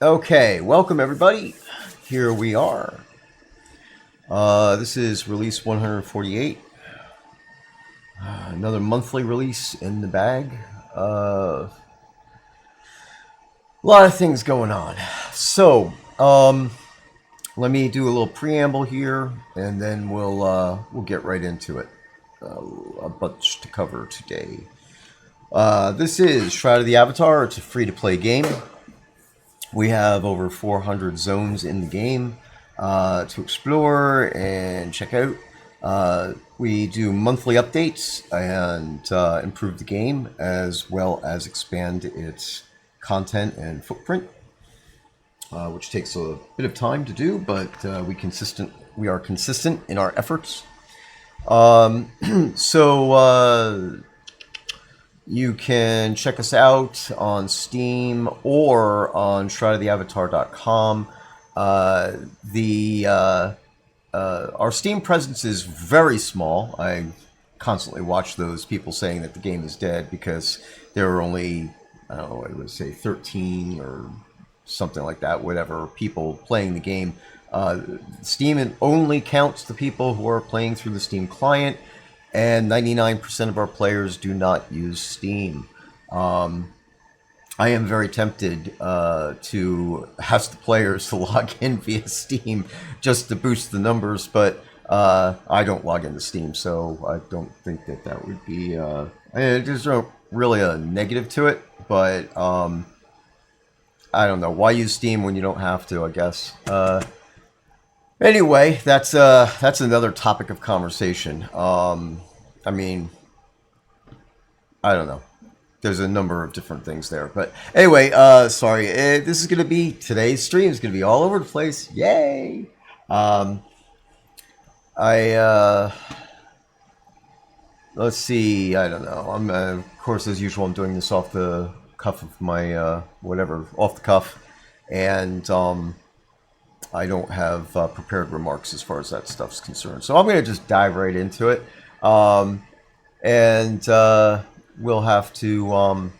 Okay, welcome everybody. Here we are. This is release 148. Another monthly release in the bag. A lot of things going on. So, let me do a little preamble here, and then we'll get right into it. A bunch to cover today. This is Shroud of the Avatar. It's a free-to-play game. We have over 400 zones in the game to explore and check out. We do monthly updates and improve the game, as well as expand its content and footprint, which takes a bit of time to do, but we are consistent in our efforts. So you can check us out on Steam or on shroudoftheavatar.com. Our Steam presence is very small. I constantly watch those people saying that the game is dead because there are only, I don't know, I would say 13 or something like that, whatever, people playing the game. Steam only counts the people who are playing through the Steam client, and 99% of our players do not use Steam. I am very tempted to ask the players to log in via Steam just to boost the numbers, but I don't log into Steam, so I don't think that would be... there's no really a negative to it, but I don't know. Why use Steam when you don't have to, I guess. Anyway, that's another topic of conversation. I mean, I don't know. There's a number of different things there, but anyway, sorry. This is gonna be today's stream is gonna be all over the place. Yay! Let's see. I don't know. I'm of course, as usual, I'm doing this off the cuff of my whatever, off the cuff, and I don't have prepared remarks as far as that stuff's concerned. So I'm going to just dive right into it. And we'll have to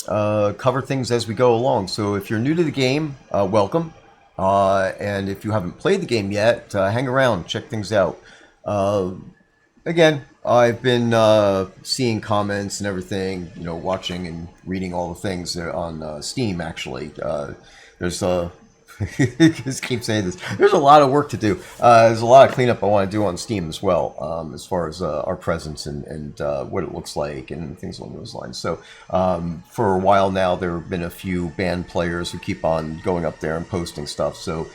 cover things as we go along. So if you're new to the game, welcome. And if you haven't played the game yet, hang around, check things out. Again, I've been seeing comments and everything, watching and reading all the things on Steam, actually. There's just keep saying this. There's a lot of work to do. There's a lot of cleanup I want to do on Steam as well, as far as our presence and what it looks like and things along those lines. So for a while now, there have been a few banned players who keep on going up there and posting stuff. So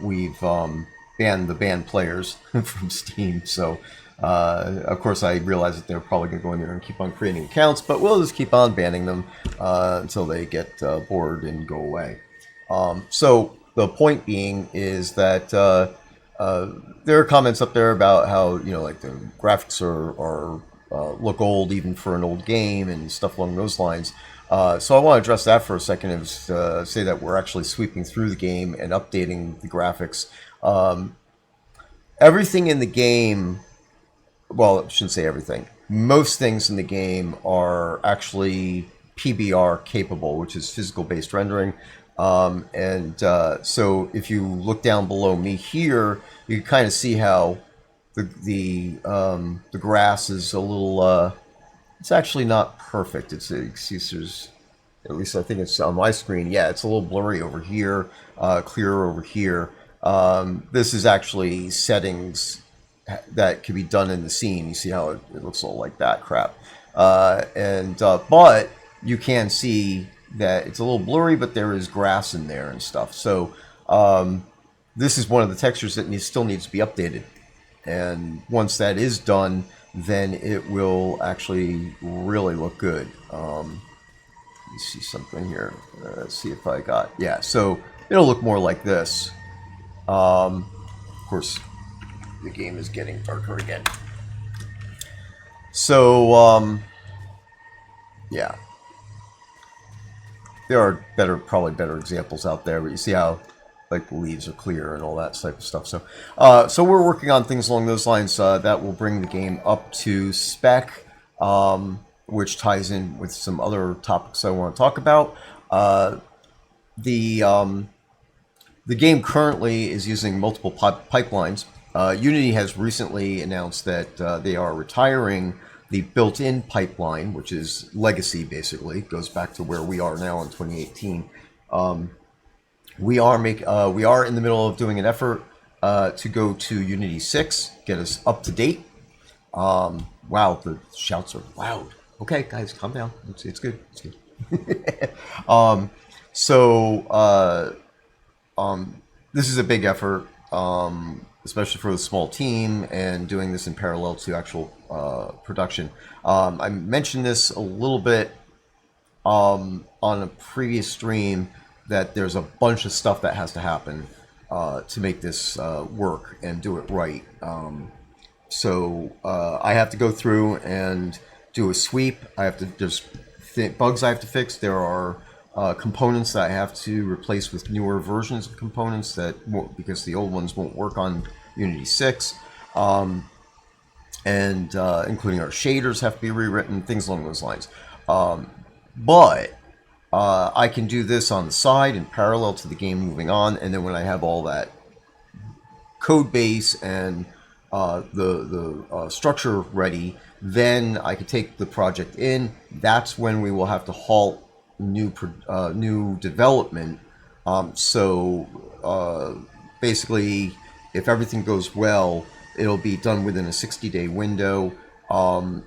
we've banned the banned players from Steam. So of course, I realize that they're probably going to go in there and keep on creating accounts, but we'll just keep on banning them until they get bored and go away. So the point being is that there are comments up there about how like the graphics are look old even for an old game and stuff along those lines. So I want to address that for a second and say that we're actually sweeping through the game and updating the graphics. Everything in the game, well, I shouldn't say everything. Most things in the game are actually PBR capable, which is physical based rendering. So if you look down below me here, you can kind of see how the grass is a little. It's actually not perfect. It's there's, at least I think it's on my screen. Yeah, it's a little blurry over here, clearer over here. This is actually settings that can be done in the scene. You see how it looks all like that crap, but you can see that it's a little blurry, but there is grass in there and stuff. So this is one of the textures that still needs to be updated. And once that is done, then it will actually really look good. Let me see something here. Let's see if I got... Yeah, so it'll look more like this. Of course, the game is getting darker again. So, yeah. There are probably better examples out there, but you see how like the leaves are clear and all that type of stuff. So, so we're working on things along those lines that will bring the game up to spec, which ties in with some other topics I want to talk about. the game currently is using multiple pipelines. Unity has recently announced that they are retiring the built-in pipeline, which is legacy, basically. It goes back to where we are now in 2018. We are in the middle of doing an effort to go to Unity6, get us up to date. Wow, the shouts are loud. Okay, guys, calm down. It's good. It's good. So this is a big effort, especially for the small team, and doing this in parallel to actual production. I mentioned this a little bit on a previous stream, that there's a bunch of stuff that has to happen to make this work and do it right. So I have to go through and do a sweep. I have to just bugs I have to fix. There are components that I have to replace with newer versions of components that won't, because the old ones won't work on Unity 6. And including our shaders have to be rewritten, things along those lines. But I can do this on the side in parallel to the game moving on, and then when I have all that code base and the structure ready, then I can take the project in. That's when we will have to halt new development. Basically, if everything goes well, it'll be done within a 60-day window.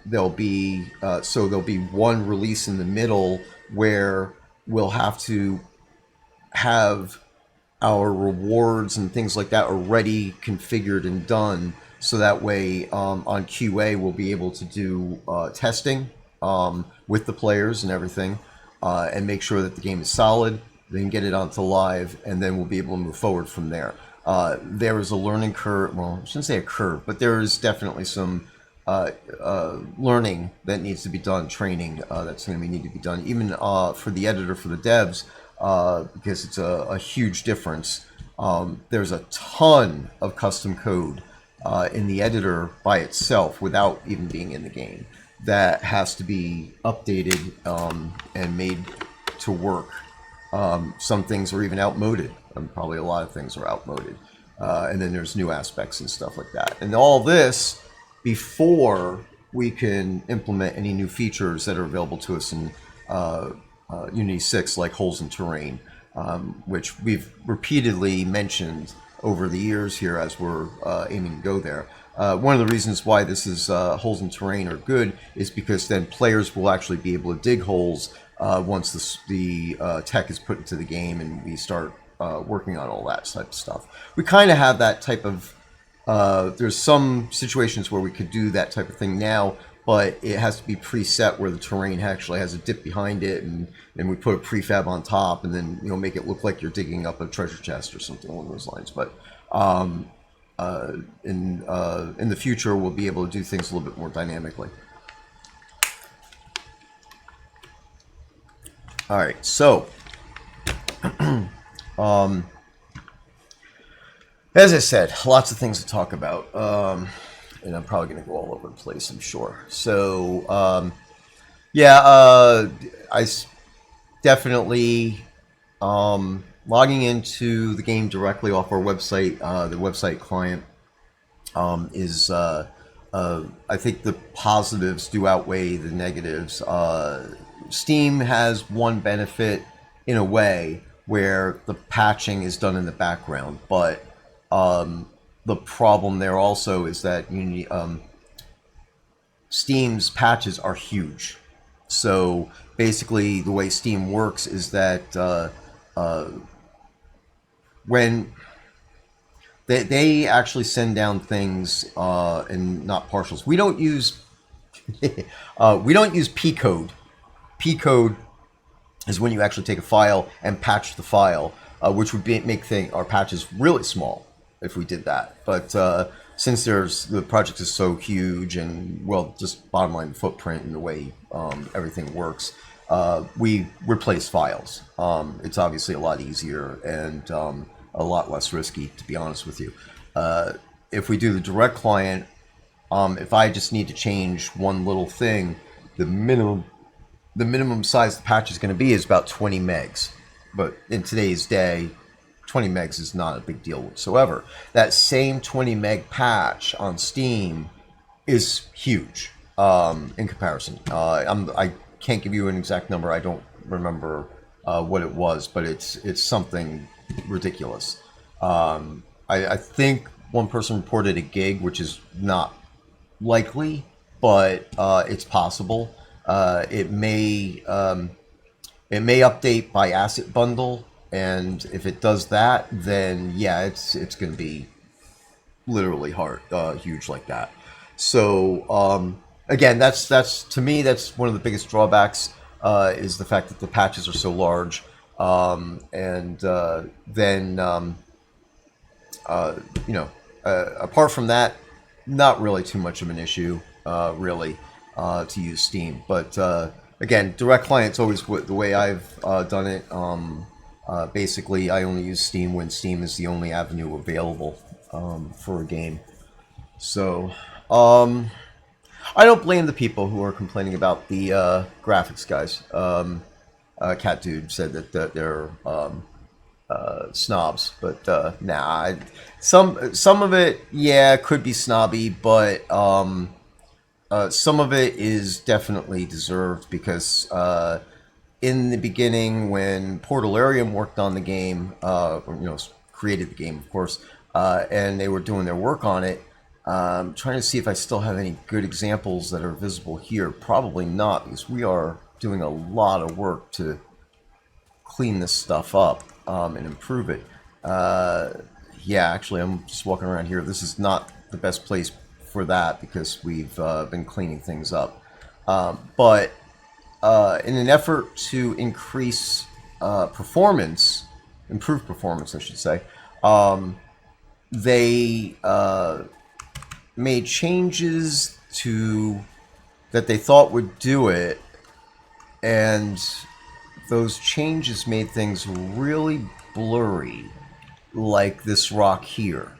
There'll be one release in the middle where we'll have to have our rewards and things like that already configured and done, so that way on QA we'll be able to do testing with the players and everything, and make sure that the game is solid, then get it onto live, and then we'll be able to move forward from there. There is a learning curve, well, I shouldn't say a curve, but there is definitely some learning that needs to be done, training that's going to need to be done, even for the editor, for the devs, because it's a huge difference. There's a ton of custom code in the editor by itself without even being in the game that has to be updated and made to work. Some things are even outmoded. Probably a lot of things are outmoded. And then there's new aspects and stuff like that. And all this before we can implement any new features that are available to us in Unity 6, like holes in terrain, which we've repeatedly mentioned over the years here as we're aiming to go there. One of the reasons why this is holes in terrain are good is because then players will actually be able to dig holes once the tech is put into the game and we start working on all that type of stuff. We kind of have that type of there's some situations where we could do that type of thing now, but it has to be preset where the terrain actually has a dip behind it, and we put a prefab on top, and then make it look like you're digging up a treasure chest or something along those lines. But in the future, we'll be able to do things a little bit more dynamically. All right, so as I said, lots of things to talk about, and I'm probably going to go all over the place, I'm sure. So, definitely logging into the game directly off our website, the website client, is, I think the positives do outweigh the negatives. Steam has one benefit in a way where the patching is done in the background, but the problem there also is that Steam's patches are huge. So basically the way Steam works is that when they actually send down things and not partials. We don't use P code. P code is when you actually take a file and patch the file, which would make our patches really small if we did that. But since the project is so huge and, well, just bottom line footprint and the way everything works, we replace files. It's obviously a lot easier and a lot less risky, to be honest with you. If we do the direct client, if I just need to change one little thing, the minimum size the patch is going to be is about 20 megs. but in today's day, 20 megs is not a big deal whatsoever. That same 20 meg patch on Steam is huge in comparison. I can't give you an exact number. I don't remember what it was, but it's something ridiculous. I think one person reported a gig, which is not likely, but it's possible. It may update by asset bundle, and if it does that, then yeah, it's going to be literally huge like that. So again, that's to me, that's one of the biggest drawbacks, is the fact that the patches are so large, and then apart from that, not really too much of an issue, really, to use Steam. But again, direct client's always the way I've done it. Basically, I only use Steam when Steam is the only avenue available for a game. So I don't blame the people who are complaining about the graphics guys. Cat Dude said that they're snobs, but nah. Some of it, yeah, could be snobby, but some of it is definitely deserved because in the beginning, when Portalarium worked on the game, created the game, of course, and they were doing their work on it. Trying to see if I still have any good examples that are visible here. Probably not, because we are doing a lot of work to clean this stuff up and improve it. Yeah, actually, I'm just walking around here. This is not the best place for that because we've been cleaning things up. But in an effort to increase performance, improve performance, I should say, they made changes that they thought would do it, and those changes made things really blurry, like this rock here.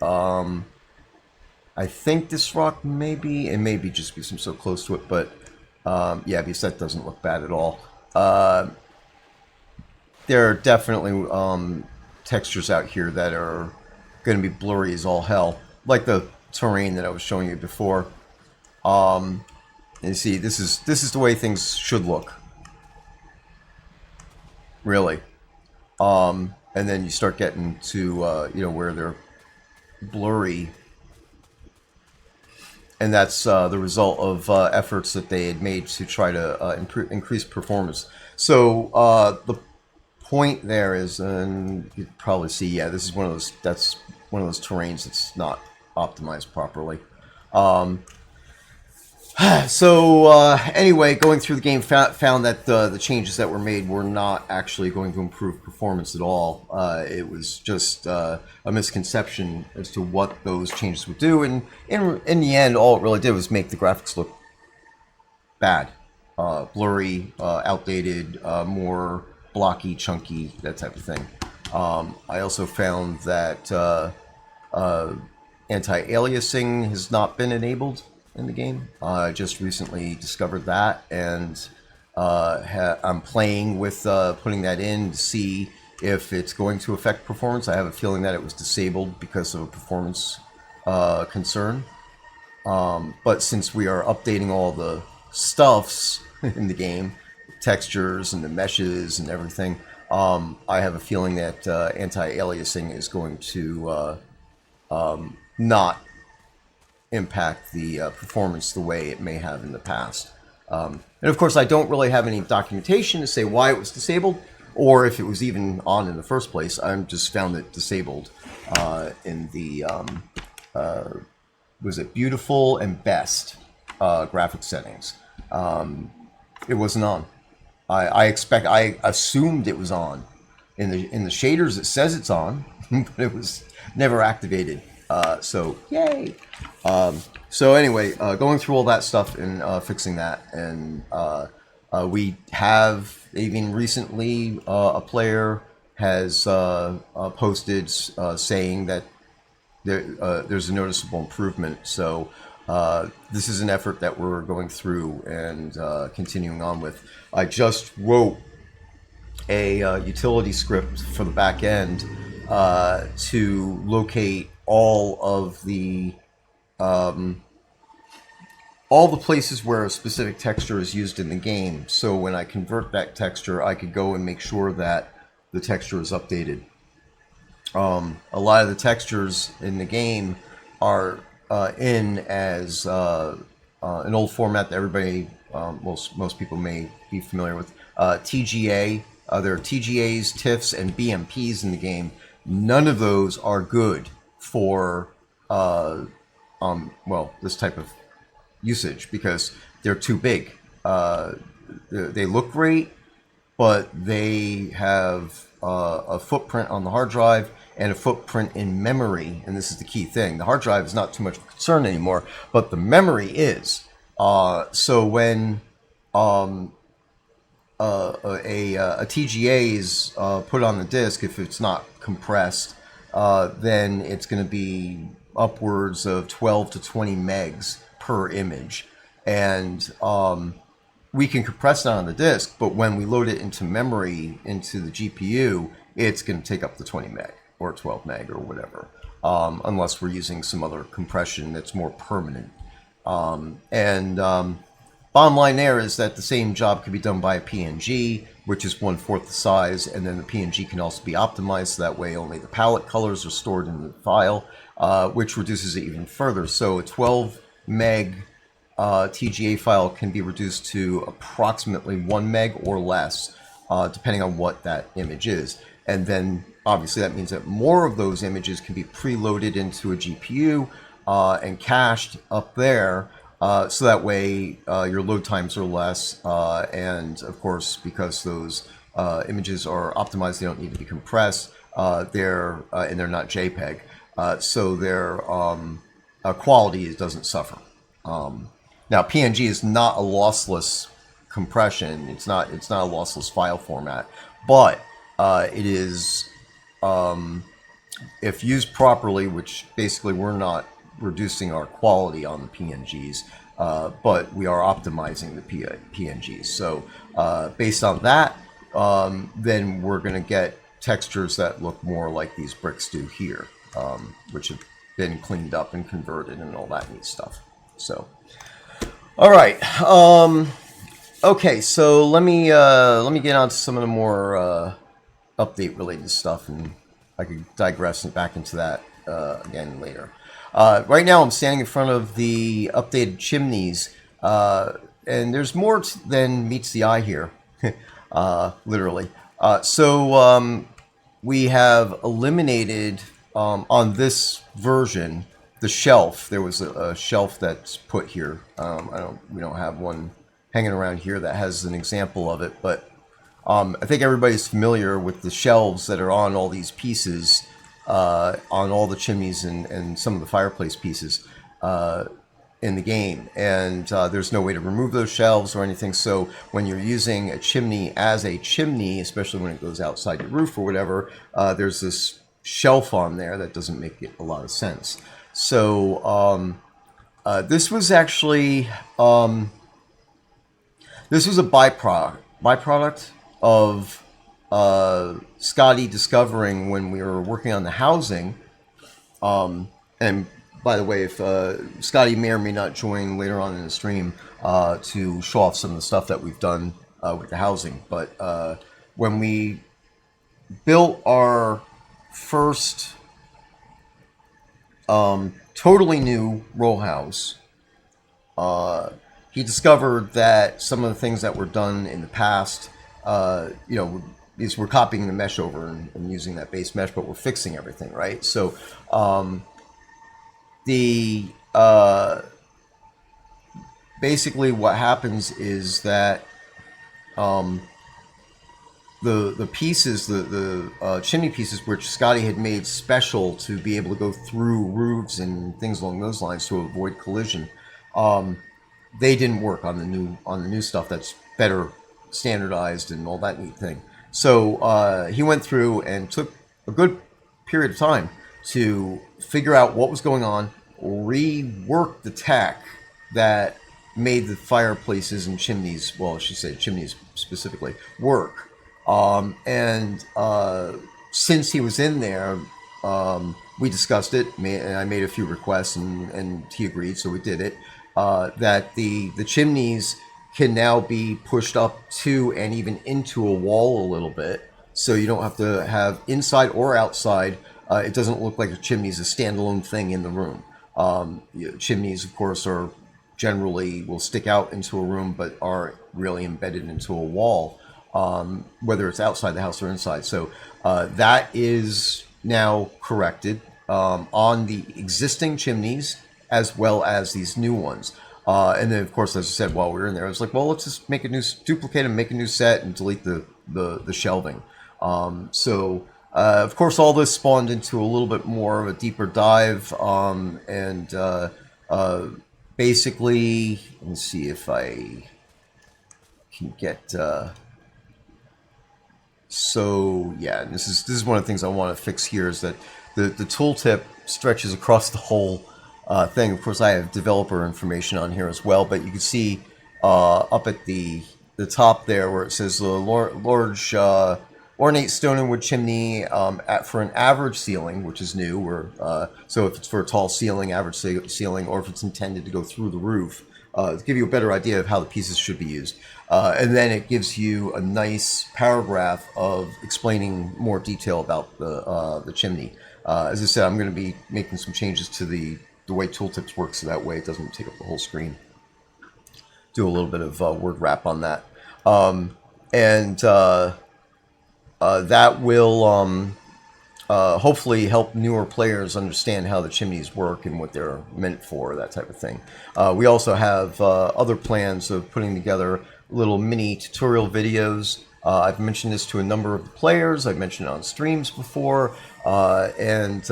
I think this rock maybe just because I'm so close to it, but yeah, because that doesn't look bad at all. There are definitely textures out here that are going to be blurry as all hell, like the terrain that I was showing you before. And you see, this is the way things should look, really. And then you start getting to where they're blurry, and that's the result of efforts that they had made to try to increase performance. So the point there is, and you can probably see, yeah, this is one of those. That's one of those terrains that's not optimized properly. Anyway, going through the game, found that the changes that were made were not actually going to improve performance at all. It was just a misconception as to what those changes would do, and in the end, all it really did was make the graphics look bad, blurry, outdated, more blocky, chunky, that type of thing. I also found that anti-aliasing has not been enabled in the game. I just recently discovered that, and I'm playing with putting that in to see if it's going to affect performance. I have a feeling that it was disabled because of a performance concern. But since we are updating all the stuffs in the game, textures and the meshes and everything, I have a feeling that anti-aliasing is going to not impact the performance the way it may have in the past. And of course, I don't really have any documentation to say why it was disabled or if it was even on in the first place. I just found it disabled in the was it beautiful and best graphic settings. It wasn't on. I assumed it was on. In the shaders it says it's on, but it was never activated. So yay. So anyway, going through all that stuff and fixing that, and we have even recently a player has posted saying that there's a noticeable improvement. So this is an effort that we're going through and continuing on with. I just wrote a utility script for the back end to locate all the places where a specific texture is used in the game. So when I convert that texture, I could go and make sure that the texture is updated. A lot of the textures in the game are in as an old format that everybody, most people may be familiar with. TGA, there are TGAs, TIFFs, and BMPs in the game. None of those are good for this type of usage because they're too big. They look great, but they have a footprint on the hard drive and a footprint in memory, and this is the key thing. The hard drive is not too much of a concern anymore, but the memory is. So when a TGA is put on the disk, if it's not compressed, then it's going to be upwards of 12 to 20 megs per image. And we can compress that on the disk, but when we load it into memory, into the GPU, it's going to take up to 20 meg or 12 meg or whatever, unless we're using some other compression that's more permanent. Bottom line there is that the same job could be done by a PNG, which is 1/4 the size, and then the PNG can also be optimized so that way only the palette colors are stored in the file, which reduces it even further. So a 12 meg TGA file can be reduced to approximately 1 meg or less, depending on what that image is. And then obviously that means that more of those images can be preloaded into a GPU and cached up there, so that way your load times are less. And of course, because those images are optimized, they don't need to be compressed. And they're not JPEG, so their quality doesn't suffer. Now, PNG is not a lossless compression. It's not a lossless file format, but it is, if used properly, which basically we're not reducing our quality on the PNGs, but we are optimizing the PNGs. So based on that, then we're going to get textures that look more like these bricks do here, which have been cleaned up and converted and all that neat stuff. So. All right. Okay. So let me get on to some of the more update-related stuff, and I could digress back into that again later. Right now, I'm standing in front of the updated chimneys, and there's more than meets the eye here, literally. So we have eliminated on this version. The shelf. There was a shelf that's put here. We don't have one hanging around here that has an example of it, but I think everybody's familiar with the shelves that are on all these pieces, on all the chimneys and some of the fireplace pieces in the game. And there's no way to remove those shelves or anything. So when you're using a chimney as a chimney, especially when it goes outside your roof or whatever, there's this shelf on there that doesn't make a lot of sense. So this was actually this was a byproduct of Scottie discovering when we were working on the housing. And by the way, if Scottie may or may not join later on in the stream to show off some of the stuff that we've done with the housing, but when we built our first totally new row house, he discovered that some of the things that were done in the past, these we're copying the mesh over and using that base mesh, but we're fixing everything, right? So basically what happens is that the pieces, the chimney pieces, which Scottie had made special to be able to go through roofs and things along those lines to avoid collision, they didn't work on the new stuff that's better standardized and all that neat thing. So he went through and took a good period of time to figure out what was going on, rework the tech that made the fireplaces and chimneys, well, I should say chimneys specifically, work. And since he was in there, we discussed it, and I made a few requests, and he agreed, so we did it. That the chimneys can now be pushed up to and even into a wall a little bit, so you don't have to have inside or outside. It doesn't look like a chimney is a standalone thing in the room. Chimneys, of course, are generally will stick out into a room, but are really embedded into a wall, whether it's outside the house or inside. So that is now corrected on the existing chimneys as well as these new ones. And then, of course, as I said, while we were in there, I was like, well, let's just make a new, duplicate and make a new set and delete the shelving. Of course, all this spawned into a little bit more of a deeper dive. Basically, let me see if I can get... So yeah, and this is one of the things I want to fix here, is that the tooltip stretches across the whole thing. Of course, I have developer information on here as well, but you can see up at the top there where it says the large ornate stone and wood chimney for an average ceiling, which is new. So if it's for a tall ceiling, average ceiling, or if it's intended to go through the roof, to give you a better idea of how the pieces should be used. And then it gives you a nice paragraph of explaining more detail about the chimney. As I said, I'm going to be making some changes to the way tooltips work, so that way it doesn't take up the whole screen. Do a little bit of word wrap on that. That will hopefully help newer players understand how the chimneys work and what they're meant for, that type of thing. We also have other plans of putting together little mini tutorial videos. I've mentioned this to a number of the players. I've mentioned it on streams before, and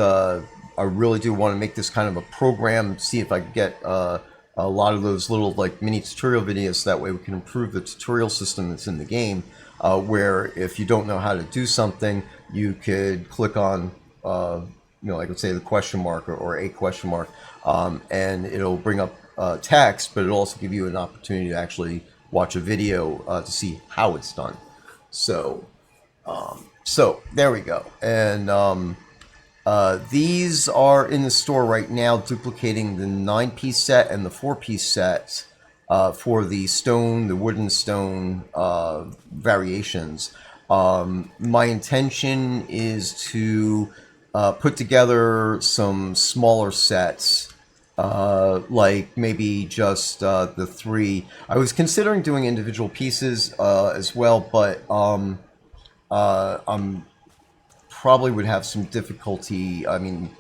I really do want to make this kind of a program, see if I can get a lot of those little like mini tutorial videos, so that way we can improve the tutorial system that's in the game, where if you don't know how to do something, you could click on, like let's say the question mark or a question mark, and it'll bring up text, but it'll also give you an opportunity to actually watch a video to see how it's done. So there we go. And these are in the store right now, duplicating the 9-piece set and the 4-piece set for the stone, the wooden stone variations. My intention is to put together some smaller sets, like maybe just the 3. I was considering doing individual pieces as well, but I'm probably would have some difficulty. I mean,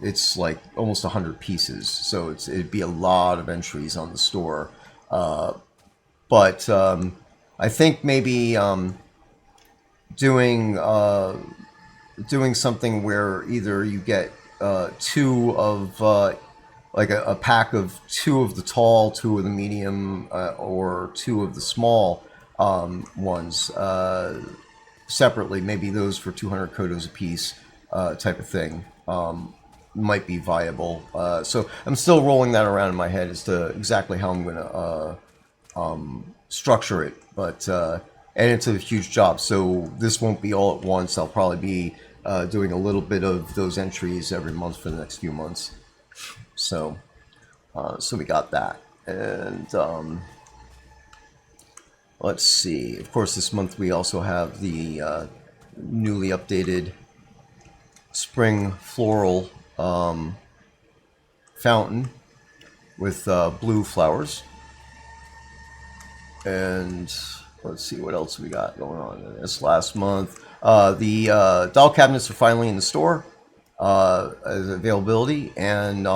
it's like almost 100 pieces, so it'd be a lot of entries on the store. But I think maybe doing something where either you get 2 of like a pack of 2 of the tall, 2 of the medium, or 2 of the small ones separately. Maybe those for 200 kodos a piece, type of thing, might be viable. So I'm still rolling that around in my head as to exactly how I'm going to structure it. But and it's a huge job, so this won't be all at once. I'll probably be doing a little bit of those entries every month for the next few months. So we got that. And let's see. Of course, this month we also have the newly updated spring floral fountain with blue flowers. And let's see what else we got going on this last month. The doll cabinets are finally in the store as availability, and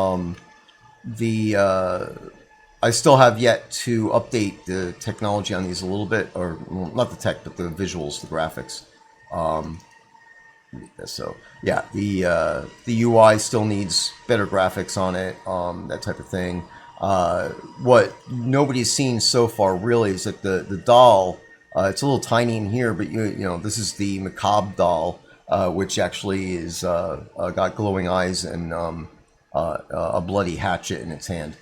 I still have yet to update the technology on these a little bit, or well, not the tech, but the visuals, the graphics. So yeah, the UI still needs better graphics on it, that type of thing. What nobody's seen so far really is that the doll, it's a little tiny in here, but you know this is the macabre doll, which actually is got glowing eyes and a bloody hatchet in its hand.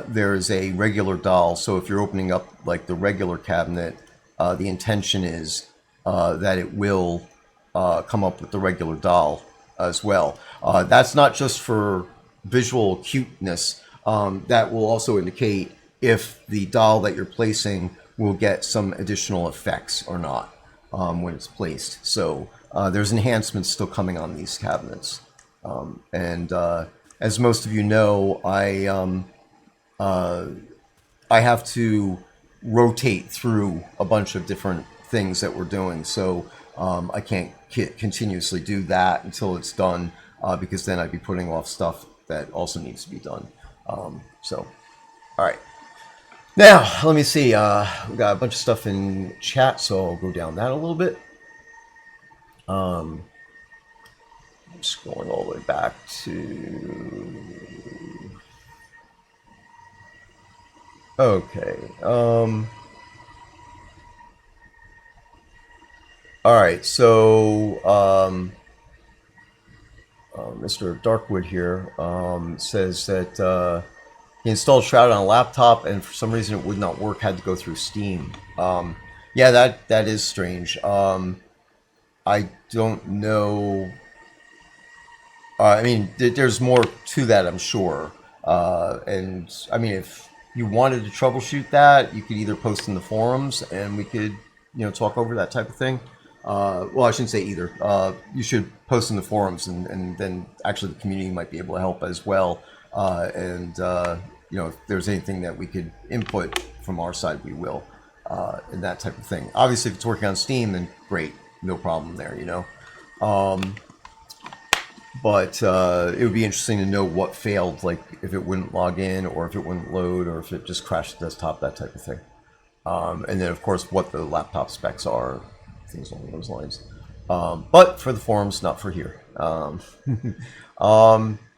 There's a regular doll, so if you're opening up like the regular cabinet, the intention is that it will come up with the regular doll as well. That's not just for visual cuteness. That will also indicate if the doll that you're placing will get some additional effects or not when it's placed. So there's enhancements still coming on these cabinets. And as most of you know, I have to rotate through a bunch of different things that we're doing. So I can't continuously do that until it's done, because then I'd be putting off stuff that also needs to be done. So, all right. Now, let me see. We got a bunch of stuff in chat, so I'll go down that a little bit. I'm scrolling all the way back to... Okay. All right, so Mr. Darkwood here says that he installed Shroud on a laptop and for some reason it would not work, had to go through Steam. Yeah, that is strange. I don't know. I mean, there's more to that, I'm sure. And I mean, if you wanted to troubleshoot that, you could either post in the forums and we could, talk over that type of thing. Well, I shouldn't say either. You should post in the forums, and then actually the community might be able to help as well. And if there's anything that we could input from our side, we will, and that type of thing. Obviously, if it's working on Steam, then great, no problem there, But it would be interesting to know what failed, like if it wouldn't log in, or if it wouldn't load, or if it just crashed the desktop, that type of thing. And then, of course, what the laptop specs are, things along those lines. But for the forums, not for here. All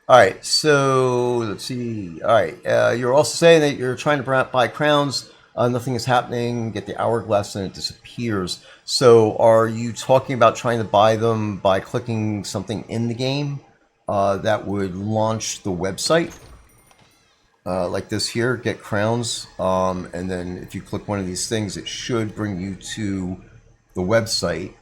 right, so let's see. All right, you're also saying that you're trying to buy crowns. Nothing is happening. Get the hourglass and it disappears. So are you talking about trying to buy them by clicking something in the game that would launch the website? Like this here, get crowns. And then if you click one of these things, it should bring you to the website,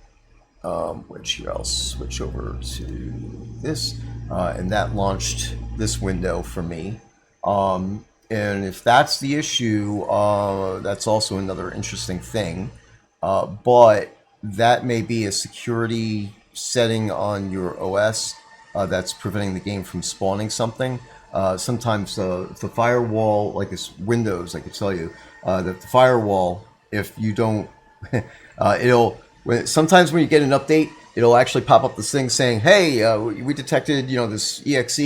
which here I'll switch over to this. And that launched this window for me. And if that's the issue, that's also another interesting thing. But that may be a security setting on your OS that's preventing the game from spawning something. Sometimes the firewall, like it's Windows, I can tell you, that the firewall, if you don't, sometimes when you get an update, it'll actually pop up this thing saying, hey, we detected, this exe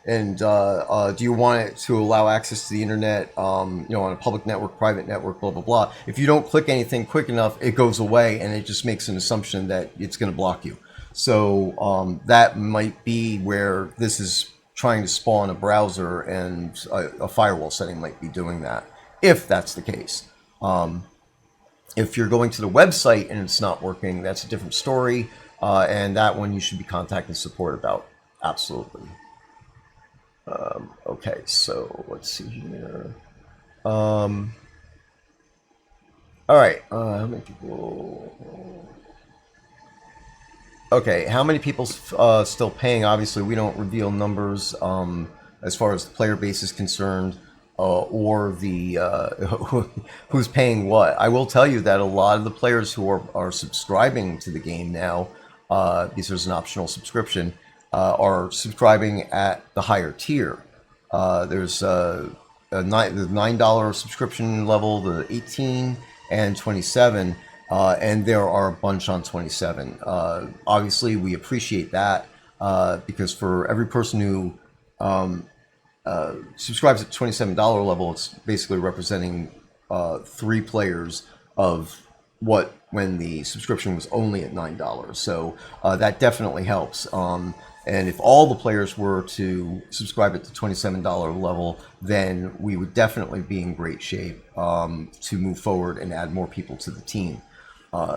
and do you want it to allow access to the internet, on a public network, private network, blah, blah, blah. If you don't click anything quick enough, it goes away and it just makes an assumption that it's going to block you. So that might be where this is trying to spawn a browser, and a firewall setting might be doing that, if that's the case. If you're going to the website and it's not working, that's a different story, and that one you should be contacting support about. Absolutely. Okay, so let's see here. All right, how many people? Okay, how many people still paying? Obviously, we don't reveal numbers as far as the player base is concerned, or the who's paying what. I will tell you that a lot of the players who are subscribing to the game now, because there's an optional subscription, are subscribing at the higher tier. There's the $9 subscription level, the 18 and 27, and there are a bunch on 27. Obviously, we appreciate that because for every person who subscribes at $27 level, it's basically representing 3 players of what when the subscription was only at $9. So that definitely helps. And if all the players were to subscribe at the $27 level, then we would definitely be in great shape to move forward and add more people to the team.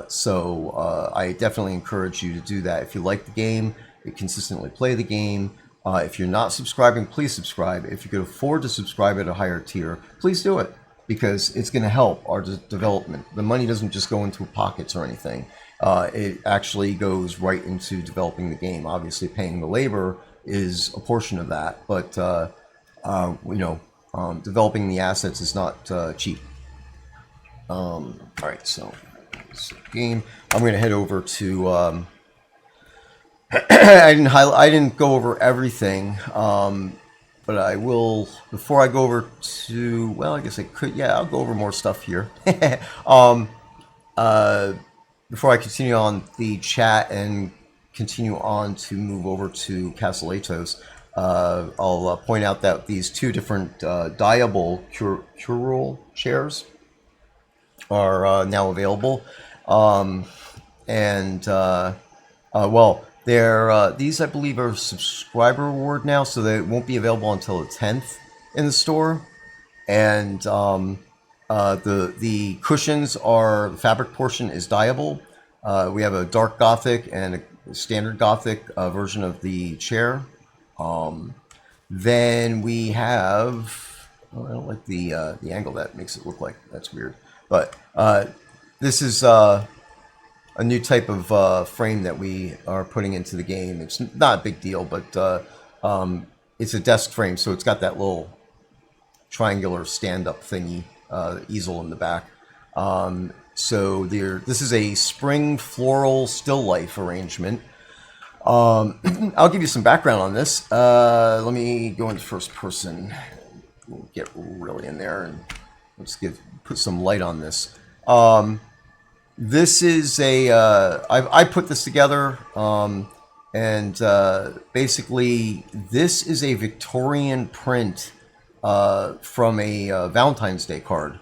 So I definitely encourage you to do that. If you like the game, you consistently play the game. If you're not subscribing, please subscribe. If you could afford to subscribe at a higher tier, please do it. because it's going to help our development. The money doesn't just go into pockets or anything. It actually goes right into developing the game. Obviously, paying the labor is a portion of that, but developing the assets is not cheap. All right, so game. I'm going to head over to. I didn't go over everything, but I will before I go over to. Well, I guess I could. Yeah, I'll go over more stuff here. Before I continue on the chat and continue on to move over to Castle Atos, I'll point out that these two different diable curule chairs are now available, well, these I believe are subscriber reward now, so they won't be available until the 10th in the store, and the cushions are, the fabric portion is dyeable. We have a dark gothic and a standard gothic version of the chair. Then we have, I don't like the angle that makes it look like, that's weird. But this is a new type of frame that we are putting into the game. It's not a big deal, but it's a desk frame, so it's got that little triangular stand-up thingy, easel in the back. This is a spring floral still life arrangement. I'll give you some background on this. Let me go into first person. We'll get really in there and let's put some light on this. This is I put this together, and basically this is a Victorian print from a Valentine's Day card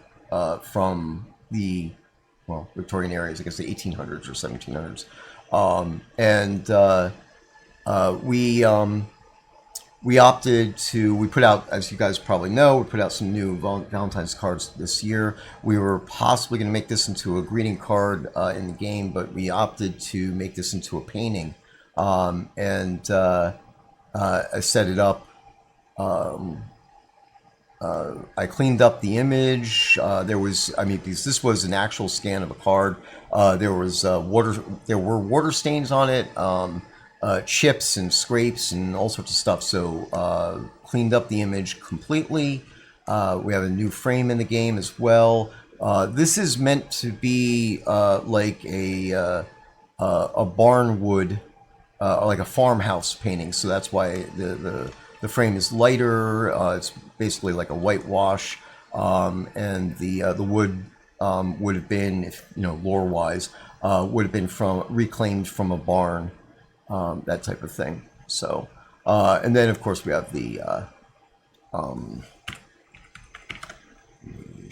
from the Victorian areas, I guess the 1800s or 1700s, we opted to, we put out, as you guys probably know, we put out some new Valentine's cards this year. We were possibly going to make this into a greeting card in the game, but we opted to make this into a painting. I set it up. I cleaned up the image. Because this was an actual scan of a card. There were water stains on it. Chips and scrapes and all sorts of stuff. So cleaned up the image completely. We have a new frame in the game as well. This is meant to be like a barnwood, like a farmhouse painting. So that's why the frame is lighter. It's basically like a whitewash, and the wood would have been, if lore-wise, would have been reclaimed from a barn. That type of thing. So, and then of course we have the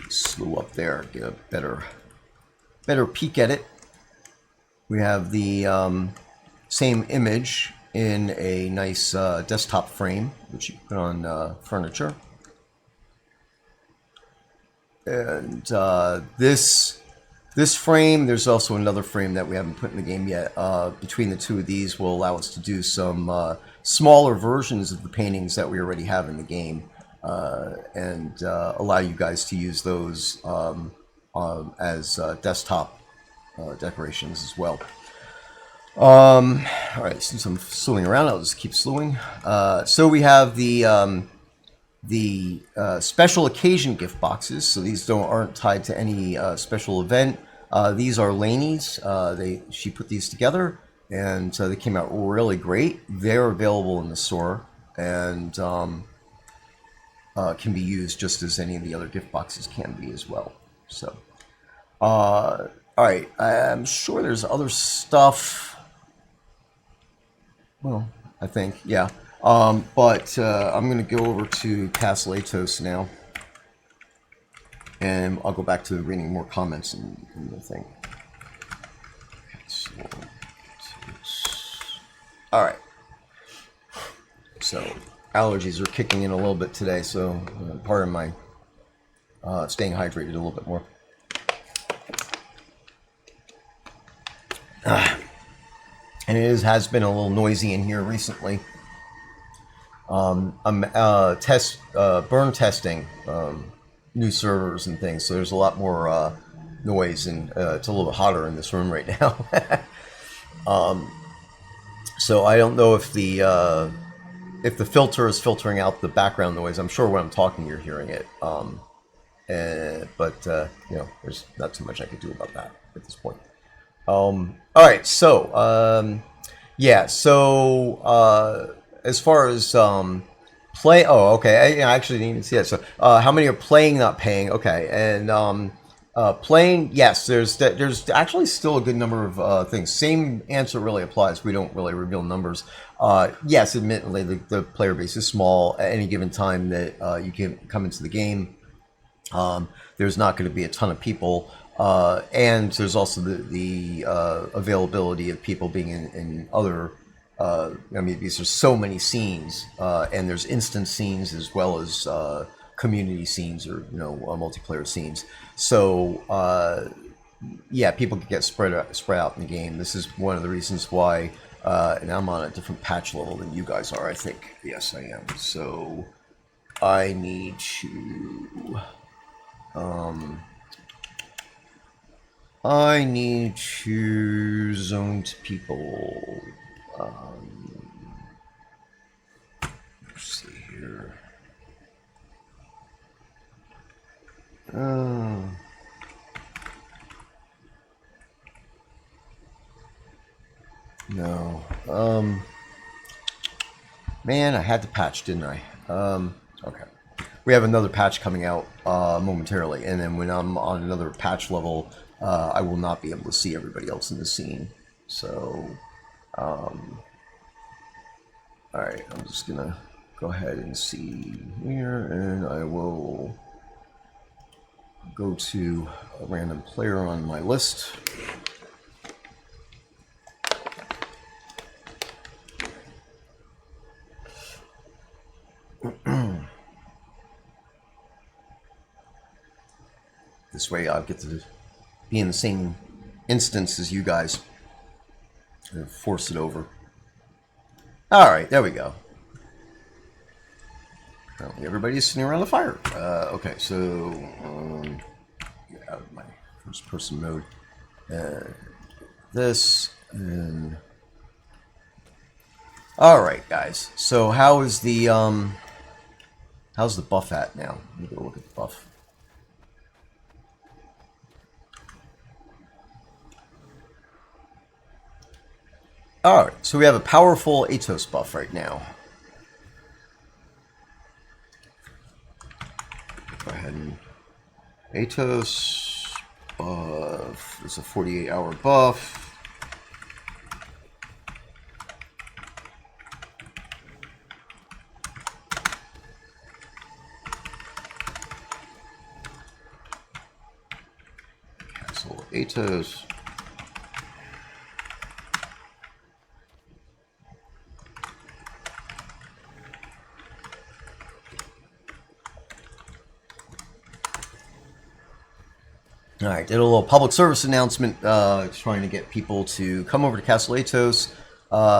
slew up there, get a better peek at it. We have the same image in a nice desktop frame, which you can put on furniture. And this frame, there's also another frame that we haven't put in the game yet. Between the two of these will allow us to do some smaller versions of the paintings that we already have in the game, and allow you guys to use those as desktop decorations as well. All right, since I'm slewing around, I'll just keep slewing. So we have the special occasion gift boxes. So these aren't tied to any special event. These are Lainey's. She put these together, and they came out really great. They're available in the store, and can be used just as any of the other gift boxes can be as well. So, all right, I'm sure there's other stuff. Well, I think, yeah. But I'm going to go over to Castle Atos now. And I'll go back to reading more comments in the thing. All right. So, allergies are kicking in a little bit today, so part of my staying hydrated a little bit more. And it has been a little noisy in here recently. I'm burn testing new servers and things, so there's a lot more noise, and it's a little bit hotter in this room right now. So I don't know if the filter is filtering out the background noise. I'm sure when I'm talking you're hearing it, but you know, there's not too much I could do about that at this point. All right, so yeah, so as far as play, oh, okay, I actually didn't even see that. So how many are playing, not paying? Okay, and playing, yes, there's actually still a good number of things. Same answer really applies. We don't really reveal numbers. Yes, admittedly, the player base is small. At any given time that you can come into the game, there's not going to be a ton of people. And there's also the availability of people being in other. I mean, because there's so many scenes, and there's instance scenes as well as community scenes, or you know, multiplayer scenes. So yeah, people can get spread out in the game. This is one of the reasons why, and I'm on a different patch level than you guys are, I think. Yes, I am. So I need to. I need to zone to people. Let's see here. No. Man, I had to patch, didn't I? Okay. We have another patch coming out momentarily, and then when I'm on another patch level, I will not be able to see everybody else in the scene. So, all right, I'm just gonna go ahead and see here, and I will go to a random player on my list. This way I'll get to be in the same instance as you guys and force it over. Alright, there we go. Apparently everybody's sitting around the fire. Okay, so get out of my first person mode. This and alright guys. So how's the buff at now? Let me go look at the buff. Alright, so we have a powerful Atos buff right now. Go ahead and Atos buff. It's a 48-hour buff. Cancel Atos. All right, did a little public service announcement trying to get people to come over to Castle Atos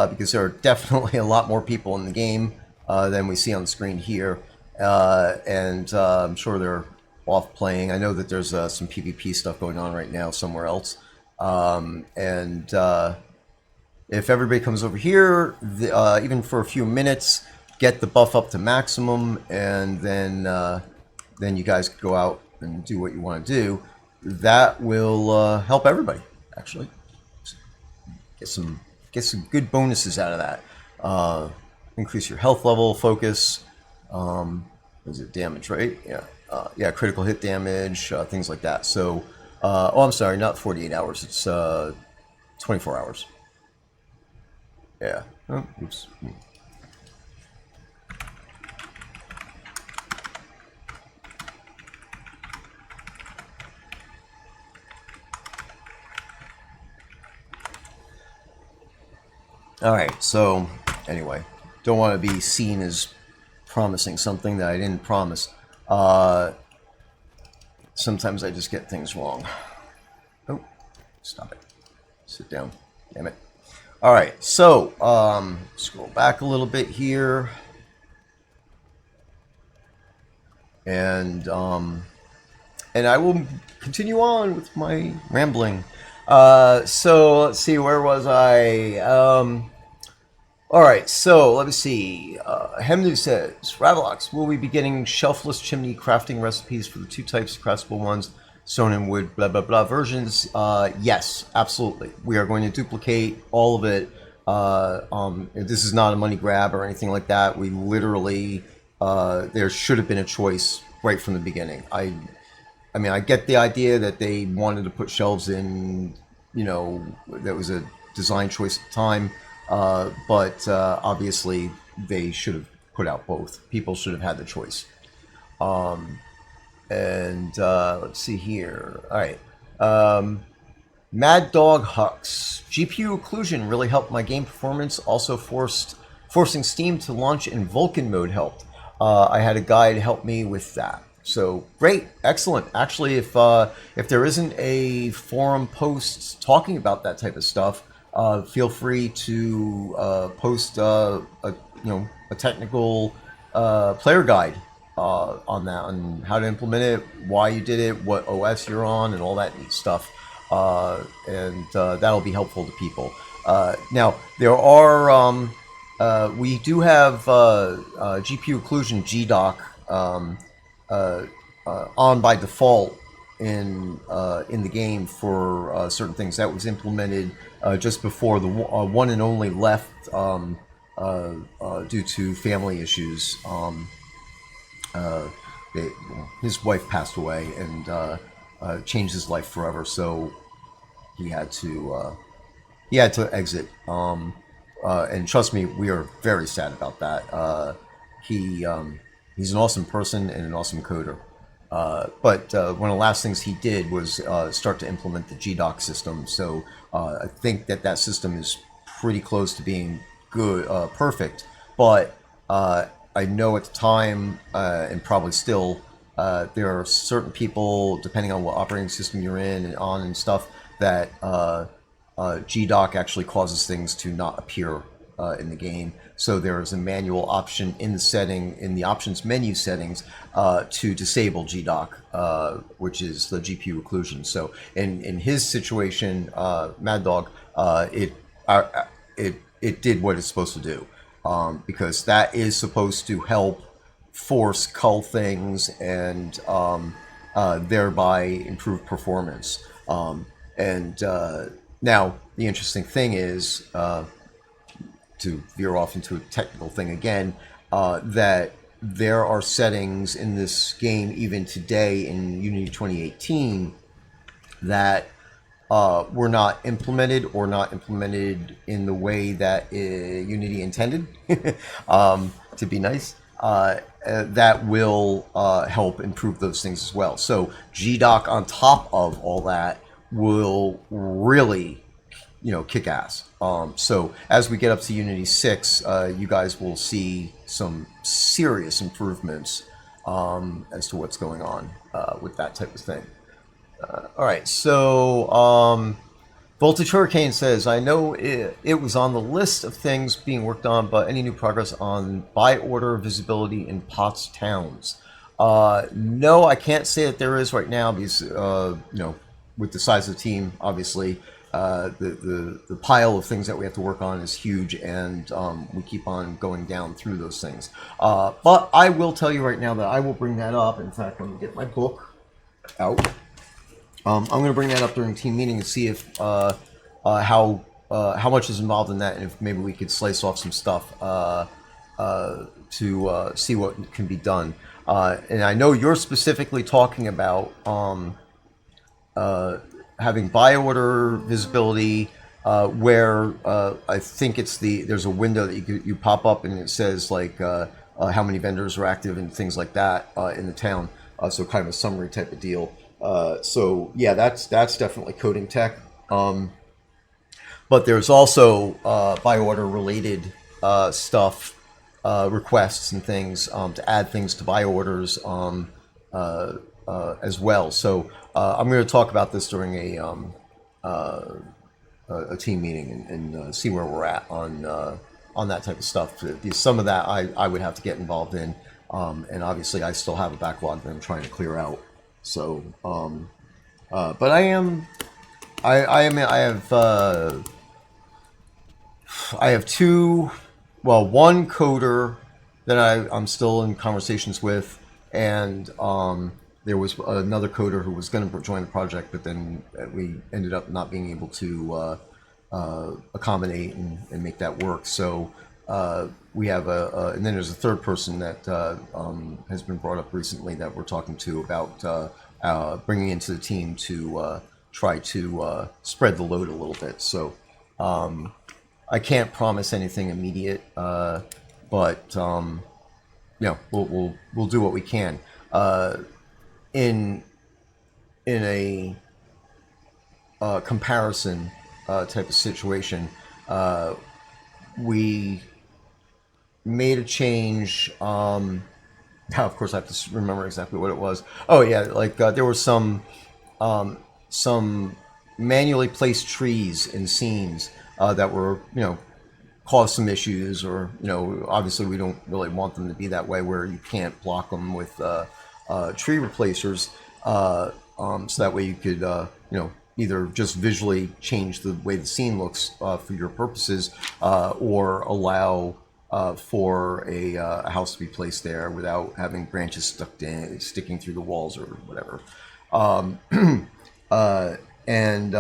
because there are definitely a lot more people in the game than we see on the screen here. And I'm sure they're off playing. I know that there's some PvP stuff going on right now somewhere else. And if everybody comes over here, even for a few minutes, get the buff up to maximum, and then you guys can go out and do what you want to do. That will help everybody, actually. Get some good bonuses out of that. Increase your health level, focus. Is it damage, right? Yeah. Yeah, critical hit damage, things like that. So, oh, I'm sorry, not 48 hours. It's 24 hours. Yeah. Oh, oops. All right, so anyway, don't want to be seen as promising something that I didn't promise. Sometimes I just get things wrong. Oh, stop it. Sit down. Damn it. All right, so scroll back a little bit here. And and I will continue on with my rambling. So let's see, where was I? All right, so let me see. Hemnu says, Ravalox, will we be getting shelfless chimney crafting recipes for the two types of craftable ones, stone and wood, blah, blah, blah versions? Yes, absolutely. We are going to duplicate all of it. This is not a money grab or anything like that. We literally, there should have been a choice right from the beginning. I mean, I get the idea that they wanted to put shelves in, you know, that was a design choice at the time. But obviously they should have put out both. People should have had the choice. Let's see here. All right. Mad Dog Hux. GPU occlusion really helped my game performance. Also forcing Steam to launch in Vulkan mode helped. I had a guide help me with that. So great, excellent. Actually, if there isn't a forum post talking about that type of stuff, feel free to post a technical player guide on that, on how to implement it, why you did it, what OS you're on, and all that neat stuff. That'll be helpful to people. Now there are we do have GPU occlusion GDoc on by default in the game for certain things. That was implemented just before the one and only left due to family issues. His wife passed away and changed his life forever, so he had to exit. And trust me, we are very sad about that. He's an awesome person and an awesome coder. But one of the last things he did was start to implement the GDoc system. So I think that system is pretty close to being good, perfect. But I know at the time, and probably still, there are certain people, depending on what operating system you're in and on and stuff, that GDoc actually causes things to not appear in the game. So there is a manual option in the options menu settings to disable GDoc, which is the GPU occlusion. So in his situation, Mad Dog, it did what it's supposed to do, because that is supposed to help force cull things and thereby improve performance. Now the interesting thing is, to veer off into a technical thing again, that there are settings in this game even today in Unity 2018 that were not implemented or not implemented in the way that Unity intended, to be nice, that will help improve those things as well. So GDoc on top of all that will really, kick ass. So as we get up to Unity 6, you guys will see some serious improvements as to what's going on with that type of thing. All right, so Voltage Hurricane says, I know it was on the list of things being worked on, but any new progress on buy order visibility in Potts Towns? No, I can't say that there is right now because, with the size of the team, obviously, the pile of things that we have to work on is huge, and we keep on going down through those things. But I will tell you right now that I will bring that up. In fact, let me get my book out. I'm going to bring that up during team meeting and see if how much is involved in that, and if maybe we could slice off some stuff to see what can be done. And I know you're specifically talking about having buy order visibility, where I think it's there's a window that you pop up and it says like how many vendors are active and things like that in the town. So kind of a summary type of deal. So yeah, that's definitely coding tech. But there's also buy order related stuff, requests and things to add things to buy orders as well. So I'm going to talk about this during a team meeting and see where we're at on that type of stuff. Some of that I would have to get involved in, and obviously I still have a backlog that I'm trying to clear out. So, but I have two, well, one coder that I'm still in conversations with, and there was another coder who was going to join the project, but then we ended up not being able to accommodate and make that work. So we have and then there's a third person that has been brought up recently that we're talking to about bringing into the team to try to spread the load a little bit. So I can't promise anything immediate, but we'll do what we can. In a comparison type of situation, we made a change. Now, of course, I have to remember exactly what it was. Oh yeah, like there were some manually placed trees in scenes that were, cause some issues, or obviously we don't really want them to be that way, where you can't block them with tree replacers. So that way you could either just visually change the way the scene looks for your purposes, or allow for a house to be placed there without having branches sticking through the walls or whatever. And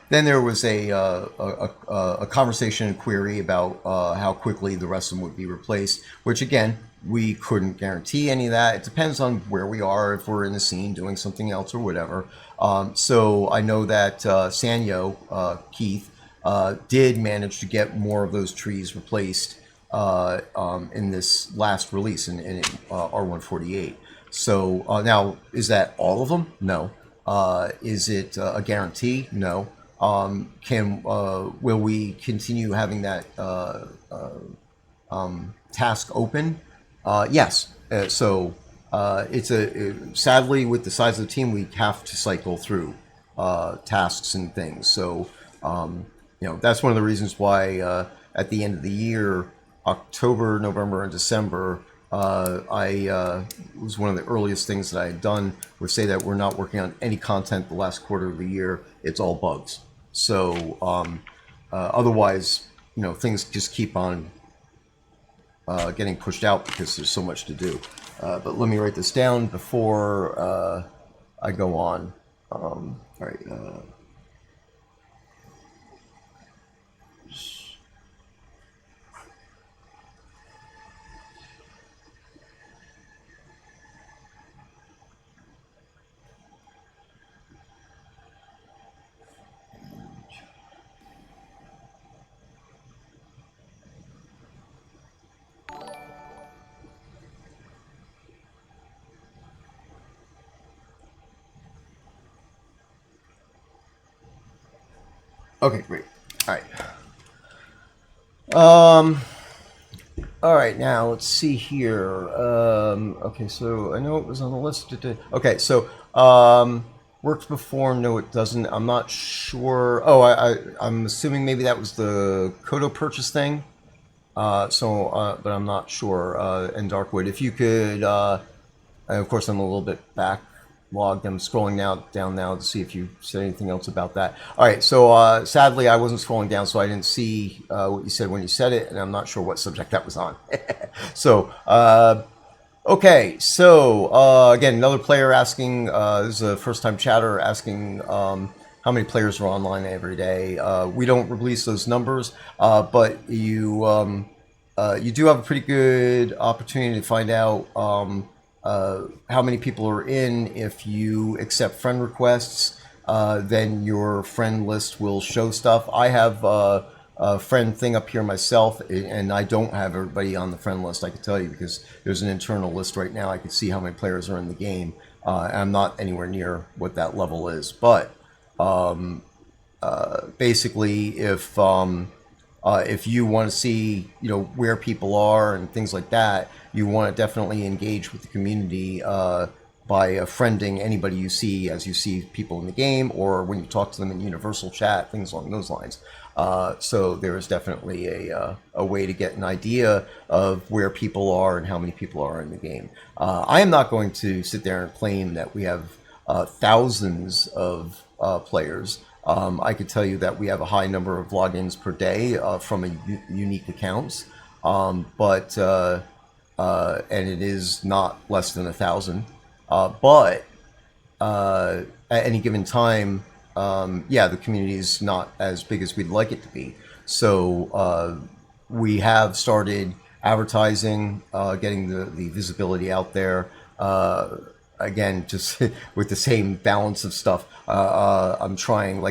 then there was a conversation and query about how quickly the rest of them would be replaced, which again, we couldn't guarantee any of that. It depends on where we are, if we're in the scene doing something else or whatever. So I know that Sanyo, Keith, did manage to get more of those trees replaced in this last release in R148. So now, is that all of them? No. Is it a guarantee? No. Will we continue having that task open? Yes. So sadly, with the size of the team, we have to cycle through tasks and things. So that's one of the reasons why at the end of the year, October, November, and December, was one of the earliest things that I had done was say that we're not working on any content the last quarter of the year. It's all bugs. So otherwise, things just keep on getting pushed out because there's so much to do. But let me write this down before I go on. All right. Okay, great. All right. All right, now let's see here. Okay, so I know it was on the list. Okay, so works before. No, it doesn't. I'm not sure. Oh, I'm assuming maybe that was the Kodo purchase thing. But I'm not sure. And Darkwood, if you could, of course, I'm a little bit backlogged. I'm scrolling down now to see if you said anything else about that. All right, so sadly, I wasn't scrolling down, so I didn't see what you said when you said it, and I'm not sure what subject that was on. So, okay, so again, another player asking, this is a first-time chatter asking how many players are online every day. We don't release those numbers, but you do have a pretty good opportunity to find out how many people are in. If you accept friend requests, then your friend list will show stuff. I have a friend thing up here myself, and I don't have everybody on the friend list, I can tell you, because there's an internal list right now. I can see how many players are in the game. I'm not anywhere near what that level is, but basically, if you want to see, where people are and things like that, you want to definitely engage with the community by friending anybody you see as you see people in the game, or when you talk to them in universal chat, things along those lines. So there is definitely a way to get an idea of where people are and how many people are in the game. I am not going to sit there and claim that we have thousands of players. I could tell you that we have a high number of logins per day from unique accounts, but and it is not less than 1,000. But at any given time, yeah, the community is not as big as we'd like it to be. So we have started advertising, getting the visibility out there. Again, just with the same balance of stuff. I'm trying,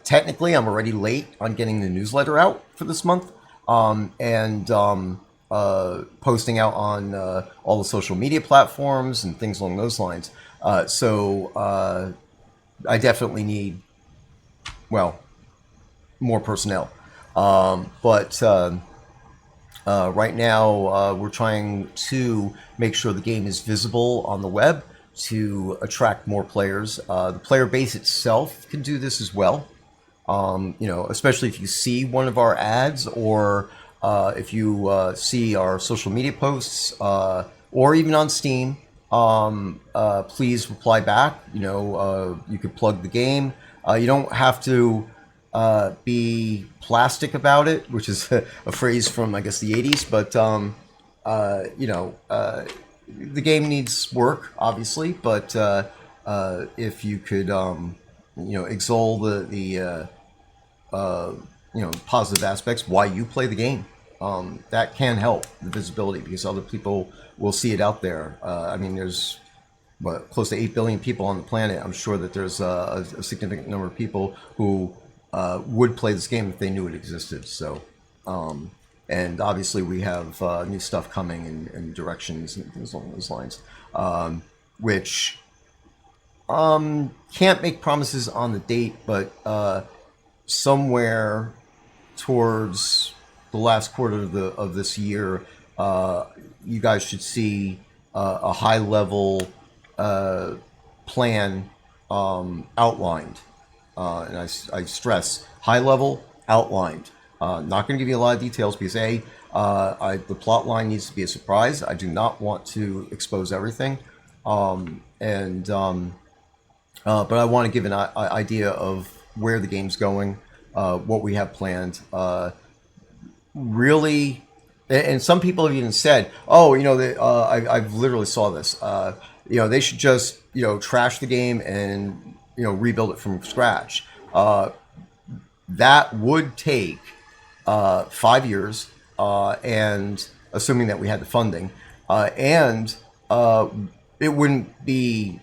technically, I'm already late on getting the newsletter out for this month, and posting out on all the social media platforms and things along those lines. So I definitely need, well, more personnel. But right now, we're trying to make sure the game is visible on the web to attract more players. The player base itself can do this as well. Especially if you see one of our ads, or if you see our social media posts, or even on Steam, please reply back. You could plug the game. You don't have to be plastic about it, which is a phrase from, I guess, the 80s. But the game needs work, obviously. But if you could, extol the positive aspects why you play the game, that can help the visibility, because other people will see it out there. I mean, there's close to 8 billion people on the planet. I'm sure that there's a significant number of people who would play this game if they knew it existed. So, and obviously we have new stuff coming and directions and things along those lines, which can't make promises on the date, but somewhere towards the last quarter of this year, you guys should see a high level plan outlined, and I stress high level outlined. Not going to give you a lot of details because the plot line needs to be a surprise. I do not want to expose everything, but I want to give an idea of where the game's going, what we have planned. Really, and some people have even said, "Oh, I've literally saw this. They should just trash the game and rebuild it from scratch." That would take 5 years, and assuming that we had the funding, and it wouldn't be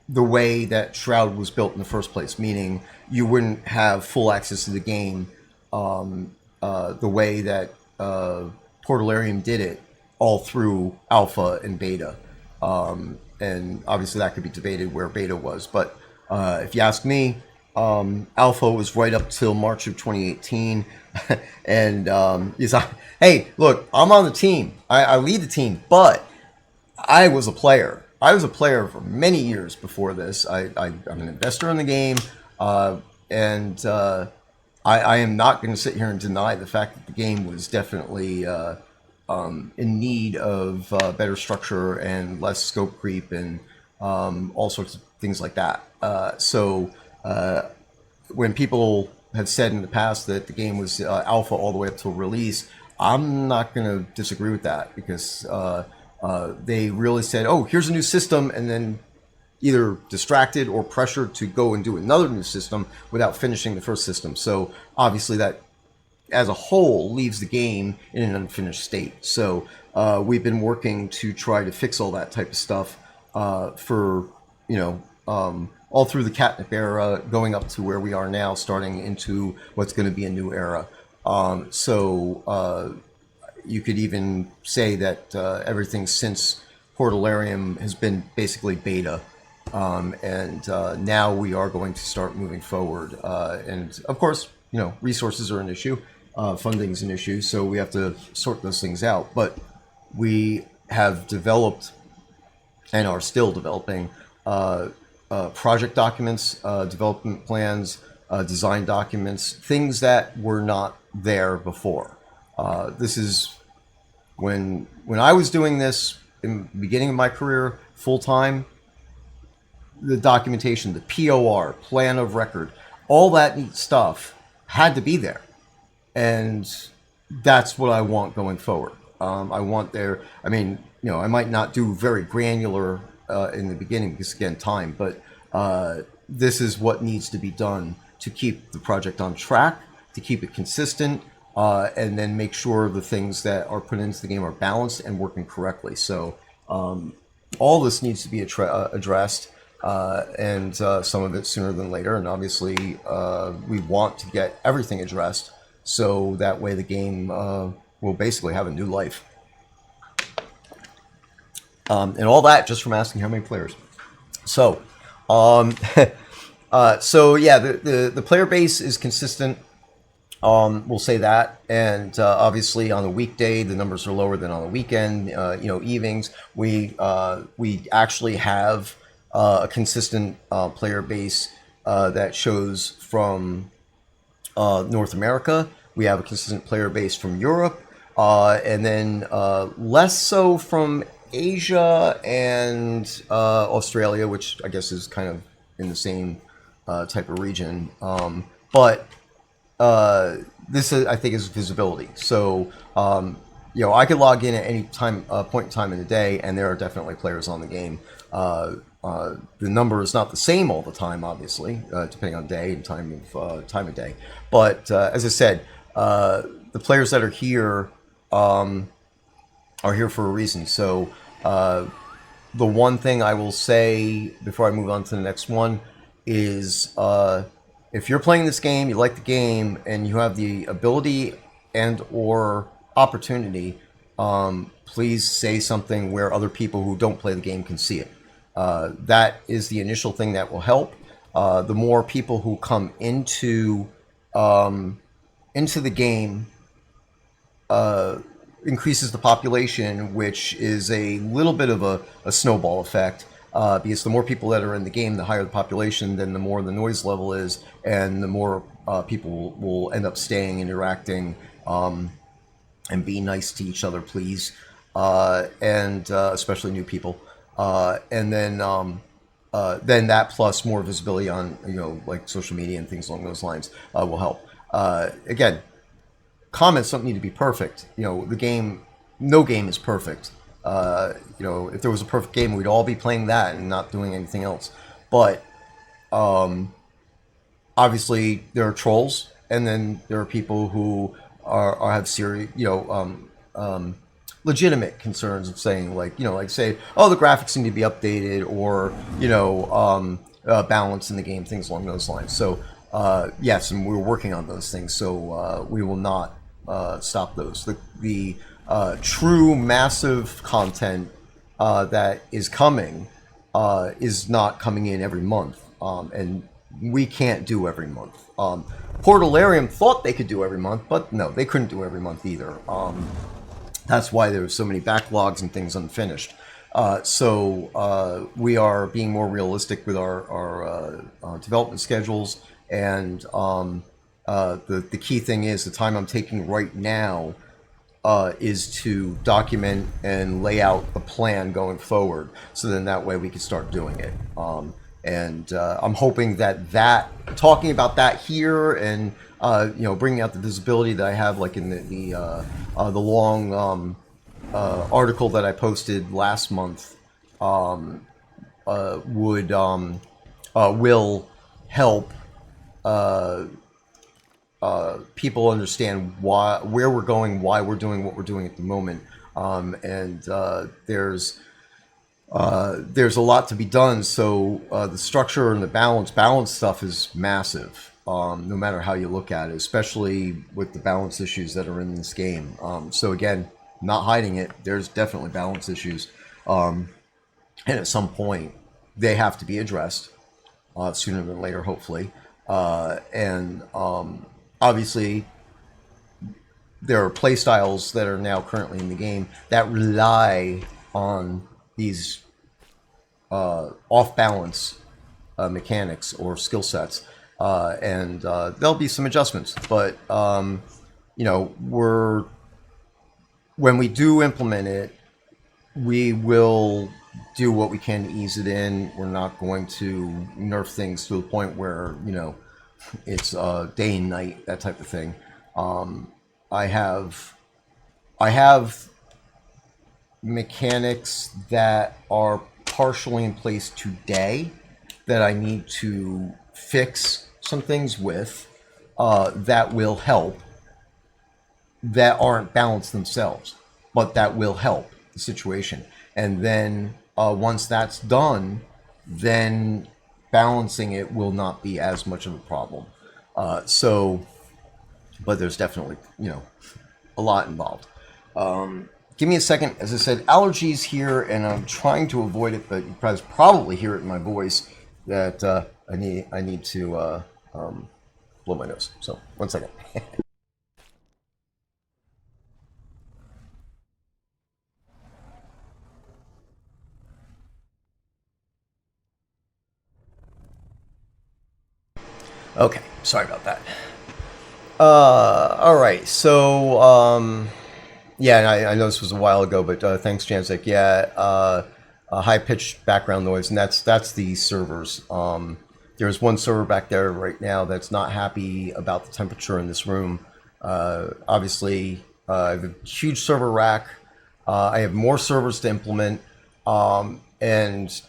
the way that Shroud was built in the first place, meaning you wouldn't have full access to the game the way that Portalarium did it, all through alpha and beta. And obviously that could be debated where beta was, but if you ask me, alpha was right up till March of 2018. And hey, look, I'm on the team. I lead the team, but I was a player. I was a player for many years before this. I'm an investor in the game, and I am not going to sit here and deny the fact that the game was definitely in need of better structure and less scope creep and all sorts of things like that. So when people have said in the past that the game was alpha all the way up till release, I'm not going to disagree with that, because they really said, "Oh, here's a new system," and then either distracted or pressured to go and do another new system without finishing the first system. So obviously that, as a whole, leaves the game in an unfinished state. So we've been working to try to fix all that type of stuff for all through the catnip era, going up to where we are now, starting into what's going to be a new era. So you could even say that everything since Portalarium has been basically beta. And now we are going to start moving forward. And of course, resources are an issue, funding is an issue, so we have to sort those things out. But we have developed and are still developing project documents, development plans, design documents, things that were not there before. This is when I was doing this in the beginning of my career full time. the documentation, the POR, plan of record, all that neat stuff had to be there. And that's what I want going forward. I want there, I mean, I might not do very granular in the beginning because, again, time, but this is what needs to be done to keep the project on track, to keep it consistent, and then make sure the things that are put into the game are balanced and working correctly. So all this needs to be addressed, and some of it sooner than later. And obviously, we want to get everything addressed so that way the game will basically have a new life. And all that just from asking how many players. So, so yeah, the player base is consistent. We'll say that, and obviously on a weekday the numbers are lower than on a weekend. Evenings we actually have a consistent player base that shows from North America. We have a consistent player base from Europe, and then less so from Asia and Australia, which I guess is kind of in the same type of region. But this is, I think, is visibility. So I could log in at any time, point in time in the day, and there are definitely players on the game. The number is not the same all the time, obviously, depending on day and time of day. But as I said, the players that are here for a reason. So the one thing I will say before I move on to the next one is if you're playing this game, you like the game, and you have the ability and or opportunity, please say something where other people who don't play the game can see it. That is the initial thing that will help. The more people who come into the game increases the population, which is a little bit of a snowball effect. Because the more people that are in the game, the higher the population, then the more the noise level is, and the more people will end up staying, interacting, and being nice to each other, please, and especially new people. And then that plus more visibility on like social media and things along those lines will help. Again, comments don't need to be perfect. The game, no game is perfect. If there was a perfect game, we'd all be playing that and not doing anything else. But obviously, there are trolls, and then there are people who have serious, legitimate concerns of saying, say, oh, the graphics need to be updated, or balance in the game, things along those lines. So yes, and we're working on those things. So we will not stop those. The true massive content that is coming is not coming in every month, and we can't do every month. Portalarium thought they could do every month, but no, they couldn't do every month either. That's why there's so many backlogs and things unfinished. So we are being more realistic with our development schedules, and the key thing is the time I'm taking right now is to document and lay out a plan going forward, so then that way we can start doing it. And I'm hoping that talking about that here, and bringing out the visibility that I have, like in the long article that I posted last month, will help people understand where we're going, why we're doing what we're doing at the moment, and there's a lot to be done. So the structure and the balance stuff is massive, no matter how you look at it, especially with the balance issues that are in this game. So again, not hiding it, there's definitely balance issues, and at some point they have to be addressed, sooner than later, hopefully. And obviously, there are play styles that are now currently in the game that rely on these off-balance mechanics or skill sets, and there'll be some adjustments. But when we do implement it, we will do what we can to ease it in. We're not going to nerf things to the point where, you know, it's day and night, that type of thing. I have mechanics that are partially in place today that I need to fix some things with that will help, that aren't balanced themselves, but that will help the situation. And then once that's done, then balancing it will not be as much of a problem. But there's definitely, you know, a lot involved. Give me a second. As I said, allergies here, and I'm trying to avoid it, but you guys probably hear it in my voice that I need to blow my nose. So 1 second. Okay, sorry about that. All right, so yeah, and I know this was a while ago, but thanks, Janzik. Yeah, a high-pitched background noise, and that's the servers. There's one server back there right now that's not happy about the temperature in this room. Obviously, I have a huge server rack. I have more servers to implement, and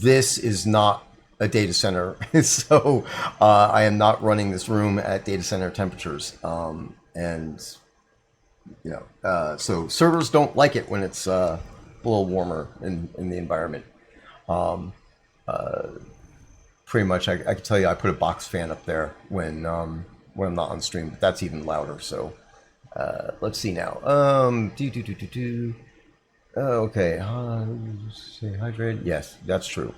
this is not a data center, so I am not running this room at data center temperatures, and you know, so servers don't like it when it's a little warmer in the environment. Pretty much, I can tell you, I put a box fan up there when I'm not on stream, but that's even louder. So let's see now. Okay, say hydrate. Yes, that's true.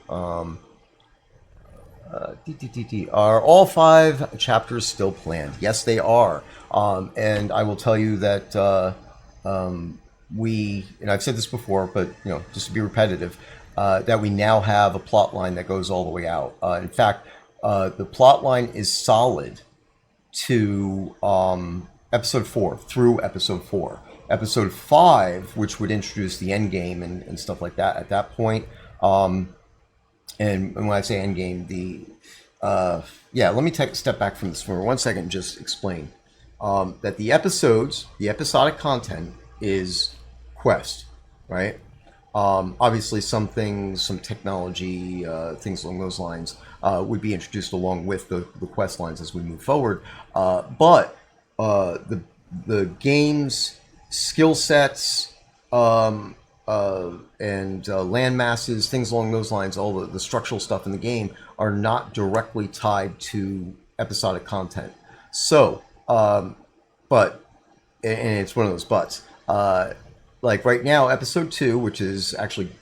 Are all 5 chapters still planned? Yes, they are. And I will tell you that and I've said this before, but you know, just to be repetitive, that we now have a plot line that goes all the way out. In fact, the plot line is solid to episode 4, through episode 4. Episode 5, which would introduce the end game and stuff like that at that point. And when I say end game, yeah, let me take a step back from this for 1 second and just explain that the episodic content is quest, right? Obviously, some things, some technology, things along those lines would be introduced along with the quest lines as we move forward. But the game's skill sets, and land masses, things along those lines, all the structural stuff in the game are not directly tied to episodic content. So, but, and it's one of those buts. Like right now, episode 2, which is actually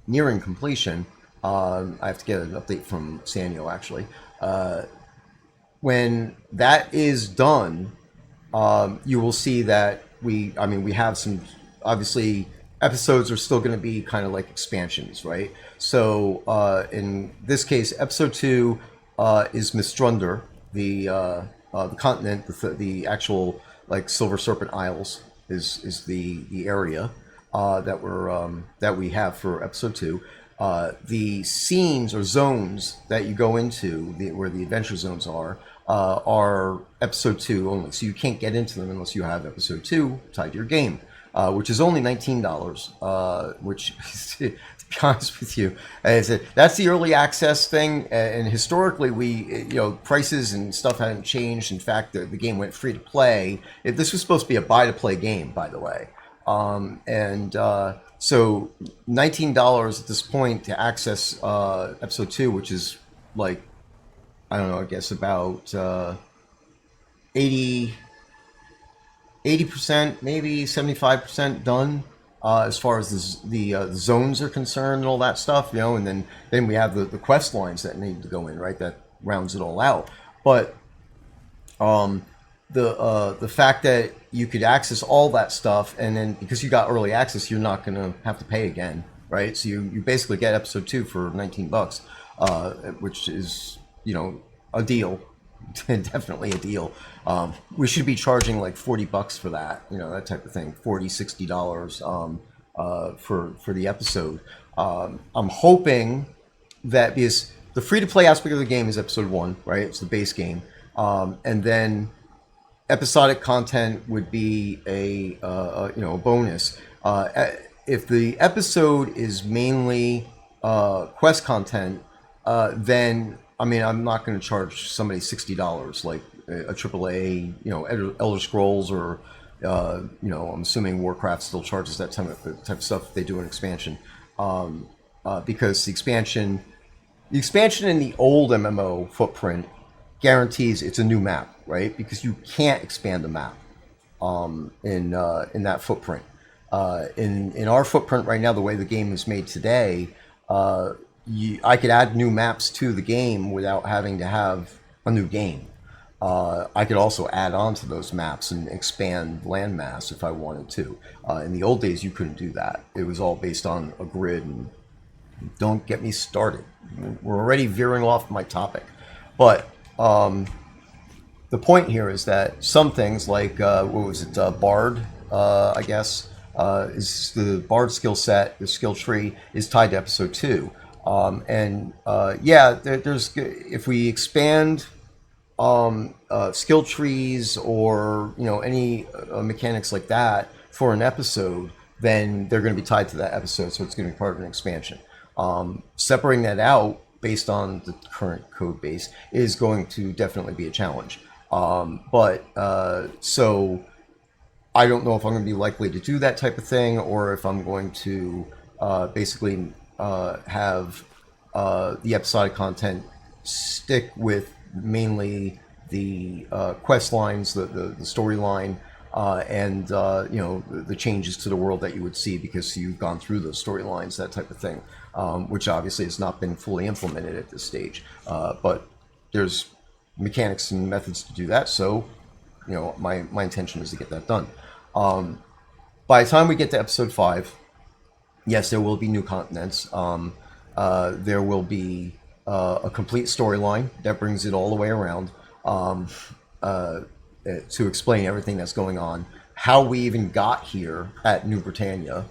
nearing completion, I have to get an update from Samuel actually. When that is done, you will see that we have some, obviously, episodes are still going to be kind of like expansions, right? So in this case, episode 2 is Mistrunder, the continent, the actual like Silver Serpent Isles is the area that we have for episode 2. The scenes or zones that you go into, where the adventure zones are episode 2 only. So you can't get into them unless you have episode 2 tied to your game, which is only $19, which, to be honest with you, that's the early access thing. And historically, prices and stuff hadn't changed. In fact, the game went free to play. This was supposed to be a buy to play game, by the way. So $19 at this point to access episode 2, which is like, I don't know, I guess about 80%, maybe 75% done as far as the zones are concerned and all that stuff, and then we have the quest lines that need to go in, right? That rounds it all out. But the fact that you could access all that stuff, and then because you got early access, you're not going to have to pay again, right? So you basically get episode 2 for $19, which is, a deal. Definitely a deal. We should be charging like $40 for that, that type of thing, $40, $60. for the episode. I'm hoping that because the free to play aspect of the game is episode 1, right? It's the base game, and then episodic content would be a bonus. If the episode is mainly quest content, then I mean I'm not going to charge somebody $60 like a AAA, Elder Scrolls or I'm assuming Warcraft still charges that type of stuff if they do an expansion, because the expansion in the old MMO footprint guarantees it's a new map, right? Because you can't expand the map in that footprint. In our footprint right now, the way the game is made today, I could add new maps to the game without having to have a new game. I could also add on to those maps and expand landmass if I wanted to. In the old days, you couldn't do that. It was all based on a grid, and don't get me started. We're already veering off my topic. But the point here is that some things like, Bard, I guess, is the Bard skill set, the skill tree is tied to episode 2. There's if we expand skill trees or any mechanics like that for an episode, then they're going to be tied to that episode, so it's going to be part of an expansion. Separating that out based on the current code base is going to definitely be a challenge. So I don't know if I'm going to be likely to do that type of thing, or if I'm going to basically have the episodic content stick with mainly the quest lines, the storyline, and the changes to the world that you would see because you've gone through those storylines, that type of thing, which obviously has not been fully implemented at this stage. But there's mechanics and methods to do that, so my intention is to get that done. By the time we get to episode 5, yes, there will be new continents. There will be a complete storyline that brings it all the way around, to explain everything that's going on, how we even got here at New Britannia.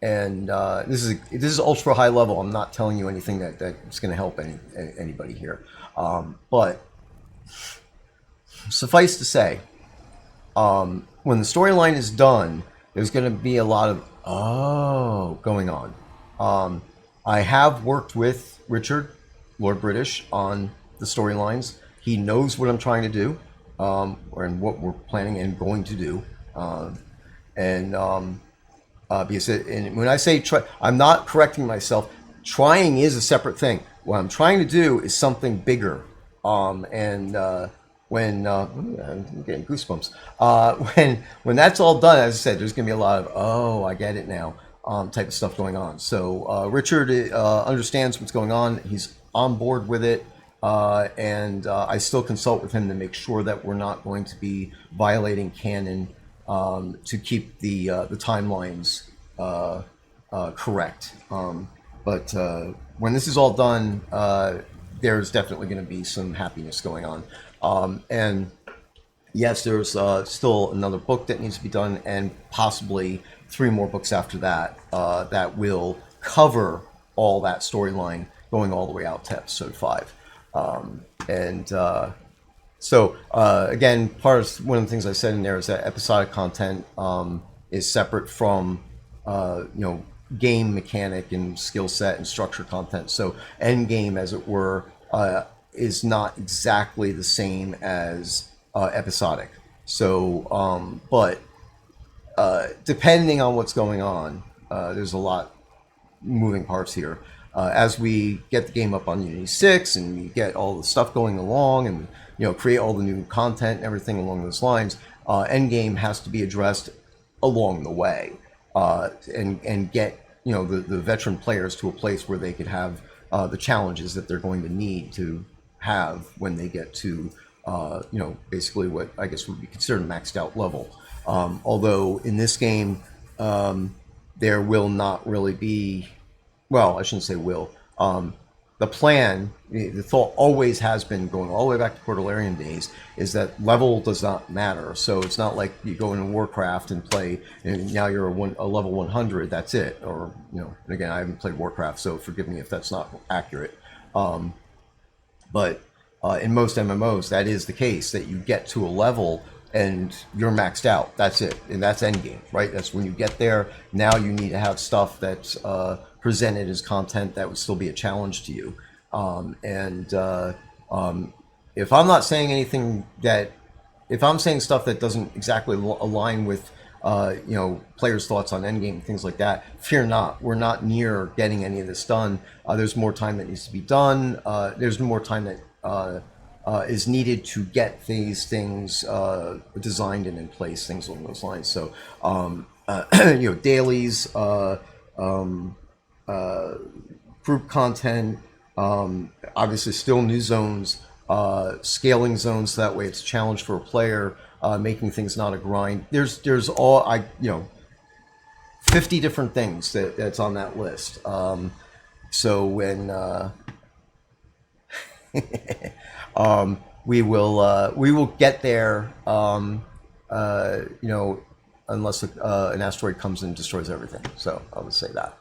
This is ultra high level. I'm not telling you anything that's going to help anybody here. But suffice to say, when the storyline is done, there's going to be a lot of going on. I have worked with Richard, Lord British, on the storylines. He knows what I'm trying to do, and what we're planning and going to do. Because when I say try, I'm not correcting myself. Trying is a separate thing. What I'm trying to do is something bigger. I'm getting goosebumps. When that's all done, as I said, there's going to be a lot of, I get it now, type of stuff going on. So Richard understands what's going on. He's on board with it. I still consult with him to make sure that we're not going to be violating canon, to keep the timelines correct. But when this is all done, there's definitely going to be some happiness going on. And yes, there's still another book that needs to be done, and possibly 3 more books after that that will cover all that storyline going all the way out to episode 5. Again, one of the things I said in there is that episodic content is separate from game mechanic and skill set and structure content. So end game, as it were, is not exactly the same as episodic. So, but depending on what's going on, there's a lot moving parts here. As we get the game up on Unity6 and we get all the stuff going along, and create all the new content and everything along those lines, endgame has to be addressed along the way, and get the veteran players to a place where they could have the challenges that they're going to need to have when they get to basically what I guess would be considered a maxed out level. Although in this game, there will not really be, well, I shouldn't say will. the plan, the thought always has been, going all the way back to Cordillerian days, is that level does not matter. So it's not like you go into Warcraft and play, and now you're a level 100. That's it. Or, you know, and again, I haven't played Warcraft, so forgive me if that's not accurate. But in most MMOs, that is the case, that you get to a level and you're maxed out. That's it. And that's endgame, right? That's when you get there. Now you need to have stuff that's presented as content that would still be a challenge to you. If I'm not saying anything that, if I'm saying stuff that doesn't exactly align with you know, players' thoughts on endgame and things like that, fear not. We're not near getting any of this done. There's more time that needs to be done. There's more time that is needed to get these things designed and in place, things along those lines. So, you know, dailies, group content, obviously still new zones, scaling zones, so that way it's a challenge for a player, making things not a grind. There's all, you know, 50 different things that's on that list. So when we will get there, you know, unless an asteroid comes and destroys everything. So I'll just say that.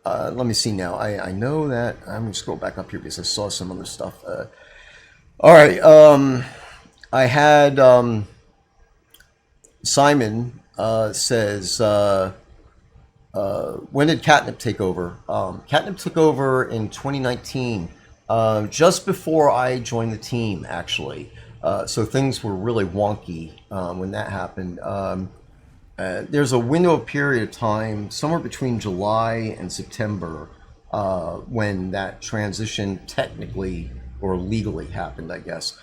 Let me see now. I know that I'm gonna scroll back up here because I saw some other stuff. All right. I had Simon says, when did Catnip take over? Catnip took over in 2019, just before I joined the team, actually. So things were really wonky when that happened. There's a window of period of time, somewhere between July and September, when that transition technically or legally happened, I guess.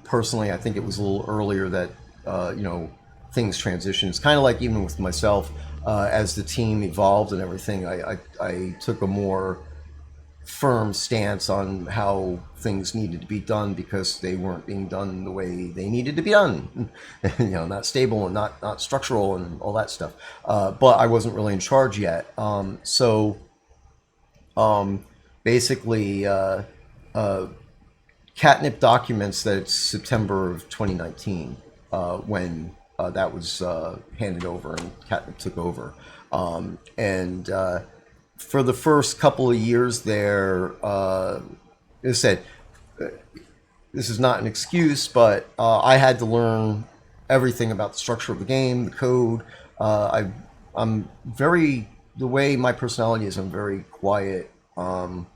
Personally, I think it was a little earlier that, you know, things transitioned. It's kind of like even with myself, as the team evolved and everything, I took a more firm stance on how things needed to be done because they weren't being done the way they needed to be done. You know, not stable and not structural and all that stuff. But I wasn't really in charge yet. Basically, Catnip documents that it's September of 2019 when that was handed over and Catnip took over. For the first couple of years there, as I said, this is not an excuse, but I had to learn everything about the structure of the game, the code. I'm very, the way my personality is, I'm very quiet, and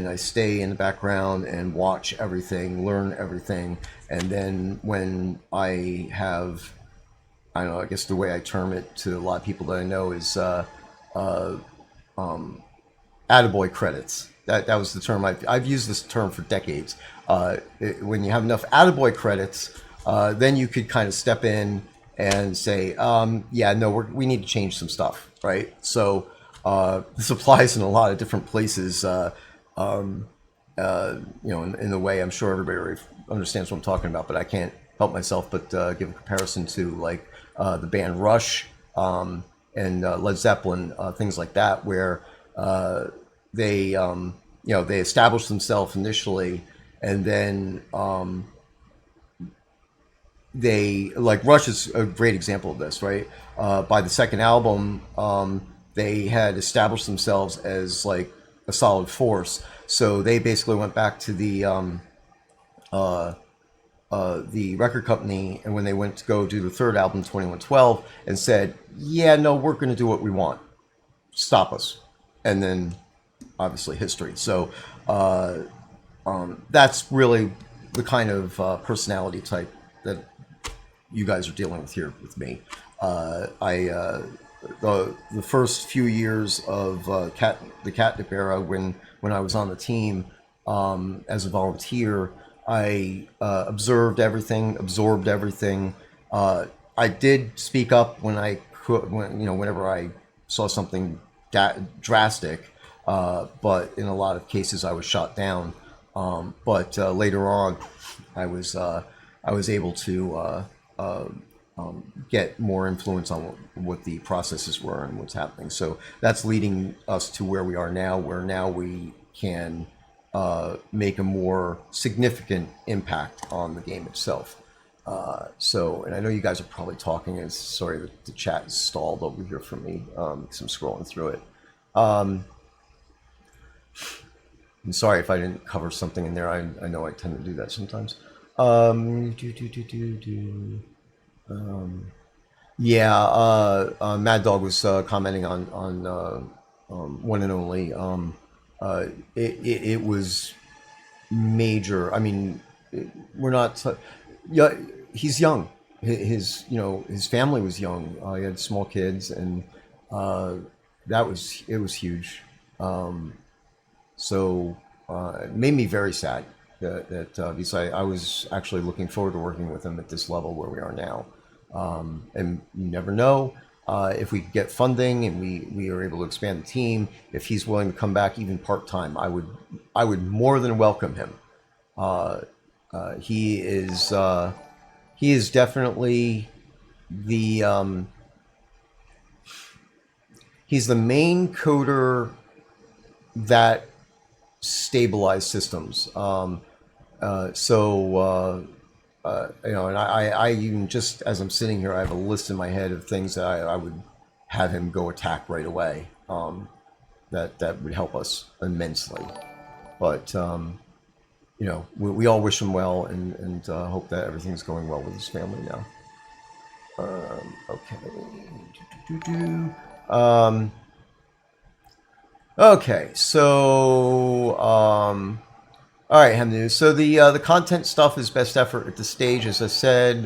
I stay in the background and watch everything, learn everything, and then when I have, I don't know, I guess the way I term it to a lot of people that I know is attaboy credits. That was the term. I've used this term for decades. When you have enough attaboy credits, then you could kind of step in and say, yeah, no, we need to change some stuff, right? So this applies in a lot of different places. You know, in the way I'm sure everybody understands what I'm talking about, but I can't help myself but give a comparison to like the band Rush and Led Zeppelin, things like that, where they, you know, they established themselves initially, and then they, like Rush is a great example of this, right? By the second album, they had established themselves as like a solid force. So they basically went back to the record company, and when they went to go do the third album, 2112, and said, yeah, no, we're going to do what we want. Stop us. And then, obviously, history. So that's really the kind of personality type that you guys are dealing with here with me. The first few years of the Catnip era, when I was on the team as a volunteer, I observed everything, absorbed everything. I did speak up when I could, you know, whenever I saw something drastic, but in a lot of cases I was shot down. But later on, I was able to get more influence on what the processes were and what's happening. So that's leading us to where we are now, where now we can make a more significant impact on the game itself. And I know you guys are probably talking, and sorry that the chat is stalled over here for me because I'm scrolling through it. I'm sorry if I didn't cover something in there. I know I tend to do that sometimes. Mad Dog was commenting on One and Only. It was major. I mean, we're not. Yeah, he's young. His family was young. He had small kids, and it was huge. It made me very sad that because I was actually looking forward to working with him at this level where we are now. And you never know if we get funding and we are able to expand the team. If he's willing to come back even part time, I would more than welcome him. He is definitely he's the main coder that stabilized systems. And I even just as I'm sitting here, I have a list in my head of things that I would have him go attack right away. That would help us immensely. But we all wish him well and hope that everything's going well with his family now. Okay. Okay. So. All right, Hemnu. So the content stuff is best effort at the stage, as I said,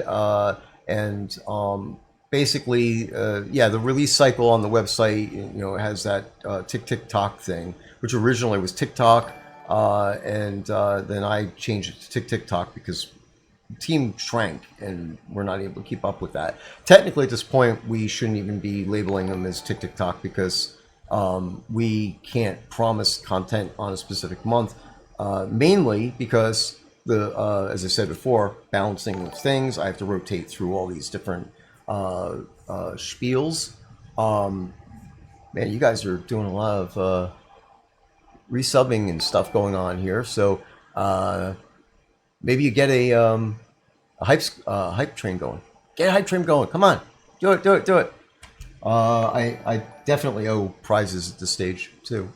basically, the release cycle on the website, has that tick-tick-tock thing, which originally was TikTok, and then I changed it to tick-tick-tock because the team shrank and we're not able to keep up with that. Technically, at this point, we shouldn't even be labeling them as tick-tick-tock because we can't promise content on a specific month. Mainly because as I said before, balancing of things, I have to rotate through all these different spiels. Man, you guys are doing a lot of resubbing and stuff going on here. So maybe you get a hype train going. Get a hype train going. Come on, do it. I definitely owe prizes at this stage too.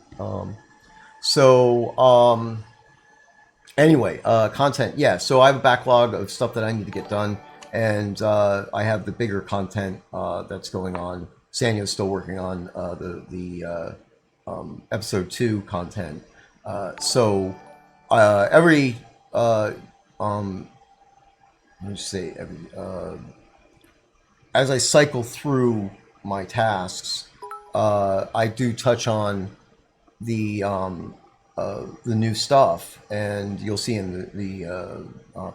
Anyway, content. Yeah, so I have a backlog of stuff that I need to get done, and I have the bigger content that's going on. Sanya's still working on the episode 2 content. Every as I cycle through my tasks, I do touch on the new stuff, and you'll see in the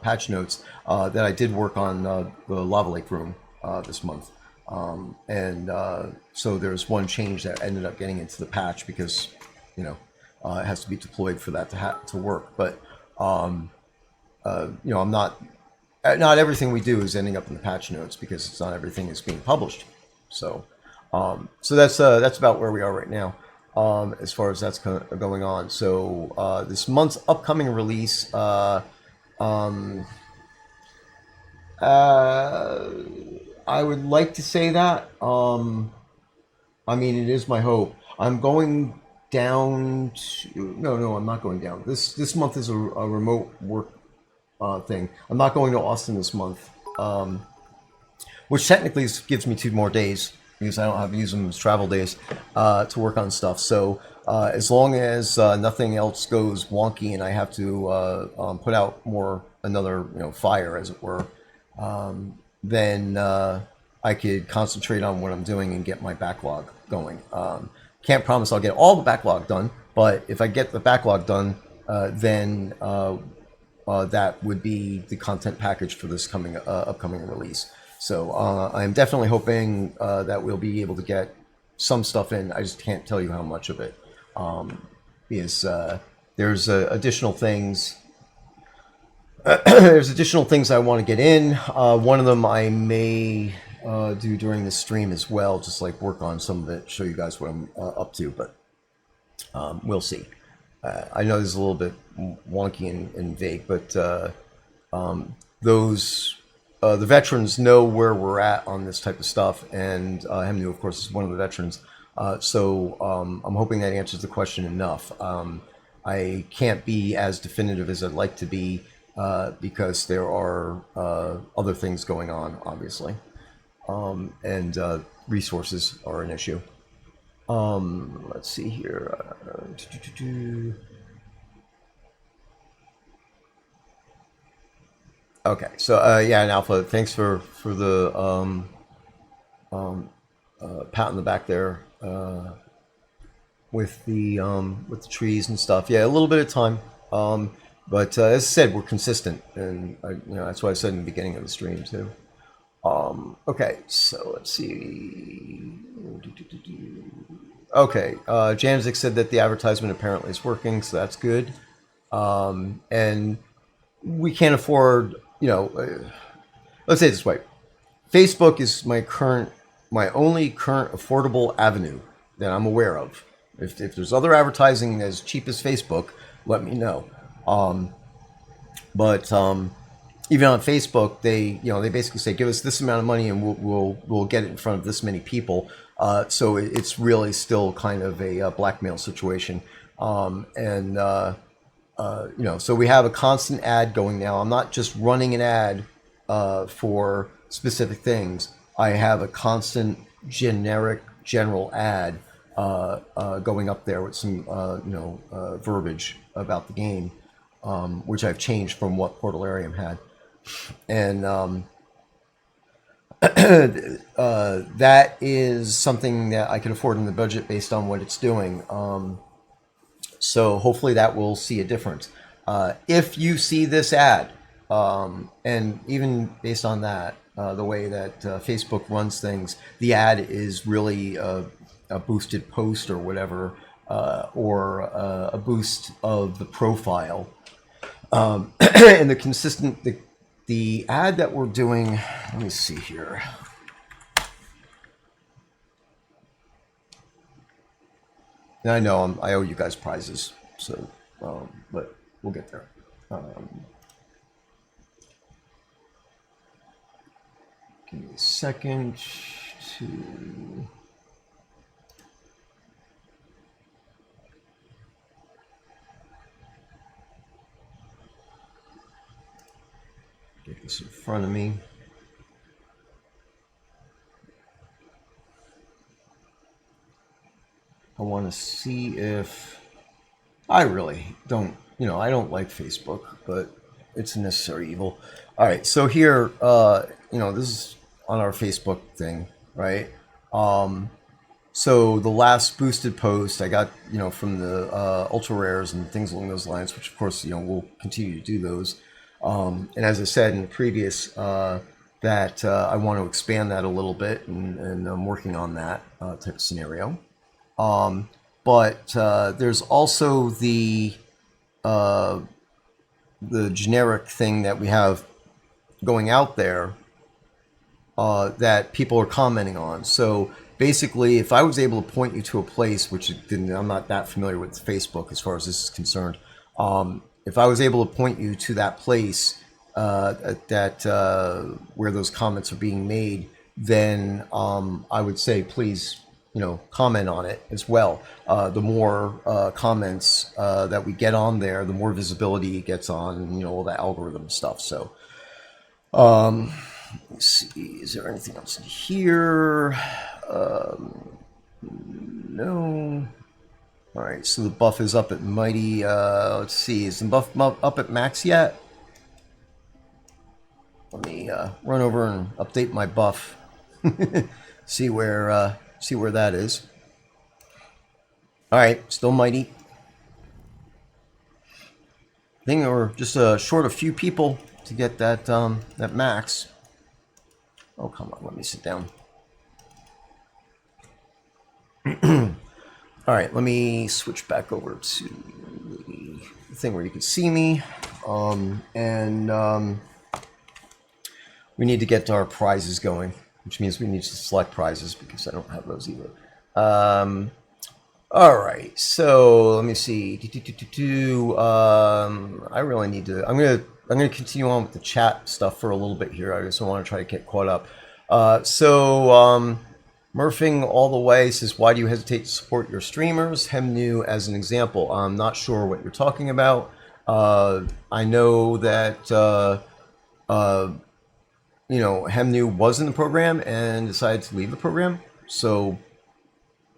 patch notes that I did work on the Lava Lake room this month. So there's one change that ended up getting into the patch because it has to be deployed for that to work. But I'm not everything we do is ending up in the patch notes because it's not everything is being published. So that's about where we are right now. As far as that's going on. So this month's upcoming release, I would like to say that. I mean, it is my hope. I'm going down to... No, I'm not going down. This month is a remote work thing. I'm not going to Austin this month, which technically gives me 2 more days, because I don't have to use them as travel days to work on stuff. So as long as nothing else goes wonky and I have to put out another fire, as it were, then I could concentrate on what I'm doing and get my backlog going. Can't promise I'll get all the backlog done, but if I get the backlog done, then that would be the content package for this upcoming release. So I'm definitely hoping that we'll be able to get some stuff in. I just can't tell you how much of it, because there's additional things There's additional things I want to get in. One of them I may do during the stream as well, just like work on some of it, show you guys what I'm up to, but we'll see. I know this is a little bit wonky and vague, but the veterans know where we're at on this type of stuff, and Hemnu, of course, is one of the veterans. So I'm hoping that answers the question enough. I can't be as definitive as I'd like to be because there are other things going on, obviously, and resources are an issue. Let's see here. Okay, so yeah, and Alpha, thanks for the pat on the back there with the trees and stuff. Yeah, a little bit of time, but as I said, we're consistent, and that's what I said in the beginning of the stream too. Okay, so let's see. Okay, Janzik said that the advertisement apparently is working, so that's good. And we can't afford, let's say it this way. Facebook is my only current affordable avenue that I'm aware of. If there's other advertising as cheap as Facebook, let me know. But even on Facebook, they basically say, give us this amount of money and we'll get it in front of this many people. So it's really still kind of a blackmail situation. So we have a constant ad going now. I'm not just running an ad for specific things. I have a constant general ad going up there with some verbiage about the game, which I've changed from what Portalarium had. And that is something that I can afford in the budget based on what it's doing. So hopefully that will see a difference. If you see this ad, and even based on that, the way that Facebook runs things, the ad is really a boosted post or whatever, or a boost of the profile. And the ad that we're doing, let me see here. And I know I owe you guys prizes, so but we'll get there. Give me a second to get this in front of me. I want to see if I really don't, I don't like Facebook, but it's a necessary evil. All right, so here, this is on our Facebook thing, right? So the last boosted post I got, from the ultra rares and things along those lines, which of course, we'll continue to do those. And as I said in the previous, that I want to expand that a little bit, and I'm working on that type of scenario. But there's also the generic thing that we have going out there that people are commenting on. So basically, if I was able to point you to a place, which I'm not that familiar with Facebook as far as this is concerned, if I was able to point you to that place where those comments are being made, then I would say, please, comment on it as well. The more comments that we get on there, the more visibility it gets on, all the algorithm stuff. So, let's see, is there anything else in here? No. All right, so the buff is up at mighty. Let's see, is the buff up at max yet? Let me run over and update my buff. See where that is. All right, still mighty. I think we're just short a few people to get that that max. Oh, come on, let me sit down. All right, let me switch back over to the thing where you can see me. We need to get our prizes going, which means we need to select prizes because I don't have those either. All right, so let me see. I really need to. I'm gonna continue on with the chat stuff for a little bit here. I just want to try to get caught up. Murphing all the way says, "Why do you hesitate to support your streamers?" Hemnu as an example. I'm not sure what you're talking about. I know that Hemnu was in the program and decided to leave the program, so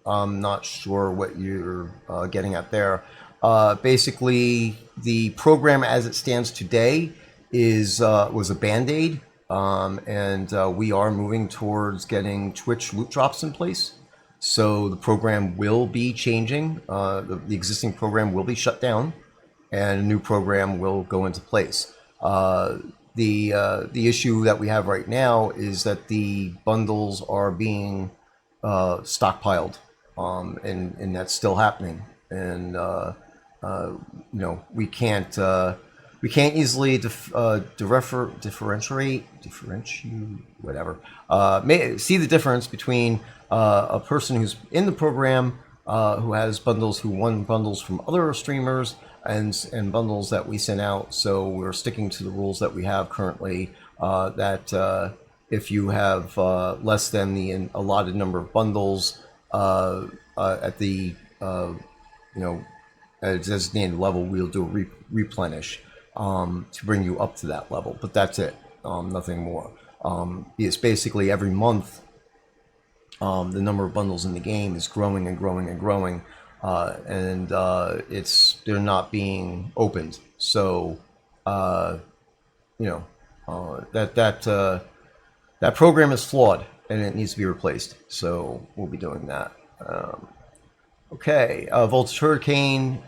I'm not sure what you're getting at there. Basically, the program as it stands today was a band-aid, and we are moving towards getting Twitch loot drops in place. So the program will be changing. The existing program will be shut down, and a new program will go into place. The issue that we have right now is that the bundles are being stockpiled, and that's still happening. And we can't easily differentiate whatever. See the difference between a person who's in the program who has bundles, who won bundles from other streamers, and bundles that we sent out. So we're sticking to the rules that we have currently. That if you have less than the allotted number of bundles at the at a designated level, we'll do a replenish to bring you up to that level. But that's it, nothing more. It's basically every month the number of bundles in the game is growing and growing and growing, and they're not being opened. So that program is flawed and it needs to be replaced. So we'll be doing that. Okay, Voltage Hurricane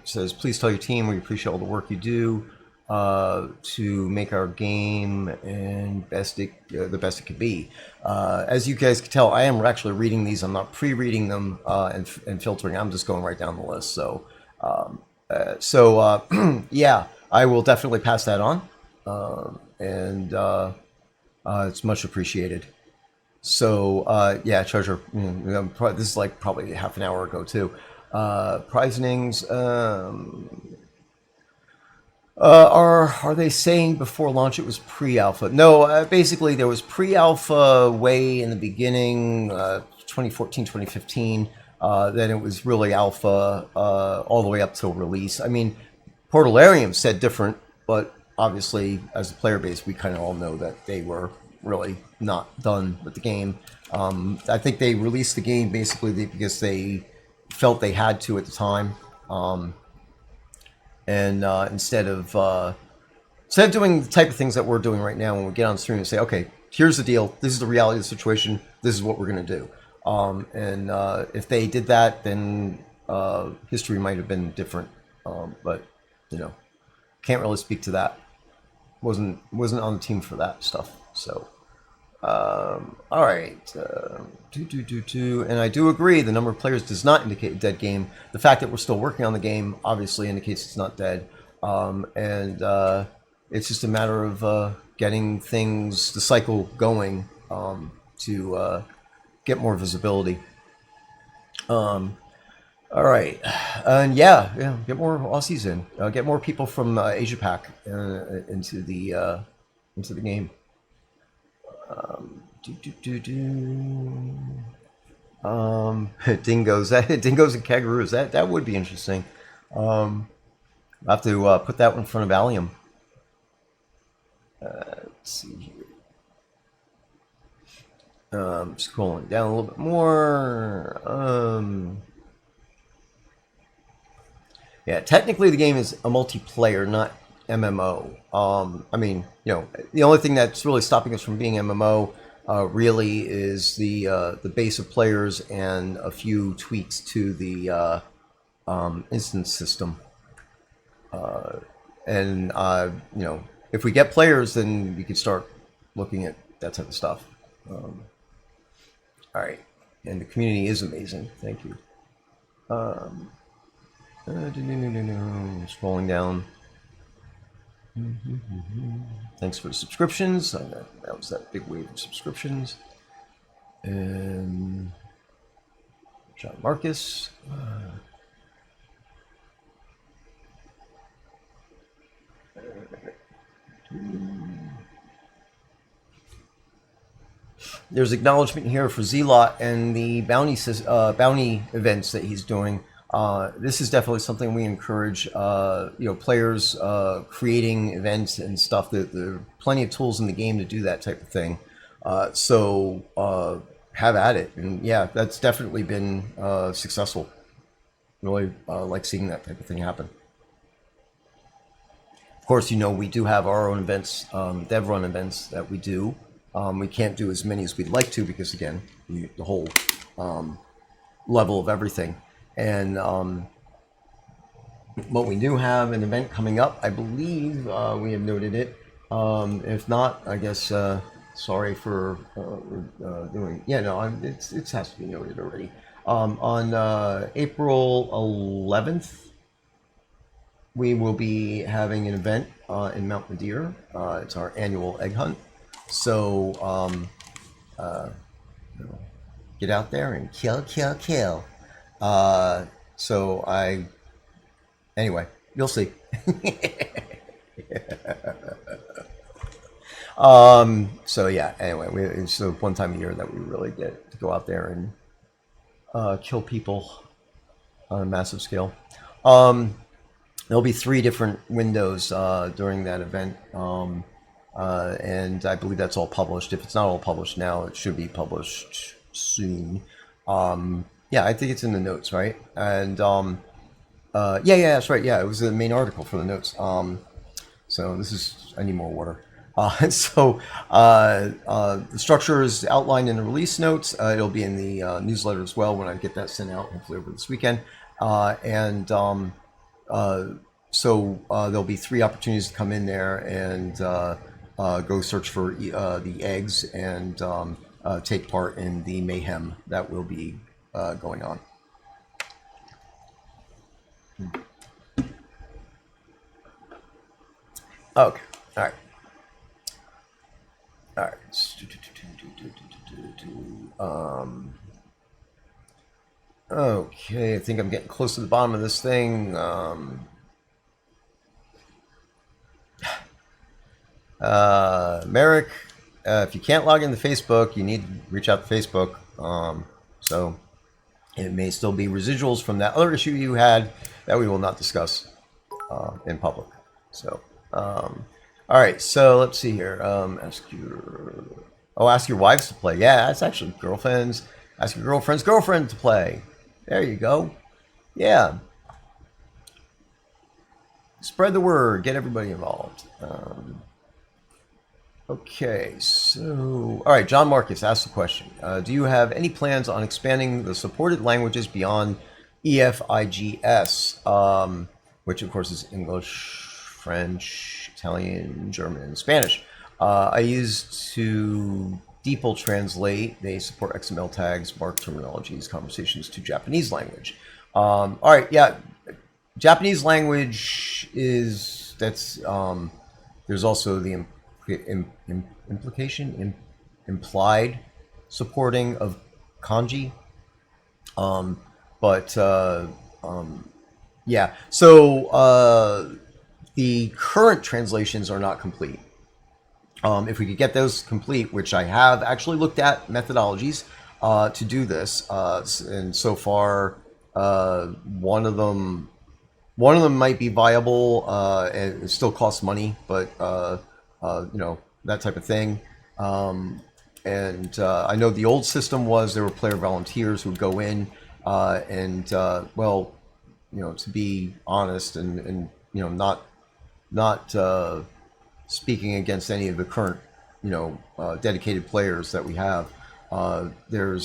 says, please tell your team we appreciate all the work you do to make our game and the best it could be. As you guys can tell, I am actually reading these. I'm not pre-reading them and filtering. I'm just going right down the list. So, yeah, I will definitely pass that on, and it's much appreciated. So, yeah, Treasure, this is like probably half an hour ago too. Prizenings, are they saying before launch it was pre-alpha? No, basically there was pre-alpha way in the beginning, 2014, 2015. Then it was really alpha all the way up till release. I mean, Portalarium said different, but obviously as a player base, we kind of all know that they were really not done with the game. I think they released the game basically because they felt they had to at the time. And instead of doing the type of things that we're doing right now, when we get on stream and say, okay, here's the deal, this is the reality of the situation, this is what we're going to do. And if they did that, then history might have been different. But can't really speak to that. Wasn't on the team for that stuff. So, all right. And I do agree, the number of players does not indicate a dead game. The fact that we're still working on the game obviously indicates it's not dead. And it's just a matter of getting the cycle going to get more visibility. All right, and yeah, get more Aussies in, get more people from Asia Pac into the game. Dingoes and kangaroos. That would be interesting. I'll have to put that one in front of Allium. Let's see here. Scrolling down a little bit more. Yeah, technically the game is a multiplayer, not MMO. I mean, the only thing that's really stopping us from being MMO really is the base of players and a few tweaks to the instance system. And if we get players, then we could start looking at that type of stuff. All right, and the community is amazing. Thank you. Scrolling down. Thanks for the subscriptions. That was that big wave of subscriptions. And John Marcus. There's acknowledgement here for Zelot and the bounty events that he's doing. This is definitely something we encourage. Players creating events and stuff. There are plenty of tools in the game to do that type of thing. So have at it, and yeah, that's definitely been successful. Really like seeing that type of thing happen. Of course, we do have our own events, dev run events that we do. We can't do as many as we'd like to because, again, the whole level of everything. And but we do have an event coming up. I believe we have noted it. If not, I guess sorry for doing. Yeah, no, it has to be noted already. On April 11th, we will be having an event in Mount Madeira. It's our annual egg hunt. So get out there and kill. Anyway, you'll see. So yeah, anyway, it's the one time a year that we really get to go out there and kill people on a massive scale. There'll be 3 different windows during that event. And I believe that's all published. If it's not all published now, it should be published soon. Yeah, I think it's in the notes, right? And yeah, that's right. Yeah, it was the main article for the notes. So I need more water. The structure is outlined in the release notes. It'll be in the newsletter as well when I get that sent out, hopefully over this weekend. So there'll be 3 opportunities to come in there and go search for the eggs and take part in the mayhem that will be going on. Okay, all right. All right. Okay, I think I'm getting close to the bottom of this thing. Merrick, if you can't log into Facebook, you need to reach out to Facebook. So it may still be residuals from that other issue you had that we will not discuss in public. So, all right. So let's see here. Ask your wives to play. Yeah, that's actually girlfriends. Ask your girlfriend's girlfriend to play. There you go. Yeah. Spread the word. Get everybody involved. Okay, so, all right, John Marcus asked the question. Do you have any plans on expanding the supported languages beyond EFIGS, which of course is English, French, Italian, German, and Spanish? I used to DeepL translate. They support XML tags, mark terminologies, conversations to Japanese language. All right, yeah, Japanese language there's also the implied supporting of kanji, yeah. So the current translations are not complete. If we could get those complete, which I have actually looked at methodologies to do this, and so far one of them might be viable, and it still costs money, but that type of thing. I know the old system was there were player volunteers who would go in to be honest and not speaking against any of the current dedicated players that we have. There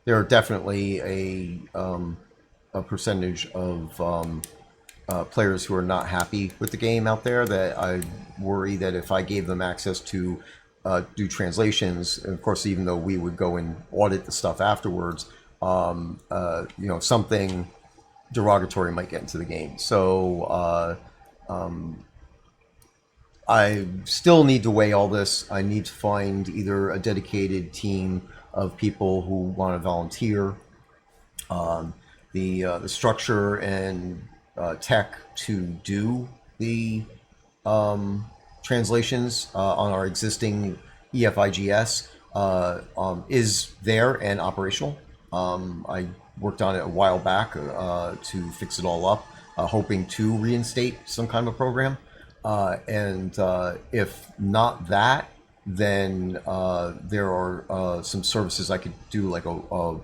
are definitely a percentage of players who are not happy with the game out there that I worry that if I gave them access to do translations, and of course, even though we would go and audit the stuff afterwards, something derogatory might get into the game. So I still need to weigh all this. I need to find either a dedicated team of people who want to volunteer, the structure and tech to do the translations on our existing EFIGS is there and operational. I worked on it a while back to fix it all up, hoping to reinstate some kind of a program. And if not that, then there are some services I could do, like a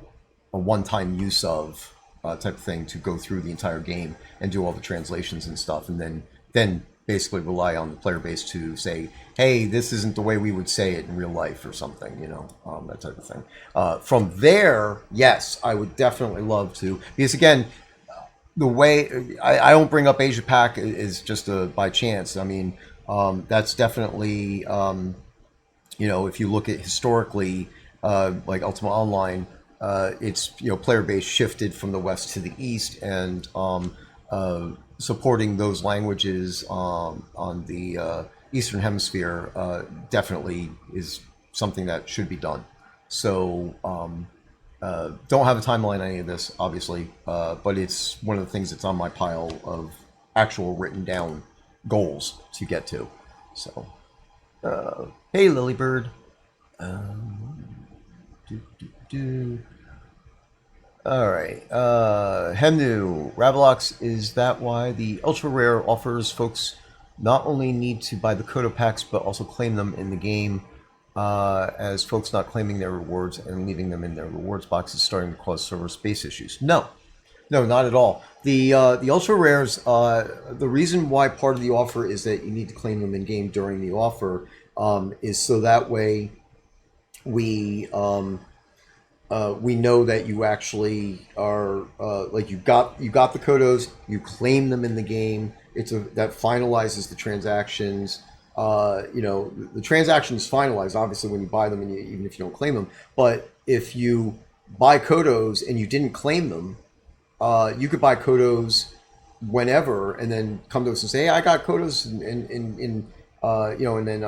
one-time use of type of thing, to go through the entire game and do all the translations and stuff, and then basically rely on the player base to say, hey, this isn't the way we would say it in real life or something, that type of thing. From there, yes, I would definitely love to, because again, the way I don't bring up Asia Pac is just by chance. I mean, that's definitely, if you look at historically, like Ultima Online, it's player base shifted from the west to the east, and supporting those languages on the Eastern Hemisphere definitely is something that should be done. So don't have a timeline on any of this, obviously, but it's one of the things that's on my pile of actual written down goals to get to. So, hey, Lilybird. All right. Hemnu, Ravalox, is that why the ultra rare offers folks not only need to buy the Kodo packs but also claim them in the game, as folks not claiming their rewards and leaving them in their rewards boxes starting to cause server space issues? No, not at all. The ultra rares, the reason why part of the offer is that you need to claim them in game during the offer, is so that way we know that you actually are like you got the Kodos, you claim them in the game. That finalizes the transactions. The transaction is finalized obviously when you buy them, and even if you don't claim them. But if you buy Kodos and you didn't claim them, you could buy Kodos whenever, and then come to us and say, hey, I got Kodos in and then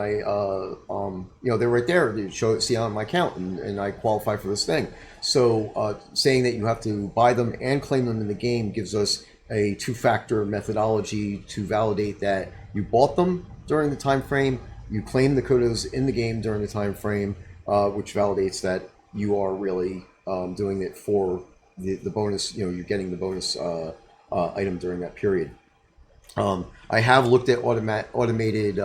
they're right there. You see on my account, and I qualify for this thing. So saying that you have to buy them and claim them in the game gives us a two-factor methodology to validate that you bought them during the time frame, you claim the Kodos in the game during the time frame, which validates that you are really doing it for the bonus. You're getting the bonus item during that period. I have looked at automated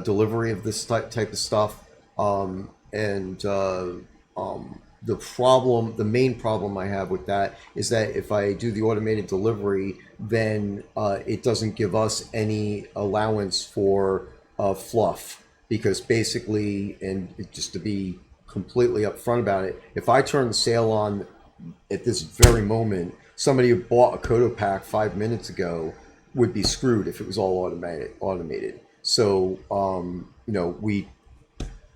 delivery of this type of stuff, and the main problem I have with that is that if I do the automated delivery, then it doesn't give us any allowance for fluff, because basically, and just to be completely upfront about it, if I turn the sale on at this very moment, somebody who bought a Kodo pack 5 minutes ago would be screwed if it was all automated. So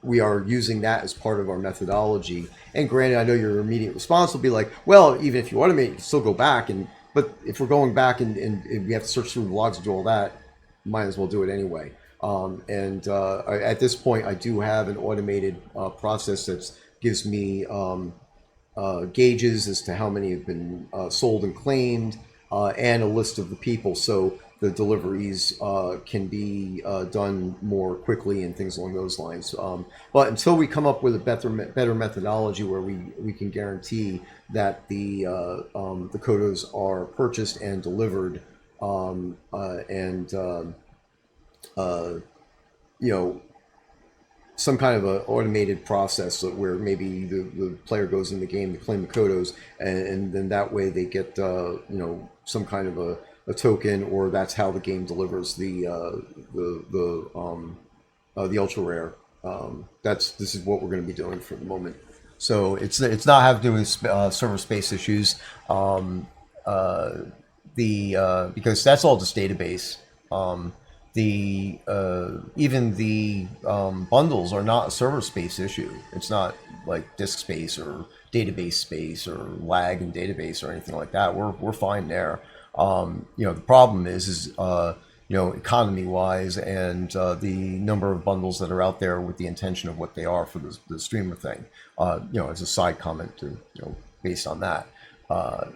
we are using that as part of our methodology. And granted, I know your immediate response will be like, well, even if you automate, you can still go back. But if we're going back and we have to search through the logs and do all that, might as well do it anyway. At this point, I do have an automated process that gives me gauges as to how many have been sold and claimed, and a list of the people. So the deliveries can be done more quickly and things along those lines. But until we come up with a better methodology where we can guarantee that the Kodos are purchased and delivered, some kind of an automated process where maybe the player goes in the game to claim the Kodos, and then that way they get some kind of a token, or that's how the game delivers the ultra rare. This is what we're going to be doing for the moment. So it's not having to do with server space issues, because that's all just database. Even the bundles are not a server space issue. It's not like disk space or database space or lag in database or anything like that. We're fine there. The problem is economy-wise, and the number of bundles that are out there with the intention of what they are for the streamer thing. As a side comment to based on that.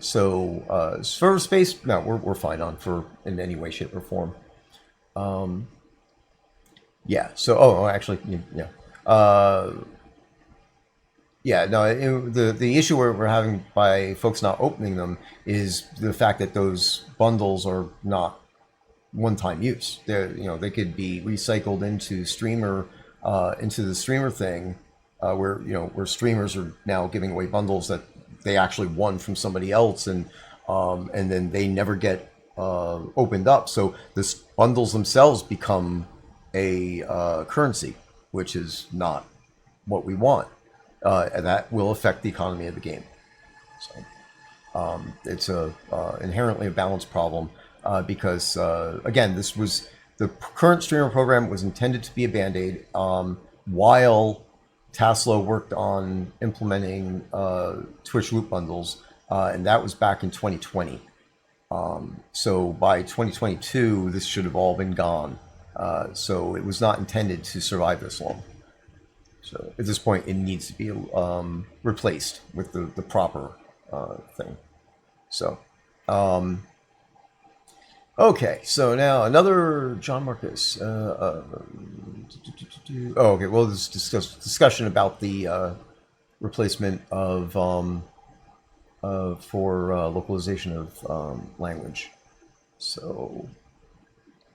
Server space, no, we're fine on for in any way, shape, or form. Yeah. So, actually, yeah. Yeah, no, the issue we're having by folks not opening them is the fact that those bundles are not one-time use. They could be recycled into into the streamer thing, where streamers are now giving away bundles that they actually won from somebody else, and then they never get opened up. So the bundles themselves become a currency, which is not what we want. And that will affect the economy of the game. So it's inherently a balance problem because again, the current streamer program was intended to be a band-aid while Taslo worked on implementing Twitch loot bundles, and that was back in 2020. So by 2022, this should have all been gone. So it was not intended to survive this long. So at this point, it needs to be replaced with the proper thing. So, okay. So now another John Marcus. Okay. Well, this discussion about the replacement of for localization of language. So,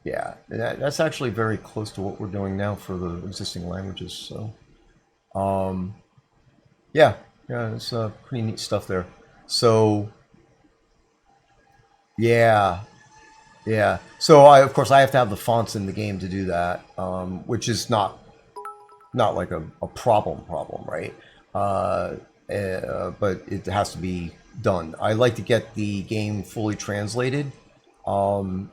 yeah, that's actually very close to what we're doing now for the existing languages. So. Yeah, it's pretty neat stuff there. So, yeah. So of course I have to have the fonts in the game to do that, which is not like a problem, right? But it has to be done. I like to get the game fully translated, in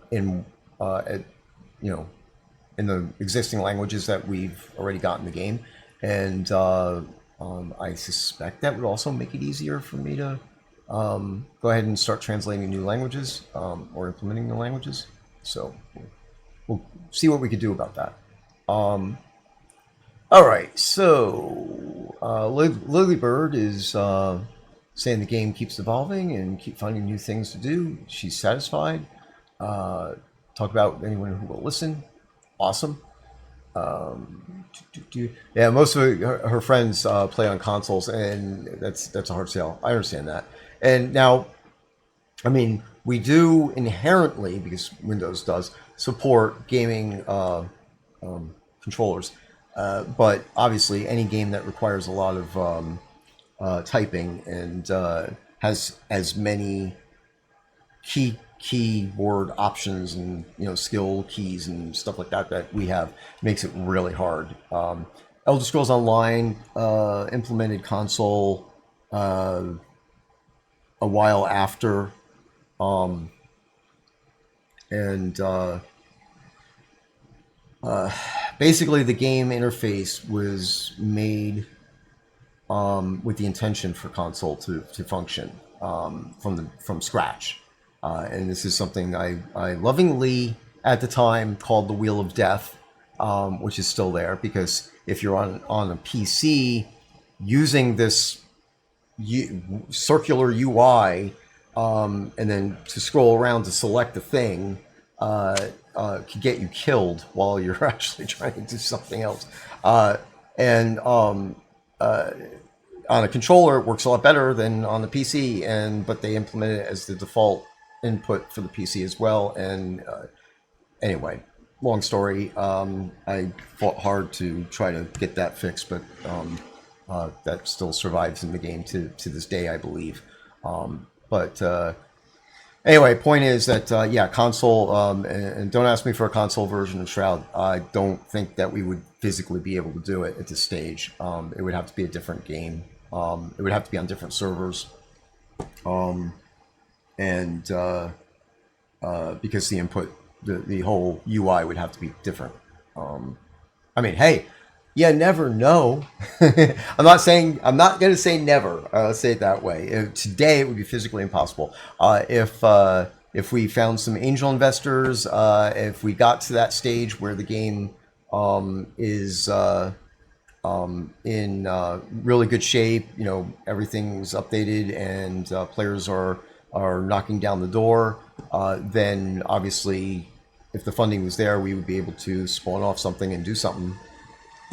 the existing languages that we've already got in the game. And I suspect that would also make it easier for me to go ahead and start translating new languages or implementing new languages. So we'll see what we could do about that. All right, so Lilybird is saying the game keeps evolving and keep finding new things to do. She's satisfied. Talk about anyone who will listen. Awesome. Yeah, most of her friends play on consoles, and that's a hard sell. I understand that. And now, I mean, we do inherently, because Windows does, support gaming controllers. But obviously, any game that requires a lot of typing and has as many keyboard options and skill keys and stuff like that we have makes it really hard. Elder Scrolls Online implemented console a while after, and basically the game interface was made with the intention for console to function from scratch. And this is something I lovingly, at the time, called the Wheel of Death, which is still there, because if you're on a PC using this circular UI, and then to scroll around to select the thing, could get you killed while you're actually trying to do something else. And on a controller, it works a lot better than on the PC, but they implemented it as the default input for the PC as well. And anyway, long story. I fought hard to try to get that fixed, but that still survives in the game to this day, I believe. Anyway, point is that yeah, console, and don't ask me for a console version of Shroud. I don't think that we would physically be able to do it at this stage. It would have to be a different game. It would have to be on different servers. Because the input, the whole UI would have to be different. I mean, hey, you never know. I'm not going to say never. I'll say it that way. Today, it would be physically impossible. If if we found some angel investors, if we got to that stage where the game is in really good shape, you know, everything's updated and players are knocking down the door, then obviously, if the funding was there, we would be able to spawn off something and do something.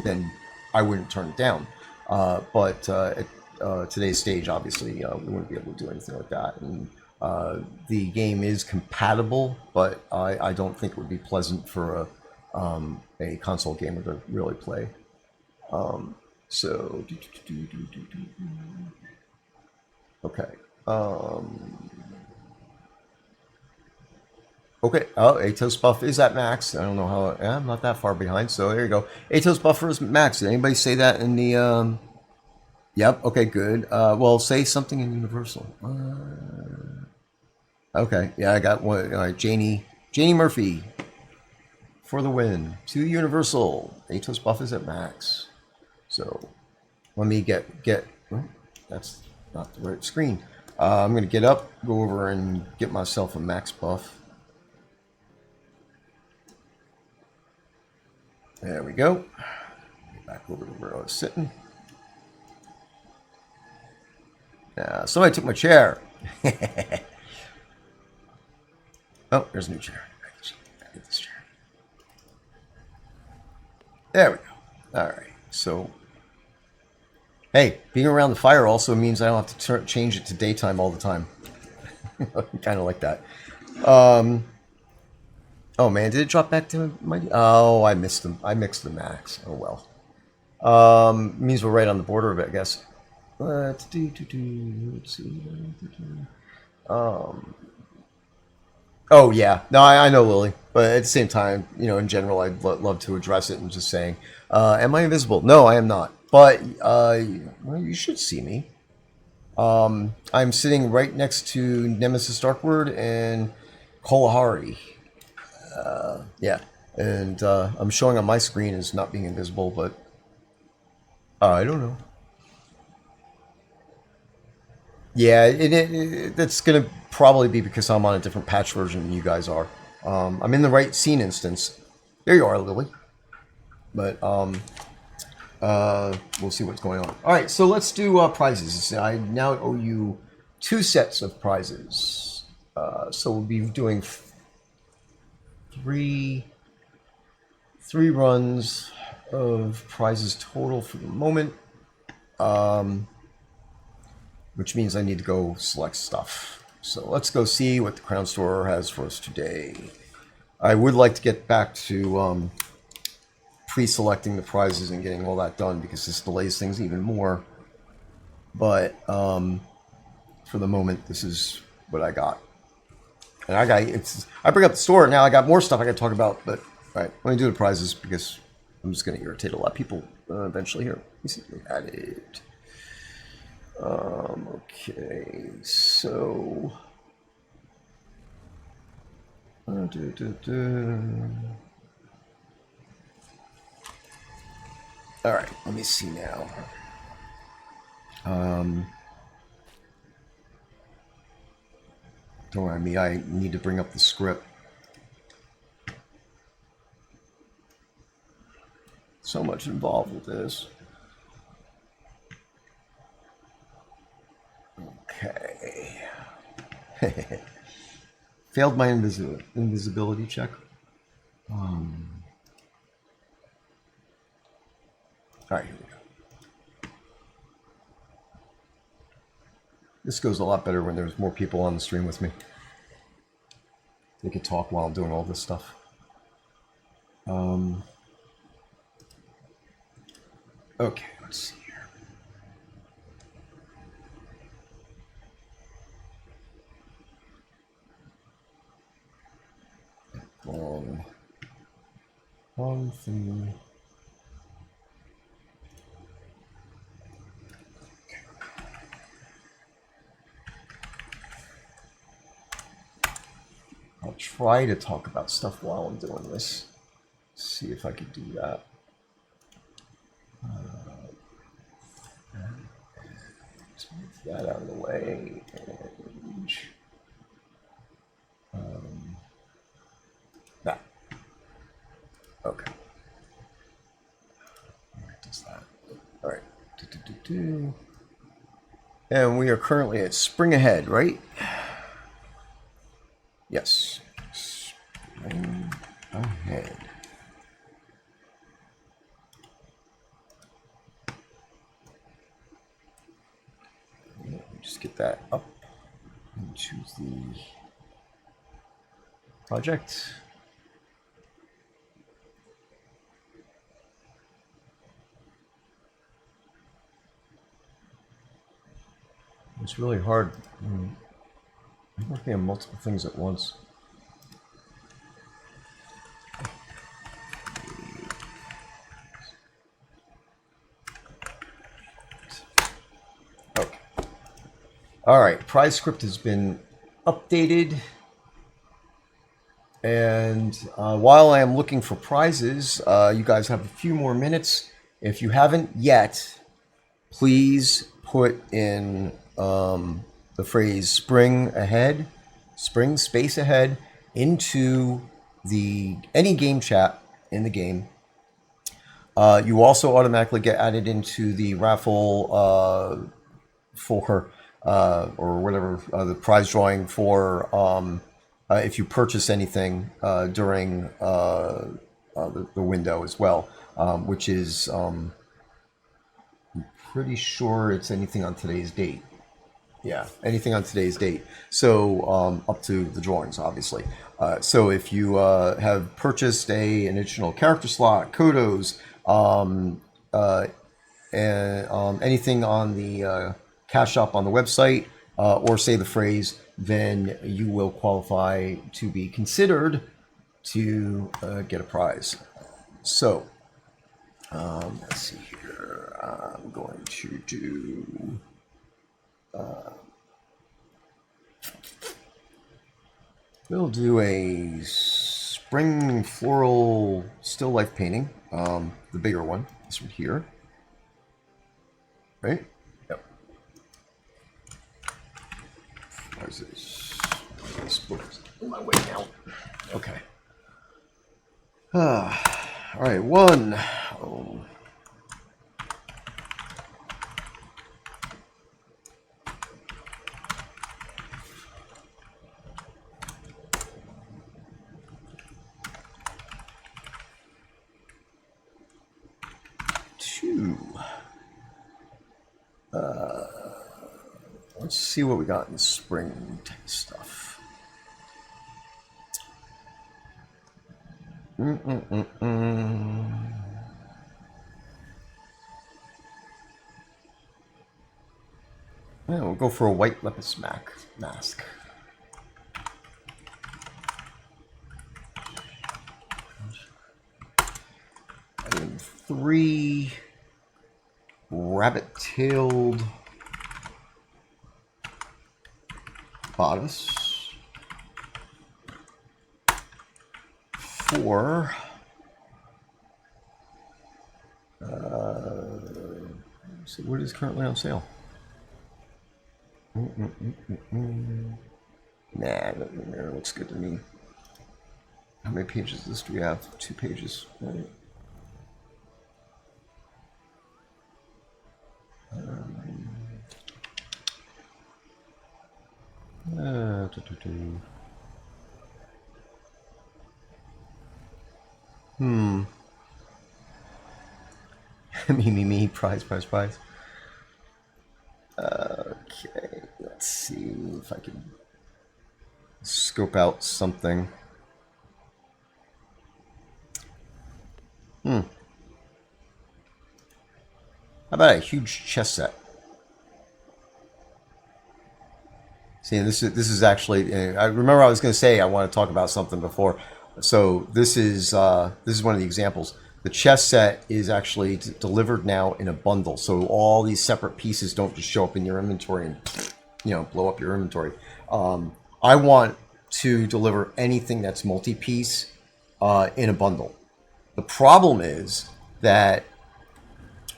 Then I wouldn't turn it down. But at today's stage, obviously, we wouldn't be able to do anything like that. And the game is compatible, but I don't think it would be pleasant for a console gamer to really play. So, okay. Okay. Oh, Atos buff is at max. I don't know how. Yeah, I'm not that far behind. So there you go. Atos buffer is max. Did anybody say that in the? Yep. Okay. Good. Well, say something in Universal. Okay. Yeah, I got one. All right, Janie Murphy for the win. To Universal. Atos buff is at max. So let me get. Oh, that's not the right screen. I'm gonna get up, go over, and get myself a max buff. There we go. Back over to where I was sitting. Somebody took my chair. Oh, there's a new chair. I get this chair. There we go. All right. So, hey, being around the fire also means I don't have to change it to daytime all the time. Kind of like that. Oh man, did it drop back to my? Oh, I missed them. I mixed the max. Oh well. Means we're right on the border of it, I guess. Let's see. Oh yeah, no, I know Lily, but at the same time, you know, in general, I'd love to address it and just saying, am I invisible? No, I am not. But well, you should see me. I'm sitting right next to Nemesis Darkward and Kalahari. Yeah, and I'm showing on my screen as not being invisible, but I don't know. Yeah, that's going to probably be because I'm on a different patch version than you guys are. I'm in the right scene instance. There you are, Lily. But we'll see what's going on. All right, so let's do prizes. I now owe you 2 sets of prizes. So we'll be doing three runs of prizes total for the moment. Which means I need to go select stuff. So let's go see what the Crown Store has for us today. I would like to get back to pre-selecting the prizes and getting all that done because this delays things even more. But for the moment, this is what I got. And I bring up the store now. I got more stuff I got to talk about. But all right, let me do the prizes because I'm just going to irritate a lot of people eventually here. Let me see if we had it. Okay, so all right, let me see now. Don't worry me, I need to bring up the script. So much involved with this. Okay. Failed my invisibility check. All right, here we go. This goes a lot better when there's more people on the stream with me. They can talk while I'm doing all this stuff. Okay, let's see here. Wrong thing. I'll try to talk about stuff while I'm doing this. See if I can do that. Let's move that out of the way. And And we are currently at spring ahead, right? Yes. Spring ahead. Just get that up into the project. It's really hard. I'm working on multiple things at once. Okay. All right. Prize script has been updated. And while I am looking for prizes, you guys have a few more minutes. If you haven't yet, please put in the phrase spring ahead, spring space ahead into any game chat in the game. You also automatically get added into the raffle for or whatever the prize drawing for if you purchase anything during the window as well, which is pretty sure it's anything on today's date. Yeah, anything on today's date. So up to the drawings, obviously. So if you have purchased an additional character slot, Kodos, and anything on the cash shop on the website, or say the phrase, then you will qualify to be considered to get a prize. So let's see here. I'm going to do. We'll do a spring floral still life painting, the bigger one, this one here. Right? Yep. Why is this book in my way now? Okay. All right, one. Oh. Two. Let's see what we got in the spring stuff. Yeah, we'll go for a white lepus mask. And 3 rabbit-tailed bodice. 4 so what is currently on sale? Nah, that looks good to me. How many pages of this do we have? 2 pages. Right. Me, prize. Okay, let's see if I can scope out something. How about a huge chess set? See, this is actually. I remember I was going to say I want to talk about something before. So this is one of the examples. The chess set is actually delivered now in a bundle, so all these separate pieces don't just show up in your inventory and blow up your inventory. I want to deliver anything that's multi-piece in a bundle. The problem is that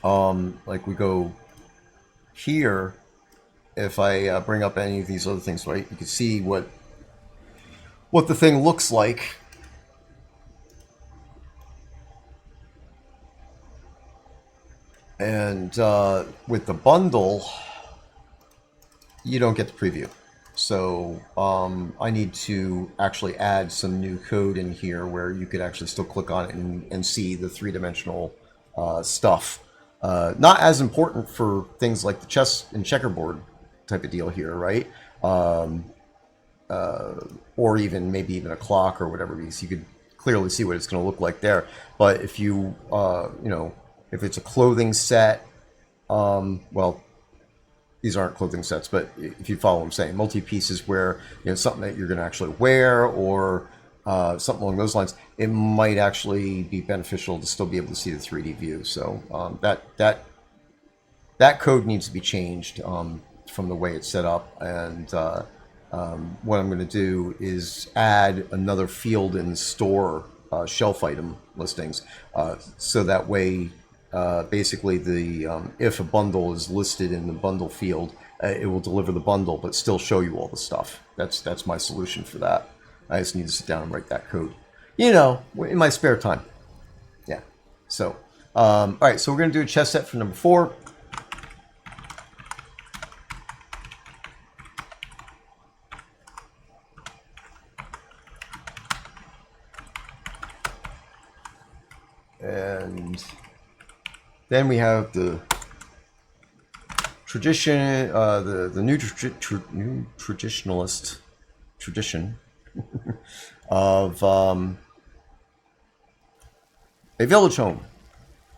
like we go here. If I bring up any of these other things, right, you can see what the thing looks like. And with the bundle, you don't get the preview. So I need to actually add some new code in here where you could actually still click on it and see the three-dimensional stuff. Not as important for things like the chess and checkerboard type of deal here, right? Or even maybe even a clock or whatever, because you could clearly see what it's going to look like there. But if you, if it's a clothing set, well, these aren't clothing sets, but if you follow what I'm saying, multi-pieces where, something that you're going to actually wear or something along those lines, it might actually be beneficial to still be able to see the 3D view. So that code needs to be changed from the way it's set up. And what I'm going to do is add another field in store shelf item listings, so that way basically the if a bundle is listed in the bundle field, it will deliver the bundle but still show you all the stuff. That's my solution for that. I just need to sit down and write that code, in my spare time. Yeah. So all right, so we're going to do a chess set for number 4. And then we have the tradition, the new traditionalist tradition of a village home.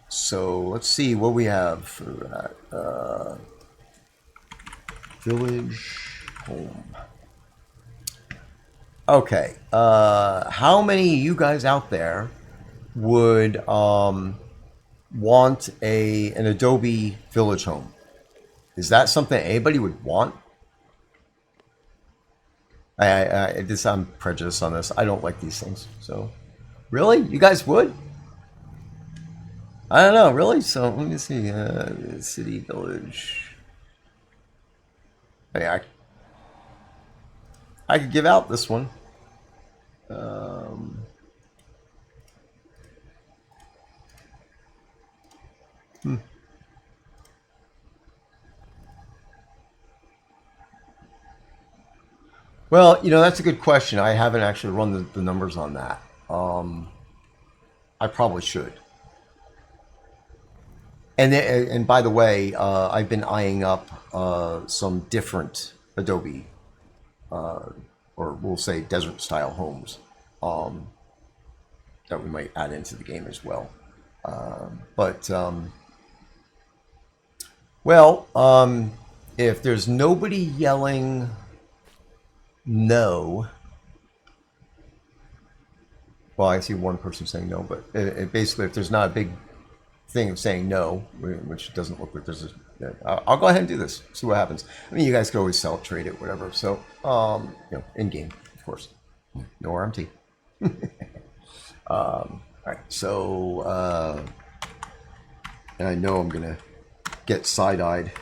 So let's see what we have for that. Village home. Okay. How many of you guys out there would want an Adobe Village Home? Is that something anybody would want? I'm prejudiced on this. I don't like these things. So, really, you guys would? I don't know. Really? So let me see. City, village. Hey, I could give out this one. Well, that's a good question. I haven't actually run the numbers on that. I probably should. And by the way, I've been eyeing up some different Adobe, or we'll say desert style homes, that we might add into the game as well. If there's nobody yelling no, well, I see one person saying no, but basically, if there's not a big thing of saying no, which doesn't look like there's I'll go ahead and do this, see what happens. I mean, you guys could always sell it, trade it, whatever. So, in game, of course, no RMT. All right, so and I know I'm gonna get side-eyed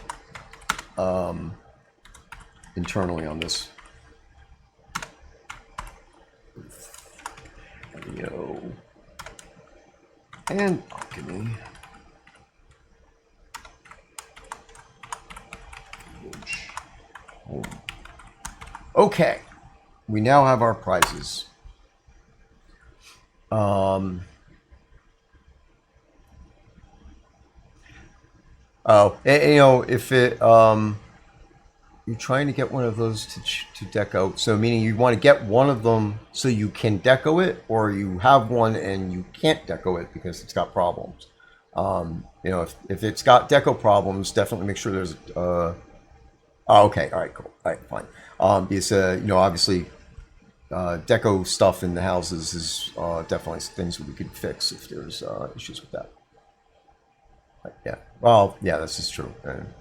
internally on this. Video and alchemy. Okay, we now have our prizes. If it you're trying to get one of those to deco, so meaning you want to get one of them so you can deco it, or you have one and you can't deco it because it's got problems. If it's got deco problems, definitely make sure there's okay, all right, cool, all right, fine. Because obviously deco stuff in the houses is definitely things that we could fix if there's issues with that. Yeah, well, yeah, this is true.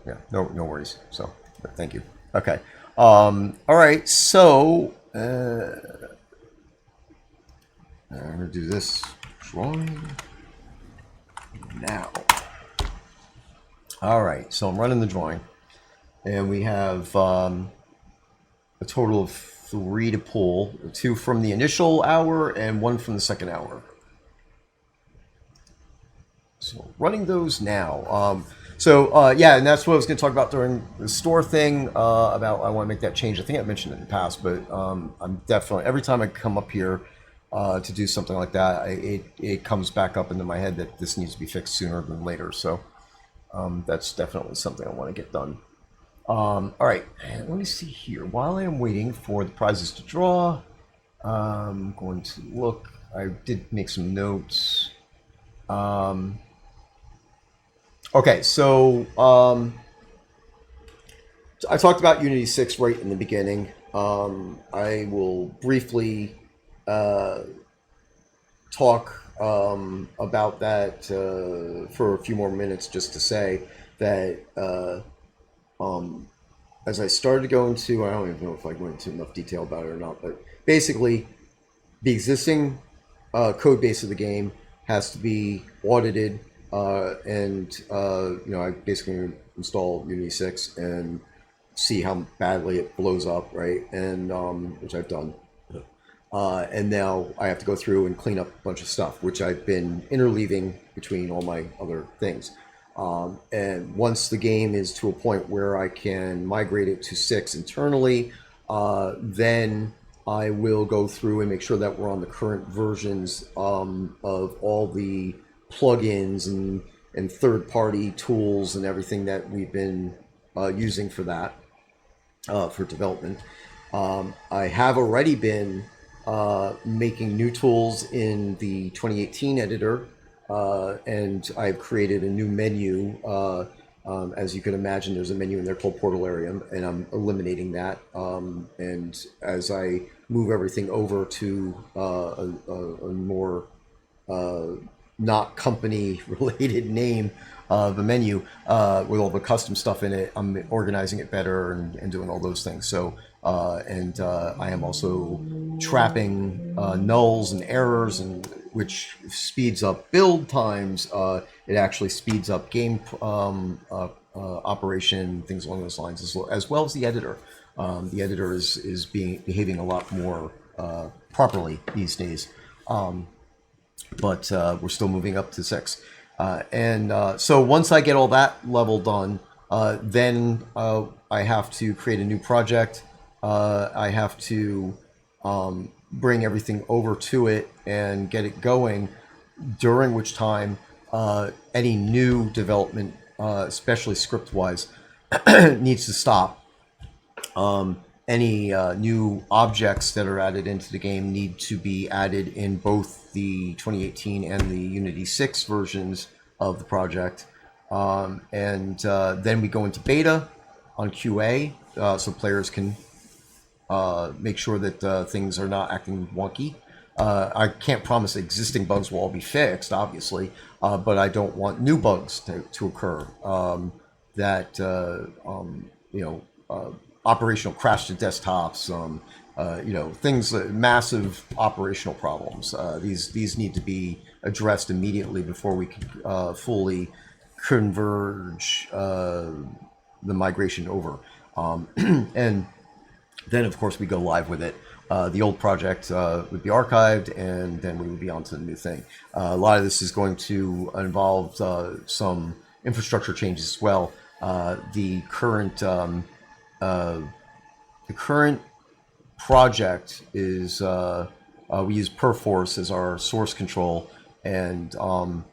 Yeah, no worries. So, thank you. Okay. All right. So, I'm gonna do this drawing now. All right. So I'm running the drawing, and we have a total of 3 to pull: 2 from the initial hour and 1 from the second hour. So running those now. Yeah, and that's what I was going to talk about during the store thing. About I want to make that change. I think I mentioned it in the past, but I'm definitely every time I come up here to do something like that, it comes back up into my head that this needs to be fixed sooner than later. So that's definitely something I want to get done. All right, let me see here. While I am waiting for the prizes to draw, I'm going to look. I did make some notes. Okay, so I talked about Unity6 right in the beginning. I will briefly talk about that for a few more minutes, just to say that as I started to go into, I don't even know if I went into enough detail about it or not, but basically the existing code base of the game has to be audited, and I basically install Unity6 and see how badly it blows up, right? And which I've done. And now I have to go through and clean up a bunch of stuff, which I've been interleaving between all my other things. And once the game is to a point where I can migrate it to 6 internally, then I will go through and make sure that we're on the current versions of all the plugins and third-party tools and everything that we've been using for that, for development. I have already been making new tools in the 2018 editor, and I've created a new menu. As you can imagine, there's a menu in there called Portal Area, and I'm eliminating that. And as I move everything over to a more not company related name of the menu with all the custom stuff in it, I'm organizing it better and doing all those things. So I am also trapping nulls and errors, and which speeds up build times. It actually speeds up game operation, things along those lines, as well as the editor. The editor is behaving a lot more properly these days. But we're still moving up to 6. So once I get all that level done, then I have to create a new project. I have to bring everything over to it and get it going, during which time any new development, especially script-wise, needs to stop. Any new objects that are added into the game need to be added in both the 2018 and the Unity 6 versions of the project. Then we go into beta on QA, so players can make sure that things are not acting wonky. I can't promise existing bugs will all be fixed, obviously, but I don't want new bugs to occur. Operational crash to desktops, things, massive operational problems. These need to be addressed immediately before we can fully converge the migration over. And then, of course, we go live with it. The old project would be archived, and then we would be on to the new thing. A lot of this is going to involve some infrastructure changes as well. The current project is we use Perforce as our source control, and I'm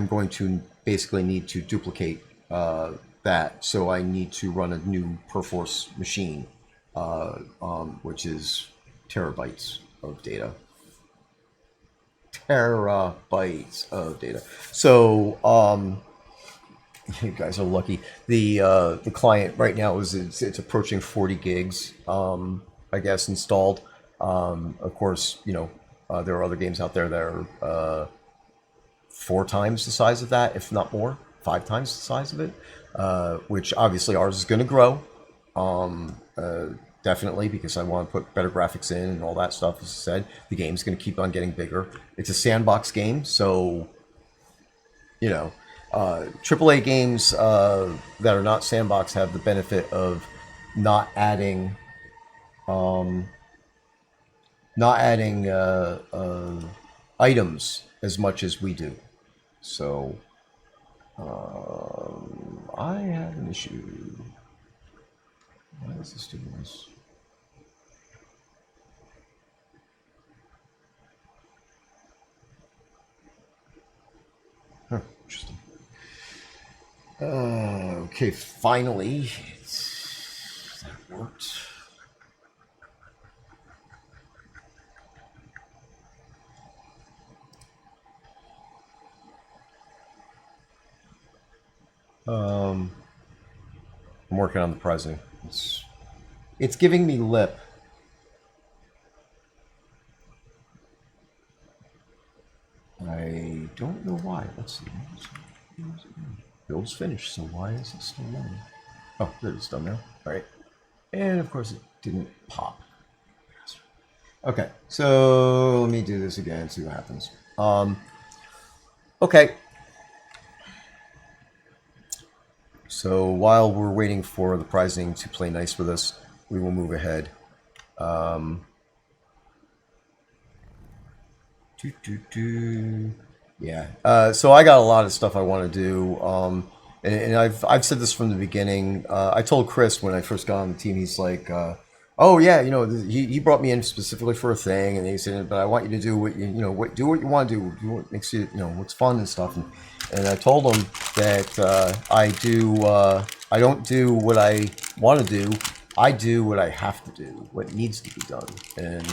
going to basically need to duplicate that. So I need to run a new Perforce machine, which is terabytes of data. So you guys are lucky. The client right now it's approaching 40 gigs, I guess, installed. Of course, there are other games out there that are 4 times the size of that, if not more, 5 times the size of it. Which obviously ours is going to grow, definitely, because I want to put better graphics in and all that stuff. As I said, the game's going to keep on getting bigger. It's a sandbox game, so AAA games that are not sandbox have the benefit of not adding items as much as we do. So I have an issue. Why is this doing this? Huh, interesting. Okay, finally, that worked. I'm working on the pricing. It's giving me lip. I don't know why. Let's see. Build's finished, so why is it still running? Oh, there it's done now. All right. And of course it didn't pop. Okay, so let me do this again, see what happens. Okay. So while we're waiting for the pricing to play nice with us, we will move ahead. Yeah. So I got a lot of stuff I want to do. And I've said this from the beginning. I told Chris when I first got on the team, he's like, "Oh yeah, you know, he brought me in specifically for a thing," and he said, "But I want you to do what do what you want to do what makes you, what's fun and stuff." And I told him that I don't do what I want to do. I do what I have to do, what needs to be done, and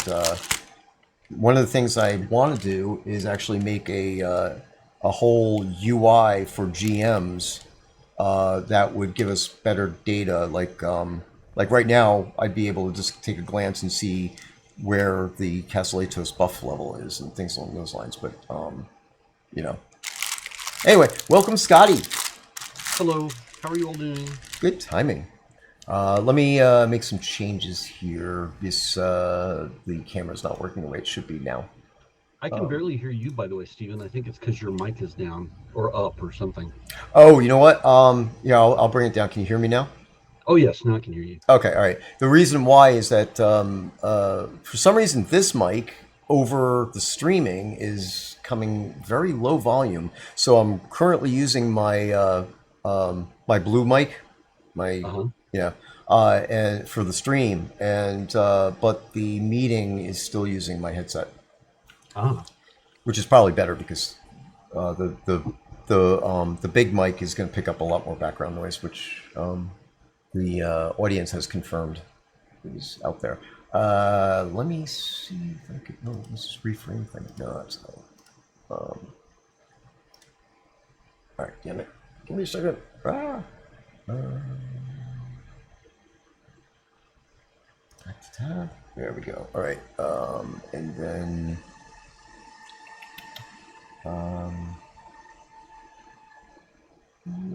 one of the things I want to do is actually make a whole UI for GMs that would give us better data. Like right now, I'd be able to just take a glance and see where the Castellatos buff level is and things along those lines. But you know, anyway, welcome, Scottie. Hello, how are you all doing? Good timing. Let me make some changes here. The camera's not working the way it should be now. I can barely hear you, by the way, Steven. I think it's because your mic is down or up or something. Oh, you know what? Yeah, I'll bring it down. Can you hear me now? Oh, yes, now I can hear you. Okay, all right. The reason why is that for some reason this mic over the streaming is coming very low volume. So I'm currently using my blue mic, my Uh-huh. yeah, and for the stream, and but the meeting is still using my headset, Ah, which is probably better because the big mic is going to pick up a lot more background noise, which the audience has confirmed is out there. Let me see if I could. No, this is reframe thing. No, that's not. All right, damn it. Give me a second. Back to tab. There we go. All right. And then.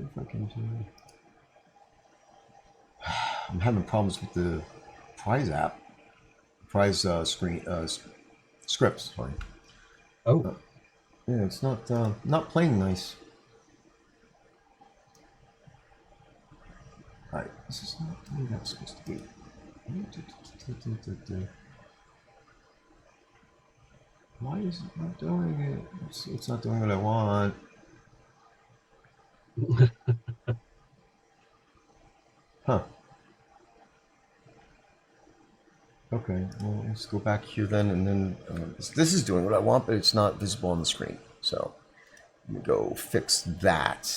If I can do. I'm having problems with the Prize app. Prize screen scripts. Sorry. oh, Yeah, it's not playing nice. Alright, this is not the way that's supposed to be. Why is it not doing it? It's not doing what I want. Huh. Okay, well, let's go back here then, and then this is doing what I want, but it's not visible on the screen. So let me go fix that.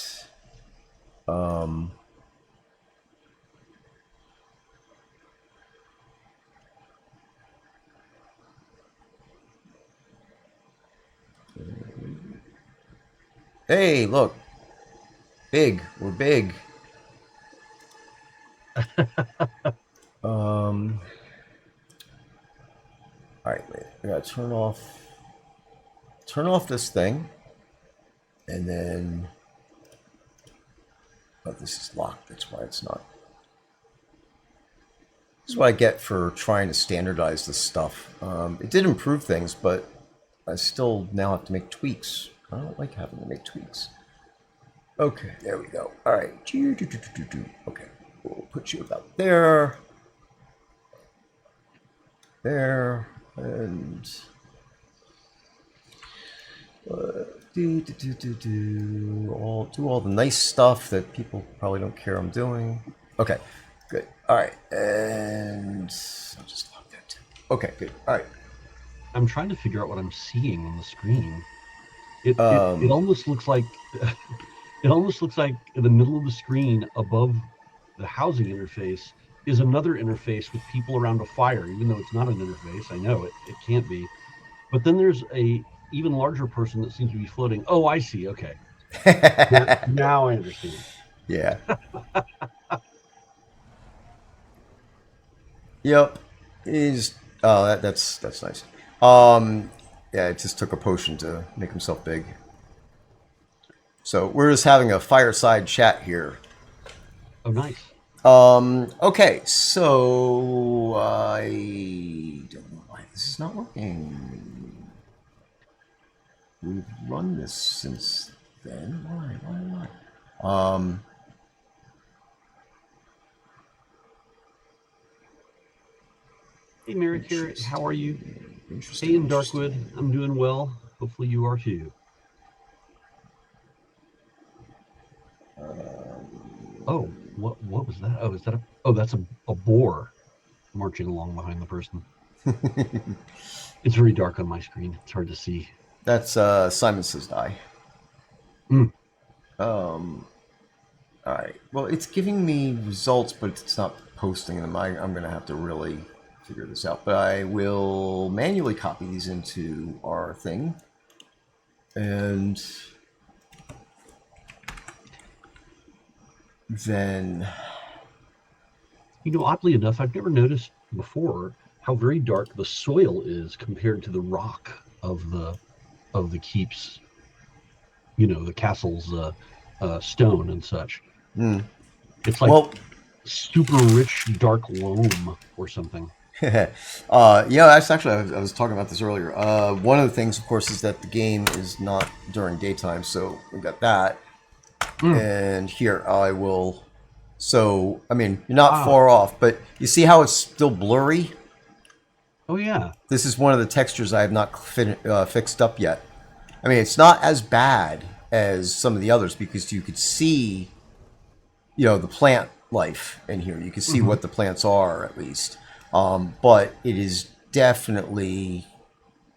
Hey, look, big. We're big. All right, wait. I gotta turn off this thing, and then. Oh, this is locked. That's why it's not. This is what I get for trying to standardize this stuff. It did improve things, but I still now have to make tweaks. I don't like having to make tweaks. Okay, there we go. All right. Okay, we'll put you about there. There. And Do all the nice stuff that people probably don't care I'm doing. Okay, good. All right, and I'll just lock that too. Okay, good. All right. I'm trying to figure out what I'm seeing on the screen. It Um, almost looks like it almost looks like in the middle of the screen above the housing interface is another interface with people around a fire, even though it's not an interface. I know it can't be. But then there's a even larger person that seems to be floating. Oh, I see. Okay. Now I understand. yeah. Yep. He's that's nice. Yeah, it just took a potion to make himself big. So we're just having a fireside chat here. Oh, nice. Okay, so I don't know why this is not working. We've run this since then. Why? Hey, Merrick here. How are you? Hey, in Interesting. Darkwood. I'm doing well. Hopefully you are too. Oh, what was that? Oh, is that a? Oh, that's a boar marching along behind the person. It's very dark on my screen. It's hard to see. That's Simon Says Die. Mm. All right. Well, it's giving me results, but it's not posting them. I'm going to have to really figure this out. But I will manually copy these into our thing. And then, Oddly enough, I've never noticed before how very dark the soil is compared to the rock of the keeps. The castle's stone and such. It's like well, super rich dark loam or something. yeah, that's actually, I was talking about this earlier. One of the things, of course, is that the game is not during daytime, so we got that. Mm. And here, I will. So, I mean, you're not Ah, far off, but you see how it's still blurry? oh yeah. This is one of the textures I have not fixed up yet. I mean, it's not as bad as some of the others because you could see, the plant life in here. You can see Hmm. what the plants are at least. But it is definitely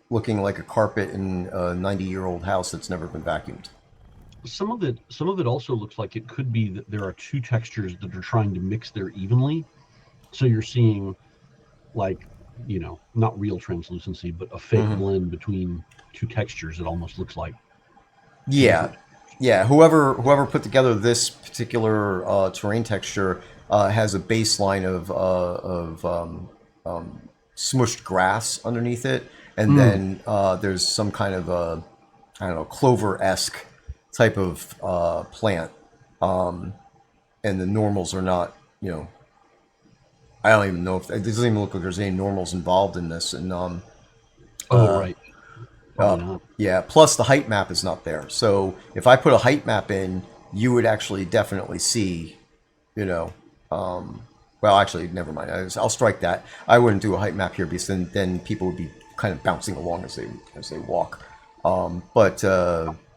looking like a carpet in a 90-year-old house that's never been vacuumed. Some of it also looks like it could be that there are two textures that are trying to mix there evenly. So you're seeing like, not real translucency, but a fake blend between two textures. It almost looks like two Yeah, different textures. yeah. Whoever put together this particular terrain texture has a baseline of smushed grass underneath it, and Mm. then there's some kind of a, I don't know, clover-esque type of plant, and the normals are not. I don't even know if it doesn't even look like there's any normals involved in this, and Oh, right. Probably not. yeah, plus the height map is not there. So if I put a height map in, you would actually definitely see, you know, well, actually, never mind. I'll strike that. I wouldn't do a height map here because then people would be kind of bouncing along as they walk. But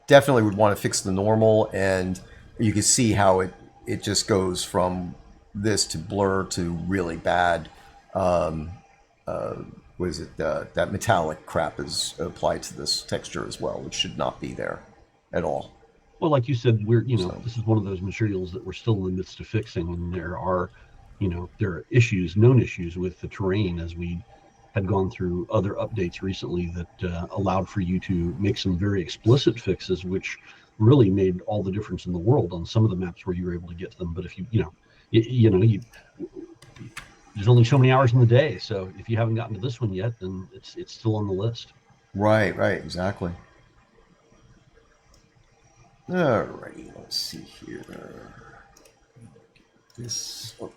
definitely would want to fix the normal, and you can see how it just goes from this to blur to really bad. What is it? That metallic crap is applied to this texture as well, which should not be there at all. Well, like you said, So this is one of those materials that we're still in the midst of fixing, and there are issues, known issues with the terrain as we had gone through other updates recently that allowed for you to make some very explicit fixes, which really made all the difference in the world on some of the maps where you were able to get to them. But if there's only so many hours in the day, so if you haven't gotten to this one yet, then it's still on the list. right, exactly. Alrighty, let's see here. This up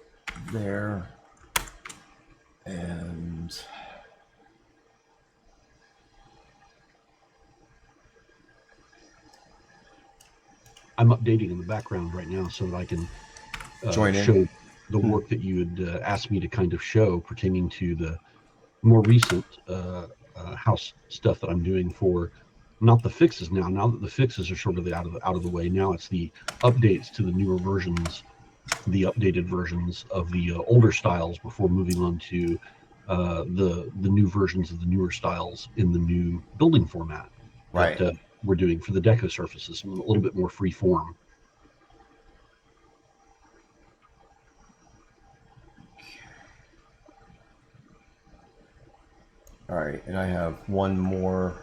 there, and I'm updating in the background right now so that I can join in. show the work that you had asked me to kind of show pertaining to the more recent house stuff that I'm doing for not the fixes now. Now that the fixes are sort of out of the way, now it's the updates to the newer versions, the updated versions of the older styles before moving on to the new versions of the newer styles in the new building format Right. that we're doing for the deco surfaces, a little bit more free form. All right, and I have one more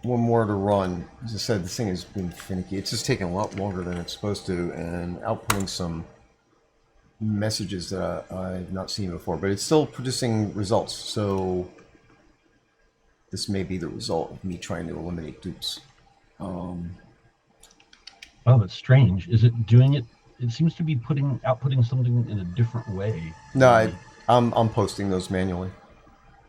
to run. As I said, this thing has been finicky. It's just taking a lot longer than it's supposed to, and outputting some messages that I've not seen before, but it's still producing results. So this may be the result of me trying to eliminate dupes. Oh, that's strange. Is it doing it? It seems to be outputting something in a different way. No, I'm posting those manually.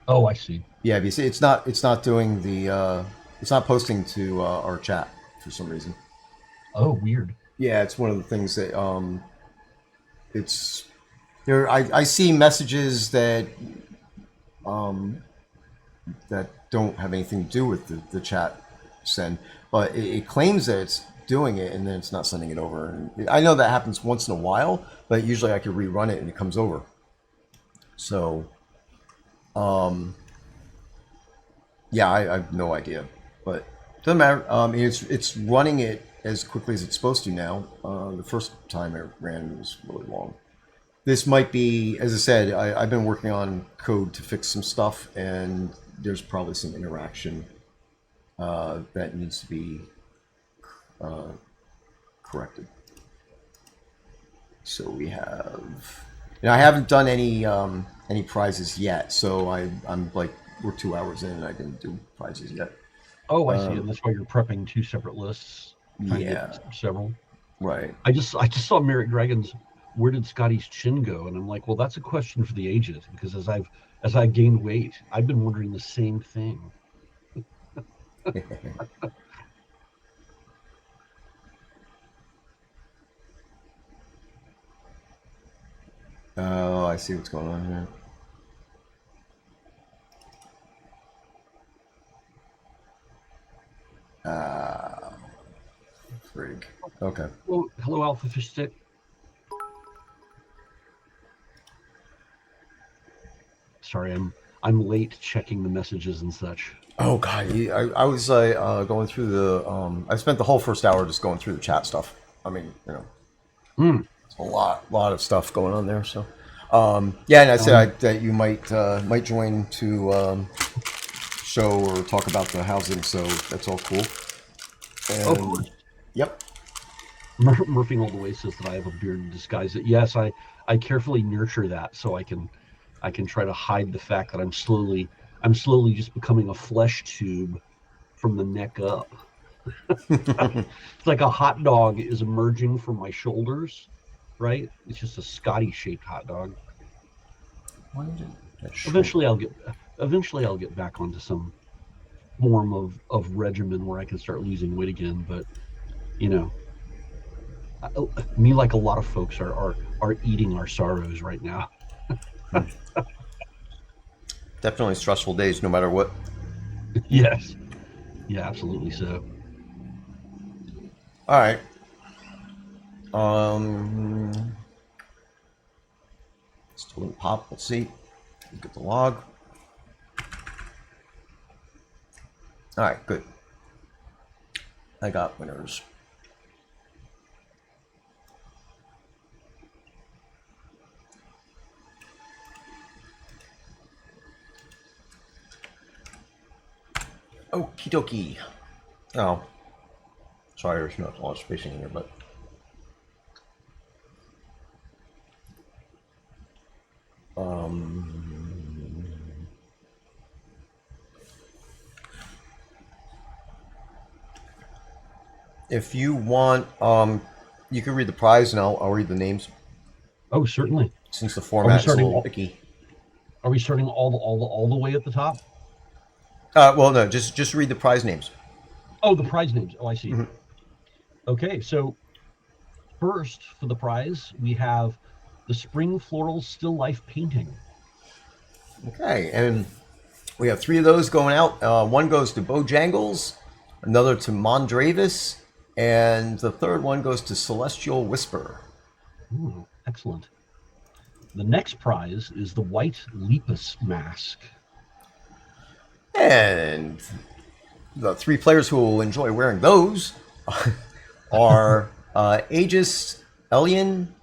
Oh, I see. Yeah, you see, it's not doing the it's not posting to our chat for some reason. Oh, weird. Yeah, it's one of the things that it's there. I see messages that that don't have anything to do with the chat send, but it claims that it's doing it and then it's not sending it over. And I know that happens once in a while, but usually I could rerun it and it comes over. So, yeah, I have no idea, but it doesn't matter. It's running it as quickly as it's supposed to now. The first time it ran was really long. This might be, as I said, I've been working on code to fix some stuff, and there's probably some interaction that needs to be corrected. So we have, and I haven't done any prizes yet. So I'm like, we're 2 hours in, and I didn't do prizes yet. Oh, I see. And that's why you're prepping two separate lists. Trying to get several. Right. I just saw Merrick Dragon's "Where did Scottie's chin go?" And I'm like, well, that's a question for the ages, because as I've gained weight, I've been wondering the same thing. Oh, I see what's going on here. Frig. Okay. Well, hello, Alpha Fish Stick. Sorry, I'm late checking the messages and such. Oh God, I was going through the. I spent the whole first hour just going through the chat stuff. I mean, it's a lot of stuff going on there. So, yeah, and I said that you might join to show or talk about the housing. So that's all cool. And, of course. Yep. Murphing all the way says that I have a beard to disguise it. Yes, I carefully nurture that so I can try to hide the fact that I'm slowly just becoming a flesh tube from the neck up. It's like a hot dog is emerging from my shoulders, right? It's just a Scottie shaped hot dog. Eventually I'll get back onto some form of regimen where I can start losing weight again, but me, like a lot of folks, are eating our sorrows right now. Definitely stressful days, no matter what. Yes. Yeah, absolutely so. All right. Still didn't pop. Let's see. Look at the log. All right, good. I got winners. Okie dokie. Oh, sorry, there's not a lot of spacing in here, but if you want, you can read the prize, and I'll read the names. Oh, certainly. Since the format's a little picky. Are we starting all the way at the top? Well, no, just read the prize names. Oh, the prize names. Oh, I see. Mm-hmm. Okay, so first for the prize, we have the Spring Floral Still Life painting. Okay, and We have 3 of those going out. One goes to Bojangles, another to Mondravis, and the third one goes to Celestial Whisper. Ooh, excellent. The next prize is the white Lepus mask. And the 3 players who will enjoy wearing those are Aegis, Elian,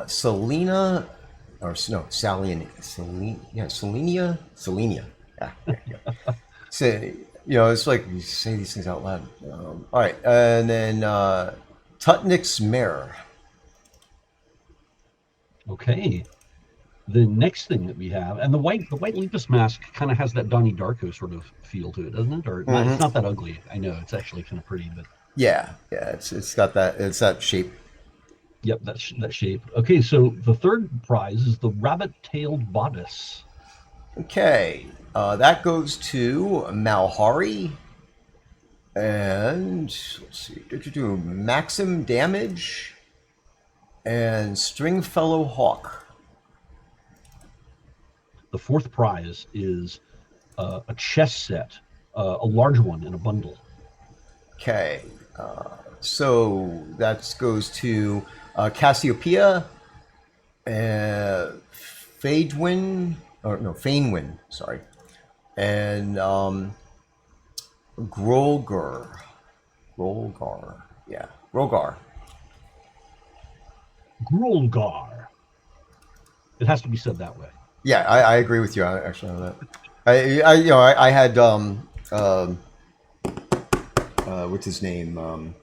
Selena, or no, Salian, Selenia. Yeah, there you go. So, it's like you say these things out loud. All right, and then Tutnik's Mare. Okay. The next thing that we have, and the white Lepus mask kind of has that Donnie Darko sort of feel to it, doesn't it? Or it's not that ugly. I know it's actually kind of pretty, but Yeah, it's got that shape. yep, that shape. Okay, so the third prize is the rabbit-tailed bodice. Okay, that goes to Malhari, and let's see, Maxim Damage and Stringfellow Hawk. The fourth prize is a chess set, a large one in a bundle. Okay, so that goes to Cassiopeia, Faedwin, or no, Fainwin, sorry, and Grolgar, yeah, Rogar. Grolgar. It has to be said that way. Yeah, I agree with you. Actually, on that. I had what's his name?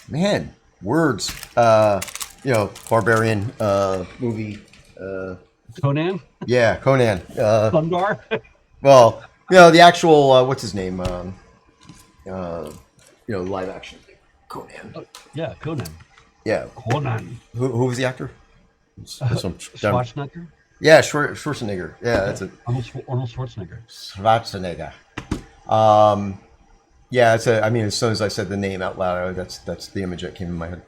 Man, words. Barbarian movie. Conan? Yeah, Conan. Thundar? Well, the actual what's his name? Live action Conan. Yeah, Conan. Yeah. Conan. Who was the actor? Schwarzenegger? Yeah, Schwarzenegger. Yeah, that's it. Arnold Schwarzenegger. Schwarzenegger. Yeah, as soon as I said the name out loud, that's the image that came in my head.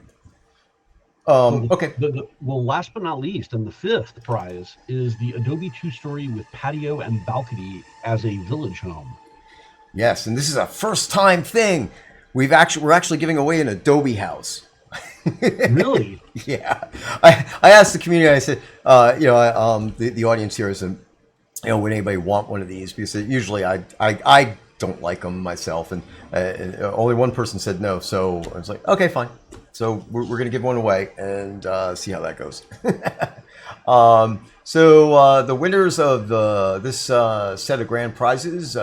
Okay. Well, last but not least, and the fifth prize is the Adobe 2-story with patio and balcony as a village home. Yes, and this is a first-time thing. We're actually giving away an Adobe house. Really? Yeah. I asked the community. I said, the audience here is, would anybody want one of these? Because usually I don't like them myself, and only one person said no. So I was like, okay, fine. So we're going to give one away and see how that goes. So the winners of this set of grand prizes,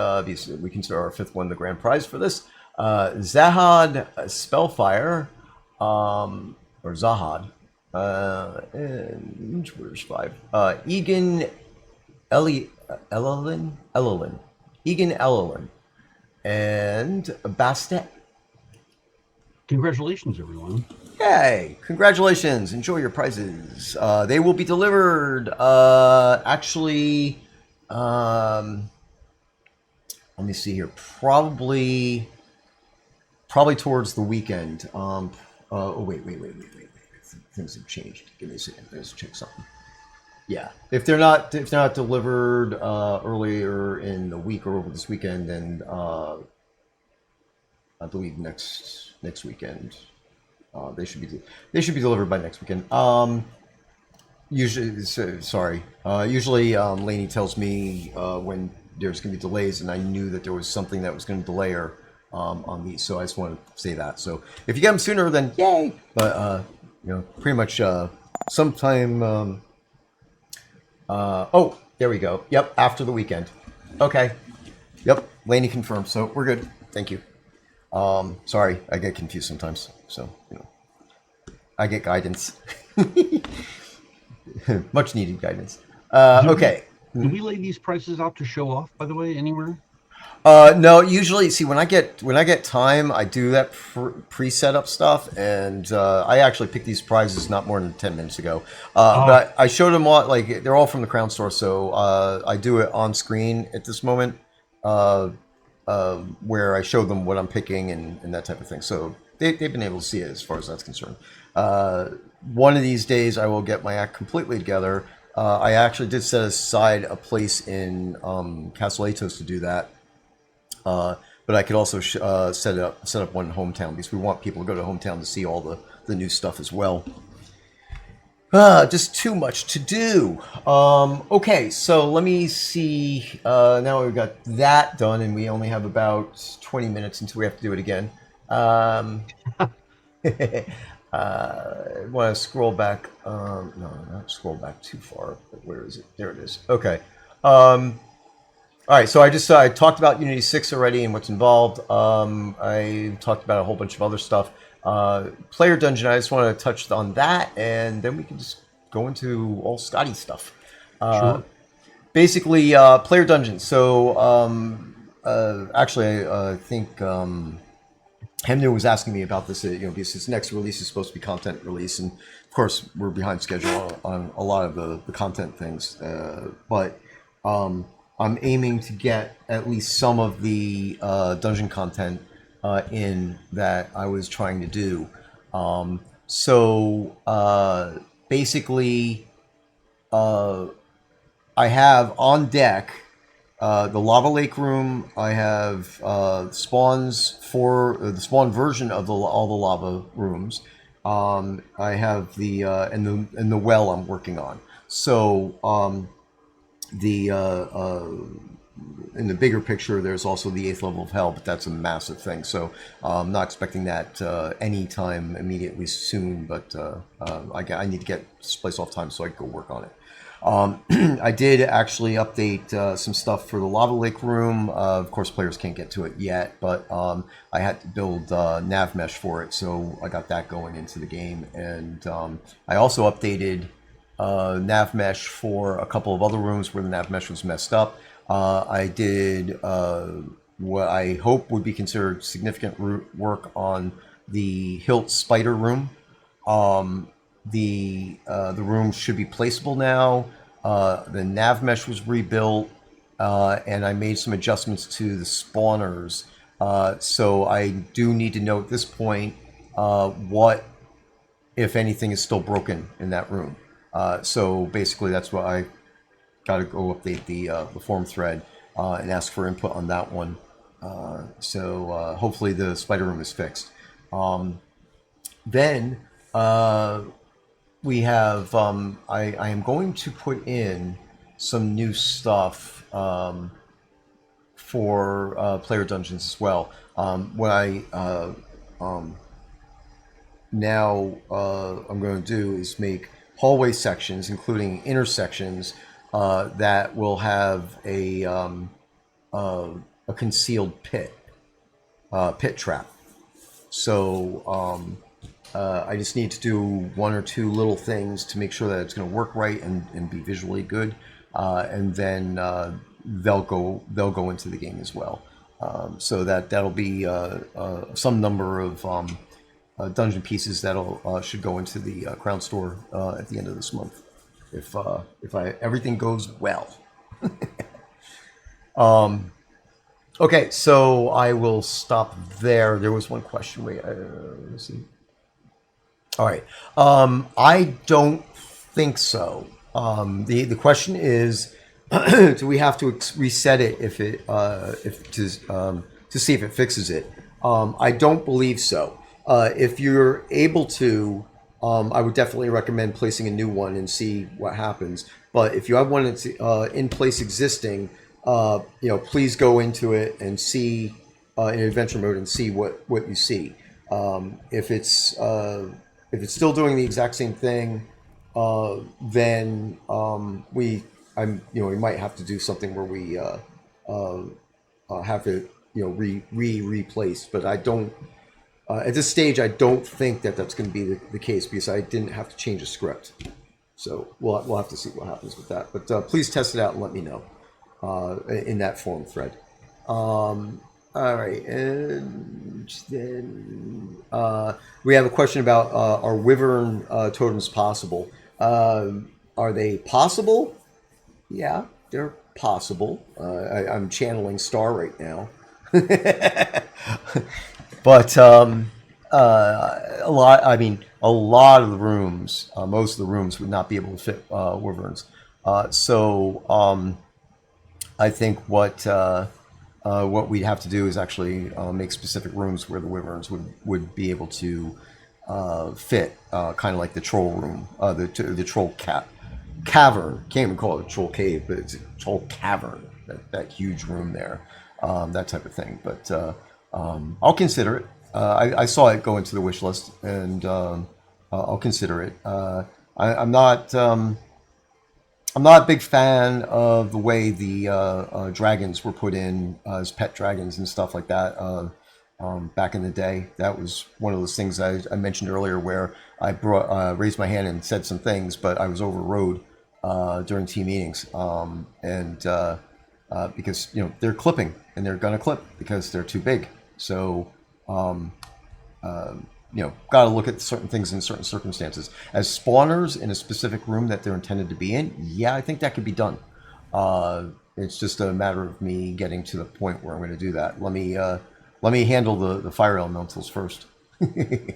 we consider our fifth one the grand prize for this, Zahad Spellfire, or Zahad, and where's 5? Egan Elalin, Egan Elalin, and Bastet. Congratulations, everyone. Yay! Congratulations! Enjoy your prizes. They will be delivered, actually, let me see here, probably towards the weekend. Wait. Things have changed. Give me a second. Let's check something. Yeah, if they're not delivered earlier in the week or over this weekend, then I believe next weekend they should be delivered by next weekend. Usually, Lainey tells me when there's going to be delays, and I knew that there was something that was going to delay her on these, so I just want to say that. So if you get them sooner, then yay! But pretty much sometime. Oh, there we go. Yep, after the weekend. Okay. Yep, Lainey confirmed, so we're good. Thank you. Sorry, I get confused sometimes, so I get guidance. Much needed guidance. Okay. Do we lay these prices out to show off, by the way, anywhere? No, usually, see, when I get time, I do that pre-setup stuff, and I actually picked these prizes not more than 10 minutes ago. But I showed them all, like, they're all from the Crown Store, so I do it on screen at this moment, where I show them what I'm picking and that type of thing. So they've been able to see it as far as that's concerned. One of these days, I will get my act completely together I actually did set aside a place in Castle Atos to do that. But I could also set up one in Hometown because we want people to go to Hometown to see all the new stuff as well. Just too much to do. Okay, so let me see. Now we've got that done, and we only have about 20 minutes until we have to do it again. Want to scroll back? No, not scroll back too far. But where is it? There it is. Okay. All right, so I talked about Unity6 already and what's involved. I talked about a whole bunch of other stuff. Player Dungeon, I just want to touch on that, and then we can just go into all Scottie stuff. Sure. Basically, Player Dungeon. So, actually, I think Hemner was asking me about this, because his next release is supposed to be content release, and of course, we're behind schedule on a lot of the content things. But I'm aiming to get at least some of the dungeon content in that I was trying to do. Basically, I have on deck the lava lake room. I have spawns for the spawn version of all the lava rooms. I have the and the well I'm working on. So in the bigger picture, there's also the 8th level of hell, but that's a massive thing. So I'm not expecting that anytime immediately soon, but I need to get this place off time so I can go work on it. I did actually update some stuff for the lava lake room. Of course, players can't get to it yet, but I had to build nav mesh for it, so I got that going into the game. And I also updated nav mesh for a couple of other rooms where the nav mesh was messed up. I did what I hope would be considered significant work on the hilt spider room. The room should be placeable now. The nav mesh was rebuilt, and I made some adjustments to the spawners. So I do need to know at this point what, if anything, is still broken in that room. So basically, that's what I got to go update the forum thread and ask for input on that one. So hopefully the spider room is fixed. Then we have I am going to put in some new stuff for player dungeons as well. What I now I'm going to do is make hallway sections, including intersections, that will have a concealed pit trap. So I just need to do one or two little things to make sure that it's going to work right and be visually good, and then they'll go into the game as well. So that'll be some number of dungeon pieces that'll should go into the Crown Store at the end of this month, if everything goes well. Okay, so I will stop there. There was one question. Wait, let me see. All right. I don't think so. The question is, do we have to reset it if to see if it fixes it? I don't believe so. If you're able to, I would definitely recommend placing a new one and see what happens. But if you have one that's in place existing, please go into it and see in adventure mode and see what you see. If it's still doing the exact same thing, then we might have to do something where we have it replaced. But I don't. At this stage, I don't think that that's going to be the case because I didn't have to change a script. So we'll have to see what happens with that. But please test it out and let me know in that forum thread. All right, and then we have a question about are wyvern totems possible? Are they possible? Yeah, they're possible. I'm channeling Star right now. But A lot. I mean, a lot of the rooms, most of the rooms would not be able to fit wyverns. So I think what we'd have to do is actually make specific rooms where the wyverns would be able to fit, kind of like the troll room, the troll cavern. Can't even call it a troll cave, but it's a troll cavern. That huge room there, that type of thing. But I'll consider it. I saw it go into the wish list, and I'll consider it. I'm not. I'm not a big fan of the way the dragons were put in as pet dragons and stuff like that. Back in the day, that was one of those things I mentioned earlier, where I raised my hand and said some things, but I was overrode during team meetings, and because they're clipping and they're gonna clip because they're too big. So um, got to look at certain things in certain circumstances. As spawners in a specific room that they're intended to be in, yeah, I think that could be done. It's just a matter of me getting to the point where I'm going to do that. Let me handle the fire elementals first. And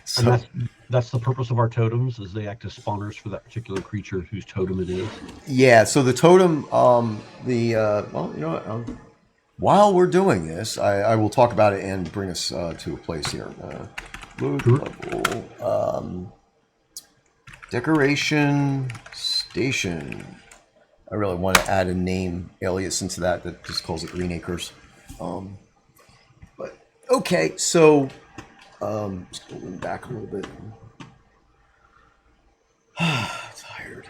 So that's the purpose of our totems, is they act as spawners for that particular creature whose totem it is. yeah, so the totem, well, you know what? While we're doing this, I will talk about it and bring us to a place here. Load Sure. level. Decoration station. I really want to add a name alias into that just calls it Green Acres. But okay, so just going back a little bit. Tired.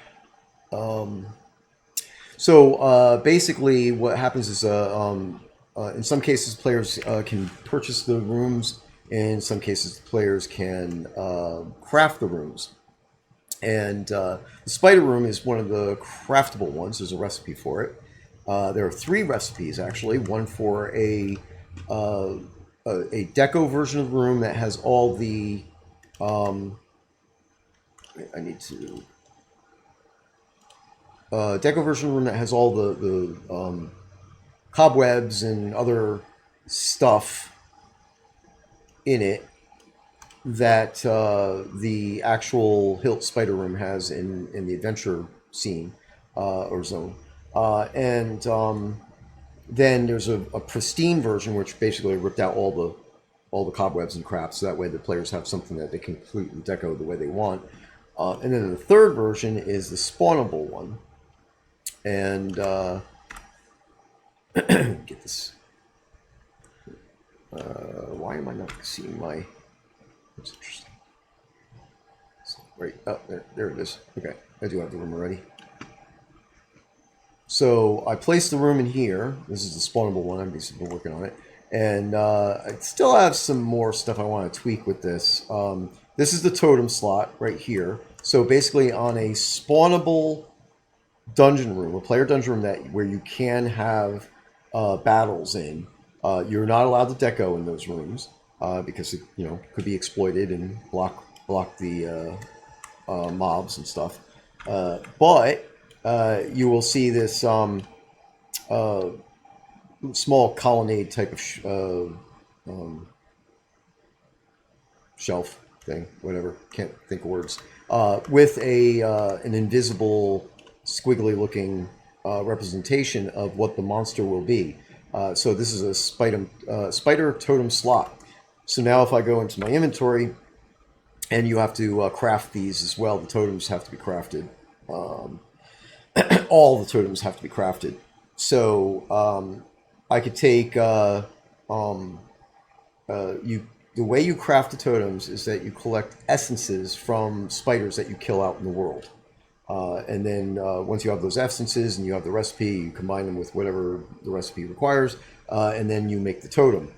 So basically, what happens is, in some cases, players can purchase the rooms. In some cases, players can craft the rooms. And the spider room is one of the craftable ones. There's a recipe for it. There are 3 recipes actually. One for a deco version of the room that has all the. I need to. Deco version of the room that has all the cobwebs and other stuff in it that the actual Hilt Spider Room has in the adventure scene or zone. And then there's a pristine version which basically ripped out all the cobwebs and crap, so that way the players have something that they can completely deco the way they want. And then the 3rd version is the spawnable one. And get this. Why am I not seeing my? That's interesting. Right, oh, there it is. Okay, I do have the room already. So I placed the room in here. This is the spawnable one. I've been working on it. And I still have some more stuff I want to tweak with this. This is the totem slot right here. So basically on a spawnable dungeon room, a player dungeon room where you can have battles in, you're not allowed to deco in those rooms because it could be exploited and block the mobs and stuff. But you will see this small colonnade type of shelf thing, whatever, can't think of words, with an invisible, squiggly looking representation of what the monster will be. So this is a spider totem slot. So now if I go into my inventory, and you have to craft these as well, the totems have to be crafted. All the totems have to be crafted. So I could take the way you craft the totems is that you collect essences from spiders that you kill out in the world. And then once you have those essences and you have the recipe, you combine them with whatever the recipe requires, and then you make the totem.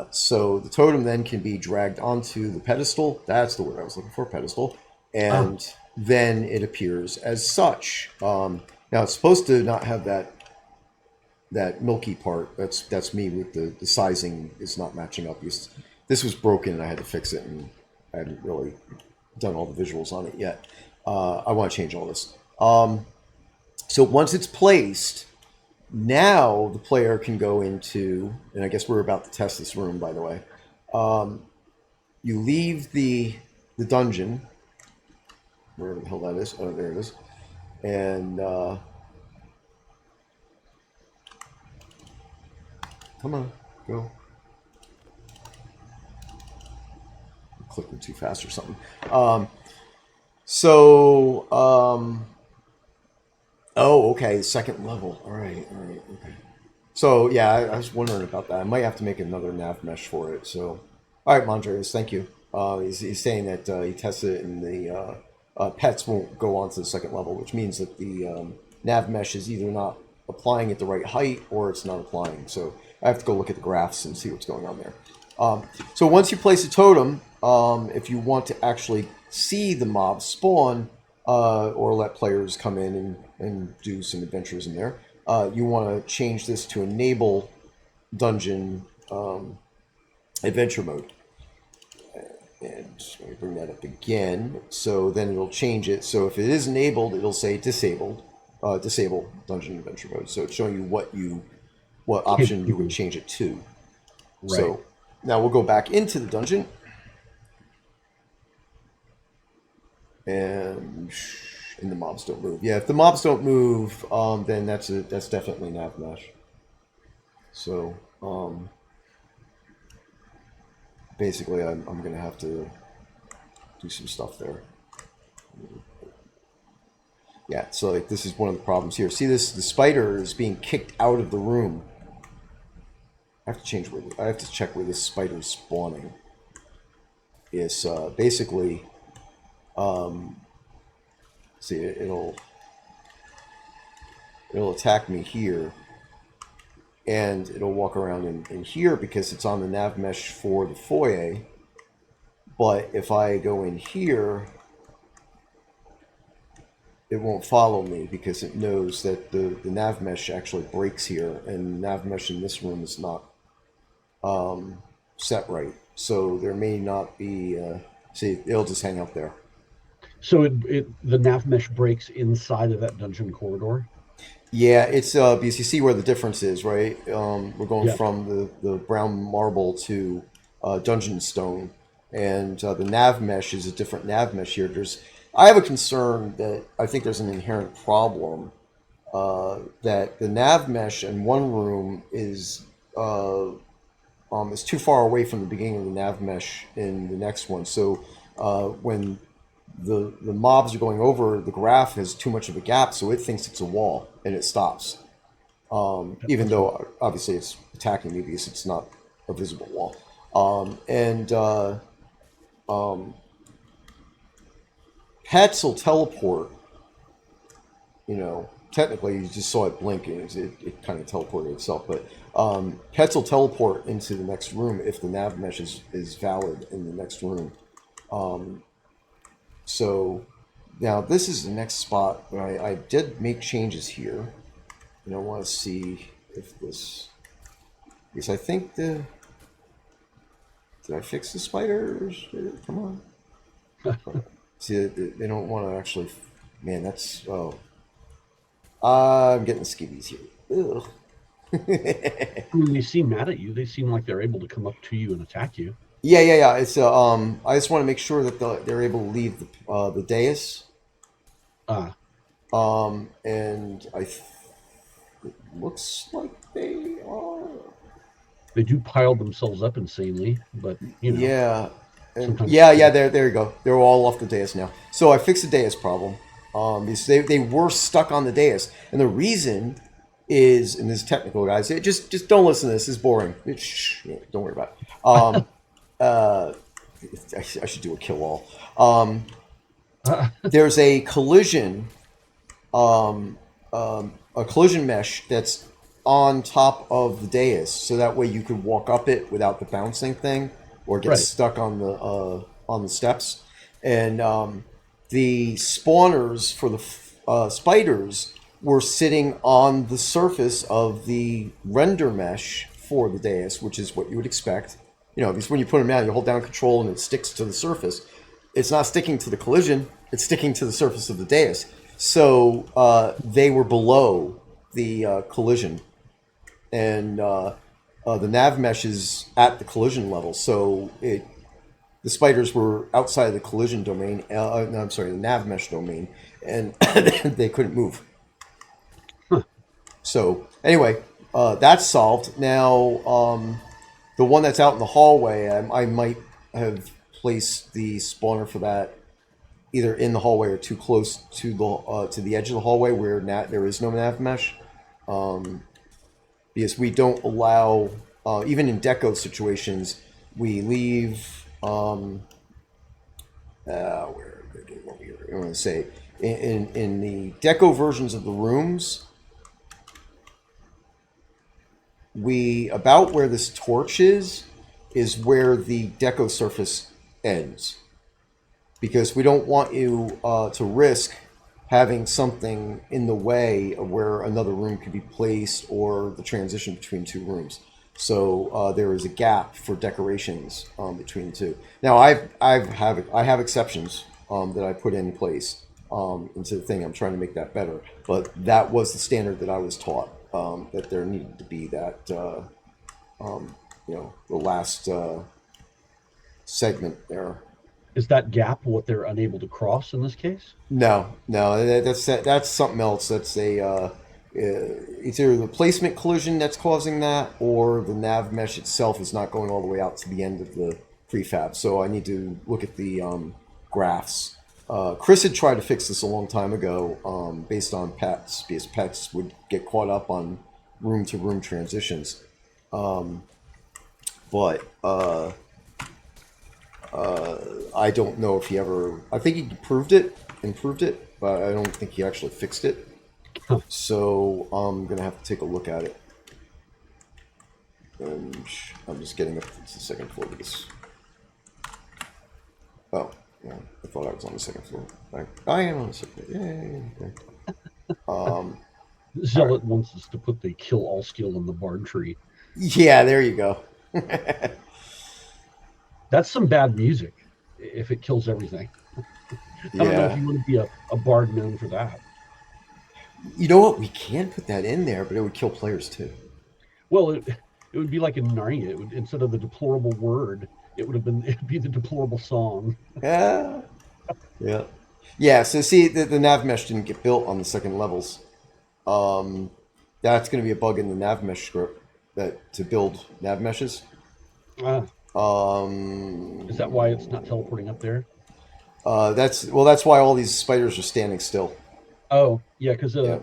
So the totem then can be dragged onto the pedestal. That's the word I was looking for, pedestal. And then it appears as such. Now it's supposed to not have that milky part. That's me with the sizing is not matching up. This was broken and I had to fix it, and I hadn't really done all the visuals on it yet. I want to change all this. So once it's placed, now the player can go into, and I guess we're about to test this room, by the way. you leave the dungeon, wherever the hell that is. Oh, there it is. And come on, go. I'm clicking too fast or something. So, oh, okay, second level. All right, okay. So, yeah, I was wondering about that. I might have to make another nav mesh for it. So, all right, Mondres, thank you. He's saying that he tested it and the pets won't go on to the second level, which means that the nav mesh is either not applying at the right height or it's not applying. So, I have to go look at the graphs and see what's going on there. So, once you place a totem, if you want to actually see the mobs spawn or let players come in and do some adventures in there, you want to change this to enable dungeon adventure mode. And let me bring that up again. So then it'll change it. So if it is enabled, it'll say disabled, disable dungeon adventure mode. So it's showing you what option you would change it to. Right. So now we'll go back into the dungeon. And the mobs don't move. Yeah, if the mobs don't move, then that's definitely nav mesh. So basically, I'm going to have to do some stuff there. Yeah, so like this is one of the problems here. See this? The spider is being kicked out of the room. I have to change where I have to check where this spider is spawning. It's basically. See, it'll attack me here, and it'll walk around in here because it's on the nav mesh for the foyer. But if I go in here, it won't follow me because it knows that the nav mesh actually breaks here, and nav mesh in this room is not set right. So there may not be. See, it'll just hang out there. So the nav mesh breaks inside of that dungeon corridor? Yeah, it's because you see where the difference is, right? We're going from the brown marble to dungeon stone, and the nav mesh is a different nav mesh here. I have a concern that I think there's an inherent problem that the nav mesh in one room is too far away from the beginning of the nav mesh in the next one. So when the mobs are going over, the graph has too much of a gap, so it thinks it's a wall and it stops. Even though obviously it's attacking me because it's not a visible wall. Pets will teleport. You know, technically you just saw it blinking. It kind of teleported itself, but pets will teleport into the next room if the nav mesh is valid in the next room. So now this is the next spot where I did make changes here, and I want to see if this, because I think did I fix the spiders? Come on. See, they don't want to actually, man, that's, I'm getting skivvies here. Ugh. When they seem mad at you, they seem like they're able to come up to you and attack you. Yeah. It's I just want to make sure that they're able to leave the dais. And it looks like they are. They do pile themselves up insanely, but you know. Yeah. Yeah. There you go. They're all off the dais now. So I fixed the dais problem. Because they were stuck on the dais, and the reason is, and this is technical, guys. Just don't listen to this. It's boring. Don't worry about it. I should do a kill all. There's a collision mesh that's on top of the dais, so that way you can walk up it without the bouncing thing or get stuck on the steps. And the spawners for the spiders were sitting on the surface of the render mesh for the dais, which is what you would expect. You know, because when you put them down, you hold down control and it sticks to the surface. It's not sticking to the collision, it's sticking to the surface of the dais. So they were below the collision. And the nav mesh is at the collision level. So the the spiders were outside of the collision domain. No, I'm sorry, the nav mesh domain, and they couldn't move. Huh. So anyway, that's solved. Now, the one that's out in the hallway, I might have placed the spawner for that either in the hallway or too close to the edge of the hallway where there is no nav mesh, because we don't allow, even in deco situations, we leave. Where what we were going to say in the deco versions of the rooms, we about where this torch is where the deco surface ends, because we don't want you to risk having something in the way of where another room could be placed or the transition between two rooms. So there is a gap for decorations between the two. Now I have exceptions that I put in place into the thing. I'm trying to make that better, but that was the standard that I was taught, that there needed to be that the last segment there. Is that gap what they're unable to cross in this case? No, that's something else. That's it's either the placement collision that's causing that, or the nav mesh itself is not going all the way out to the end of the prefab. So I need to look at the graphs. Chris had tried to fix this a long time ago, based on pets, because pets would get caught up on room to room transitions. But I don't know if he ever. I think he improved it, but I don't think he actually fixed it. Huh. So I'm gonna have to take a look at it. And I'm just getting up to the second floor of this. Oh, yeah, I thought I was on the second floor. I am on the second floor. Yay! Okay. Zealot wants us to put the kill all skill in the barn tree. Yeah, there you go. That's some bad music if it kills everything. I don't know if Yeah. you want to be a bard known for that. You know what? We can put that in there, but it would kill players too. Well, it would be like in Narnia. It would, instead of the deplorable word, it'd be the deplorable song. Yeah. Yeah. Yeah. So see, the nav mesh didn't get built on the second levels. That's going to be a bug in the nav mesh script that to build nav meshes. Ah, Um, is that why it's not teleporting up there? that's why all these spiders are standing still. Oh, yeah, because Yeah.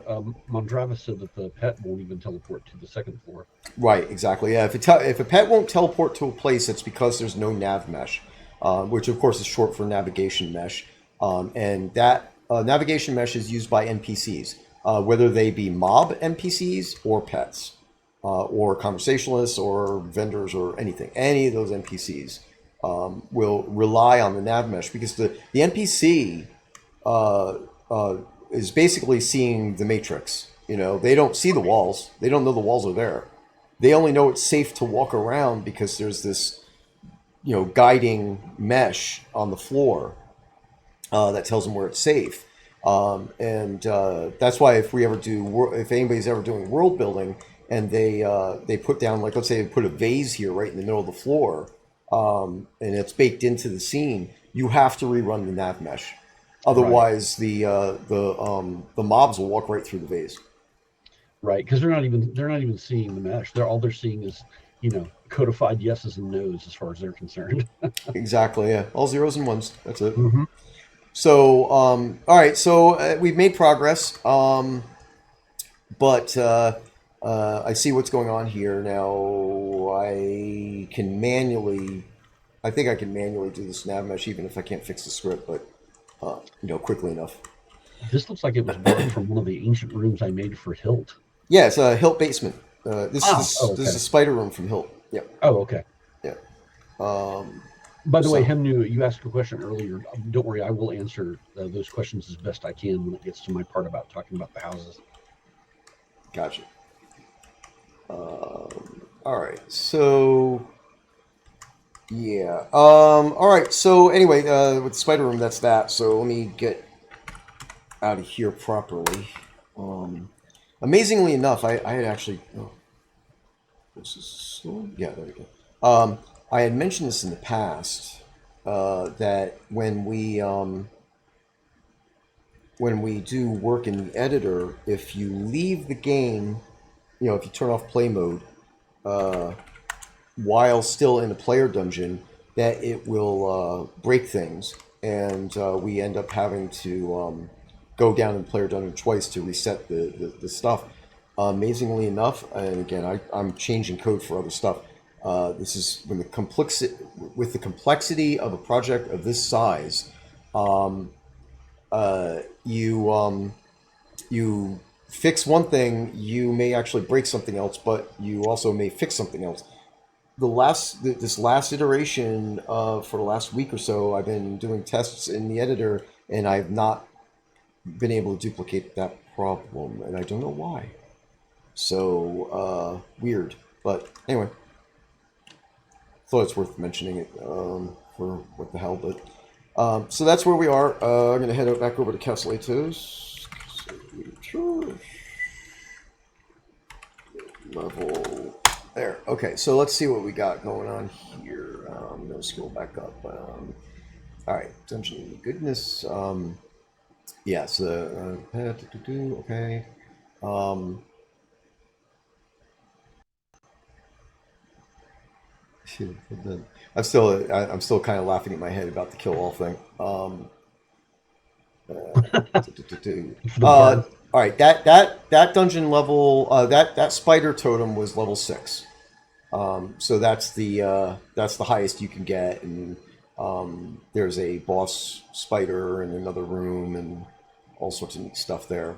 Mondrava said that the pet won't even teleport to the second floor. Right. Exactly. Yeah. If a pet won't teleport to a place, it's because there's no nav mesh, which of course is short for navigation mesh, and that navigation mesh is used by NPCs, whether they be mob NPCs or pets, or conversationalists or vendors or anything. Any of those NPCs will rely on the nav mesh, because the NPC is basically seeing the matrix. They don't see the walls. They don't know the walls are there. They only know it's safe to walk around because there's this, guiding mesh on the floor that tells them where it's safe. And that's why if anybody's ever doing world building and they put down, like, let's say they put a vase here right in the middle of the floor, and it's baked into the scene, you have to rerun the nav mesh. Otherwise, the mobs will walk right through the vase. Right, because they're not even seeing the mesh. They're seeing is codified yeses and nos as far as they're concerned. Exactly. Yeah. All zeros and ones. That's it. Mm-hmm. So, all right. So we've made progress. But I see what's going on here now. I think I can manually do this nav mesh, even if I can't fix the script, but quickly enough. This looks like it was borrowed from one of the ancient rooms I made for Hilt. Yeah, it's a Hilt basement. Okay. This is a spider room from Hilt. Yep. Oh, okay. Yeah. By the way, So, Hemnu, you asked a question earlier. Don't worry, I will answer those questions as best I can when it gets to my part about talking about the houses. gotcha. All right. So, yeah. All right. So anyway, with the spider room, that's that. So let me get out of here properly. Amazingly enough, I had actually. Oh, this is slow. Yeah, there we go. I had mentioned this in the past. that when we do work in the editor, if you leave the game, if you turn off play mode uh, while still in the player dungeon, that it will break things, and we end up having to go down in the player dungeon twice to reset the stuff. Amazingly enough, and again, I'm changing code for other stuff. This is when with the complexity of a project of this size. You fix one thing, you may actually break something else, but you also may fix something else. This last iteration for the last week or so, I've been doing tests in the editor, and I've not been able to duplicate that problem, and I don't know why. So weird, but anyway, thought it's worth mentioning it for what the hell. But so that's where we are. I'm gonna head back over to Castellatos. Level there. Okay, so let's see what we got going on here. No scroll back up. All right, dungeon goodness. Yes. Okay. I'm still kind of laughing in my head about the kill all thing. All right, that dungeon level, that spider totem was level 6. So that's the highest you can get, and there's a boss spider in another room and all sorts of neat stuff there.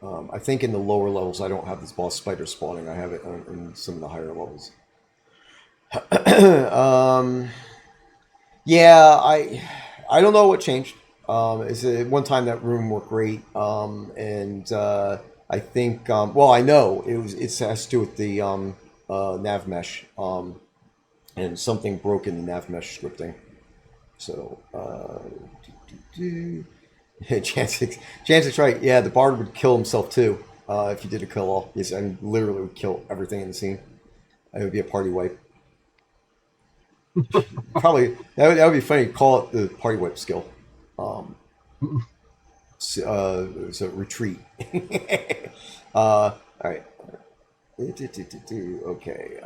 I think in the lower levels I don't have this boss spider spawning. I have it in some of the higher levels. Yeah, I don't know what changed. One time that room worked great, and I think well, I know it has to do with the nav mesh, and something broke in the nav mesh scripting. So Chance's right. Yeah, the bard would kill himself too if you did a kill all. Yes, and literally would kill everything in the scene. It would be a party wipe. Probably that would be funny. Call it the party wipe skill. So retreat. All right. Okay.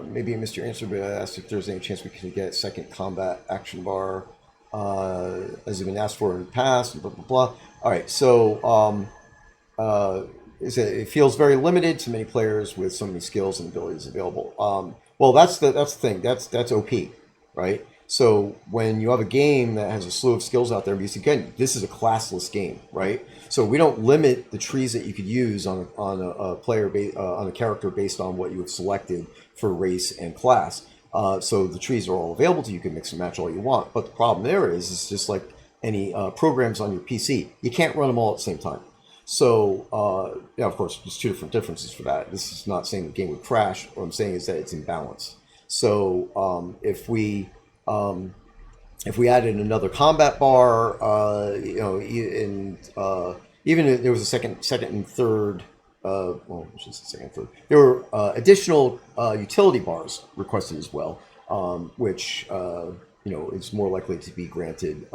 Maybe I missed your answer, but I asked if there's any chance we could get a second combat action bar, as has been asked for in the past. And blah blah blah. All right. So it feels very limited to many players with so many skills and abilities available. Well, that's the thing. That's OP, right? So when you have a game that has a slew of skills out there, because again, this is a classless game, right? So we don't limit the trees that you could use on a character based on what you have selected for race and class. So the trees are all available to you. You can mix and match all you want. But the problem there is, it's just like any programs on your PC. You can't run them all at the same time. So, yeah, of course, there's two different differences for that. This is not saying the game would crash. What I'm saying is that it's imbalanced. So, if we added another combat bar, even if there was a second and third, well, just the second and third, there were additional utility bars requested as well, which is more likely to be granted.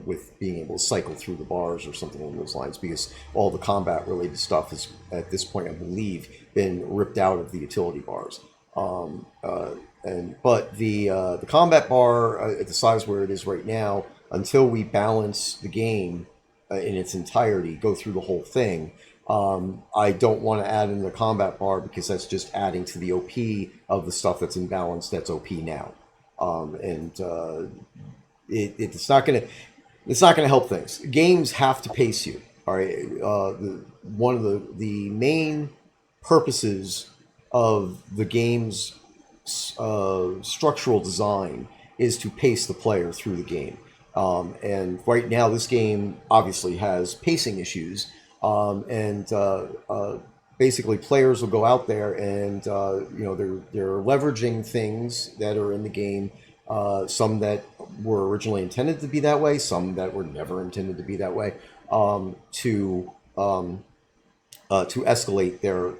With being able to cycle through the bars or something along those lines, because all the combat related stuff has at this point, I believe, been ripped out of the utility bars. But the combat bar at the size where it is right now, until we balance the game in its entirety, go through the whole thing, I don't want to add in the combat bar, because that's just adding to the OP of the stuff that's imbalanced that's OP now. It's not gonna help things. Games have to pace you. All right. One of the main purposes of the game's structural design is to pace the player through the game. And right now, this game obviously has pacing issues. Basically, players will go out there and they're leveraging things that are in the game. Some that were originally intended to be that way, some that were never intended to be that way, to escalate their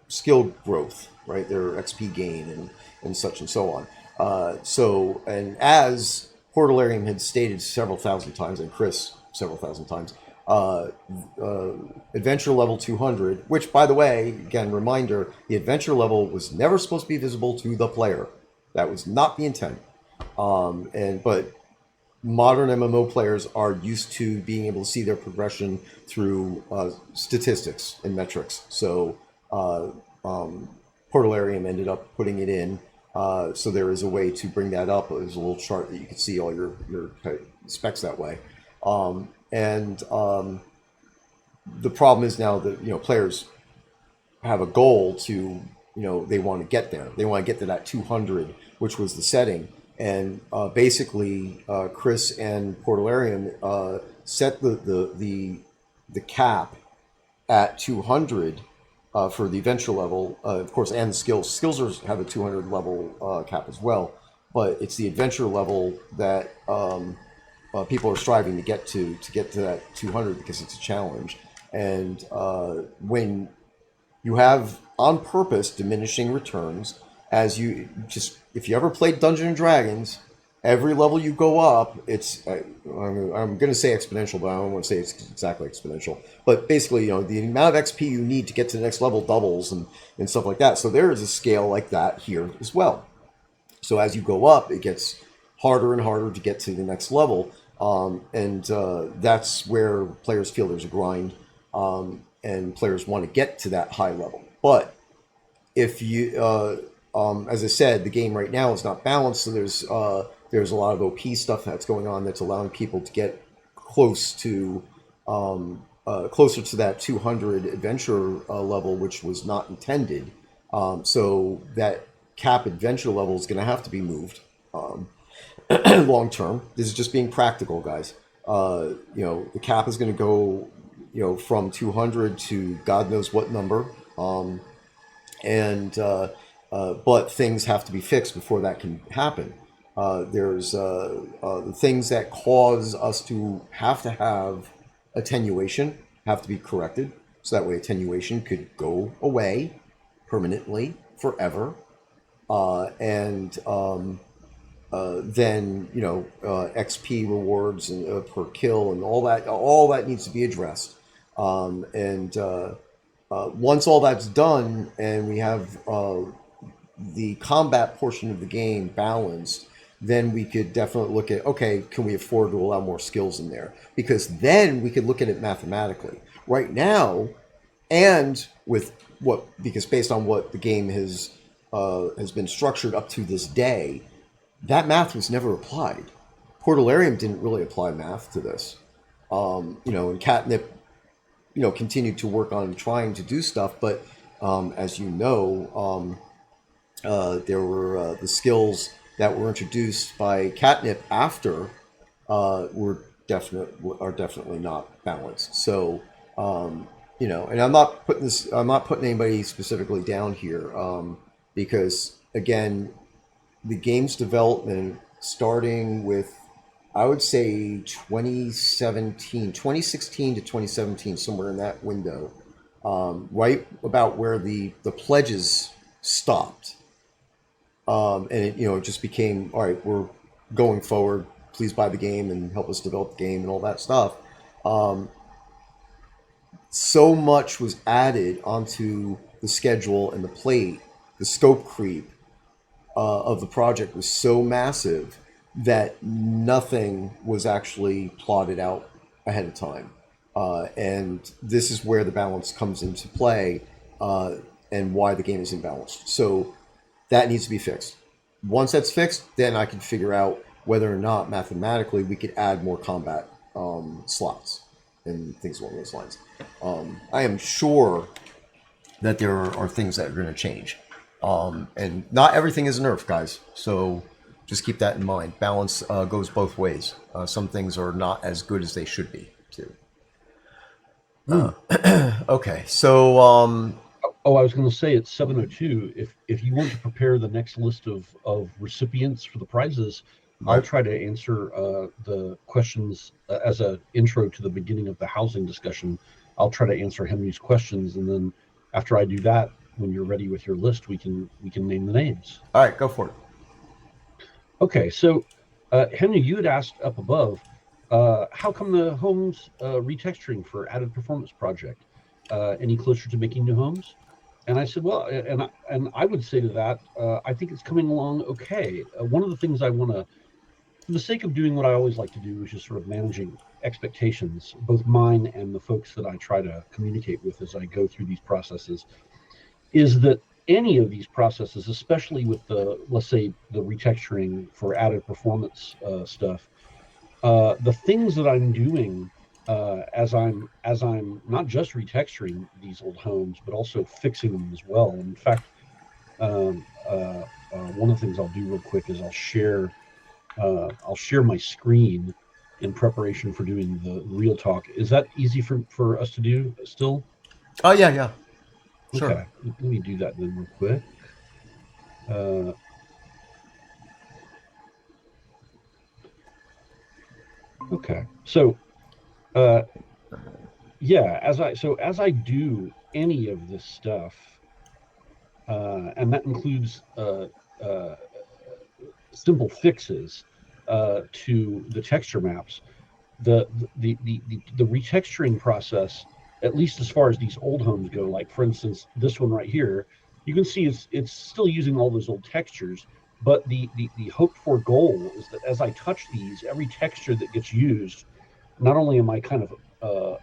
skill growth, right? Their XP gain and such and so on. So, and as Portalarium had stated several thousand times, and Chris several thousand times, uh, uh, adventure level 200, which, by the way, again, reminder, the adventure level was never supposed to be visible to the player. That was not the intent. But modern MMO players are used to being able to see their progression through statistics and metrics. So Portalarium ended up putting it in. So there is a way to bring that up. There's a little chart that you can see all your specs that way. The problem is now that players have a goal to they want to get there. They want to get to that 200, which was the setting. And basically, Chris and Portalarium set the cap at 200 for the adventure level, of course, and the skills. Skills have a 200 level cap as well, but it's the adventure level that people are striving to get to that 200 because it's a challenge. And when you have on purpose diminishing returns, as you just if you ever played Dungeons and Dragons, every level you go up, it's I'm going to say exponential, but I don't want to say it's exactly exponential. But basically, the amount of XP you need to get to the next level doubles and stuff like that. So there is a scale like that here as well. So as you go up, it gets harder and harder to get to the next level, and that's where players feel there's a grind, and players want to get to that high level. But if you as I said, the game right now is not balanced, so there's a lot of OP stuff that's going on that's allowing people to get closer to that 200 adventure level, which was not intended. So that cap adventure level is going to have to be moved long term. This is just being practical, guys. The cap is going to go from 200 to God knows what number, but things have to be fixed before that can happen. There's the things that cause us to have attenuation have to be corrected, so that way attenuation could go away permanently forever, and then XP rewards and per kill and all that needs to be addressed. Once all that's done and we have the combat portion of the game balanced, then we could definitely look at, okay, can we afford to allow more skills in there? Because then we could look at it mathematically. Right now, and because based on what the game has been structured up to this day, that math was never applied. Portalarium didn't really apply math to this. And Catnip, continued to work on trying to do stuff, but as you know, there were the skills that were introduced by Catnip after are definitely not balanced. So and I'm not putting anybody specifically down here, because again, the game's development starting with, I would say 2016 to 2017, somewhere in that window, right about where the pledges stopped. And it just became, all right, we're going forward, please buy the game and help us develop the game and all that stuff. So much was added onto the schedule and the plate. The scope creep of the project was so massive that nothing was actually plotted out ahead of time. And this is where the balance comes into play, and why the game is imbalanced. So that needs to be fixed. Once that's fixed, then I can figure out whether or not mathematically we could add more combat slots and things along those lines. I am sure that there are things that are going to change. And not everything is a nerf, guys. So just keep that in mind. Balance goes both ways. Some things are not as good as they should be, too. Okay, so Oh, I was going to say it's 7:02. If you want to prepare the next list of recipients for the prizes, I'll right. try to answer the questions as a intro to the beginning of the housing discussion. I'll try to answer Henry's questions, and then after I do that, when you're ready with your list, we can name the names. All right, go for it. Okay, so Henry, you had asked up above, how come the homes retexturing for added performance project any closer to making new homes? And I said, well, and I would say to that, I think it's coming along okay. One of the things I want to, for the sake of doing what I always like to do, is just sort of managing expectations, both mine and the folks that I try to communicate with as I go through these processes, is that any of these processes, especially with the, let's say, the retexturing for added performance stuff, the things that I'm doing as I'm not just retexturing these old homes, but also fixing them as well. And in fact, one of the things I'll do real quick is I'll share my screen in preparation for doing the real talk. Is that easy for us to do still? Oh yeah, yeah, sure. Okay, let me do that then real quick. Uh, okay, so uh, yeah, as I do any of this stuff, and that includes uh, simple fixes to the texture maps. The retexturing process, at least as far as these old homes go, like for instance this one right here, you can see it's still using all those old textures, but the hoped for goal is that as I touch these, every texture that gets used, not only am I kind of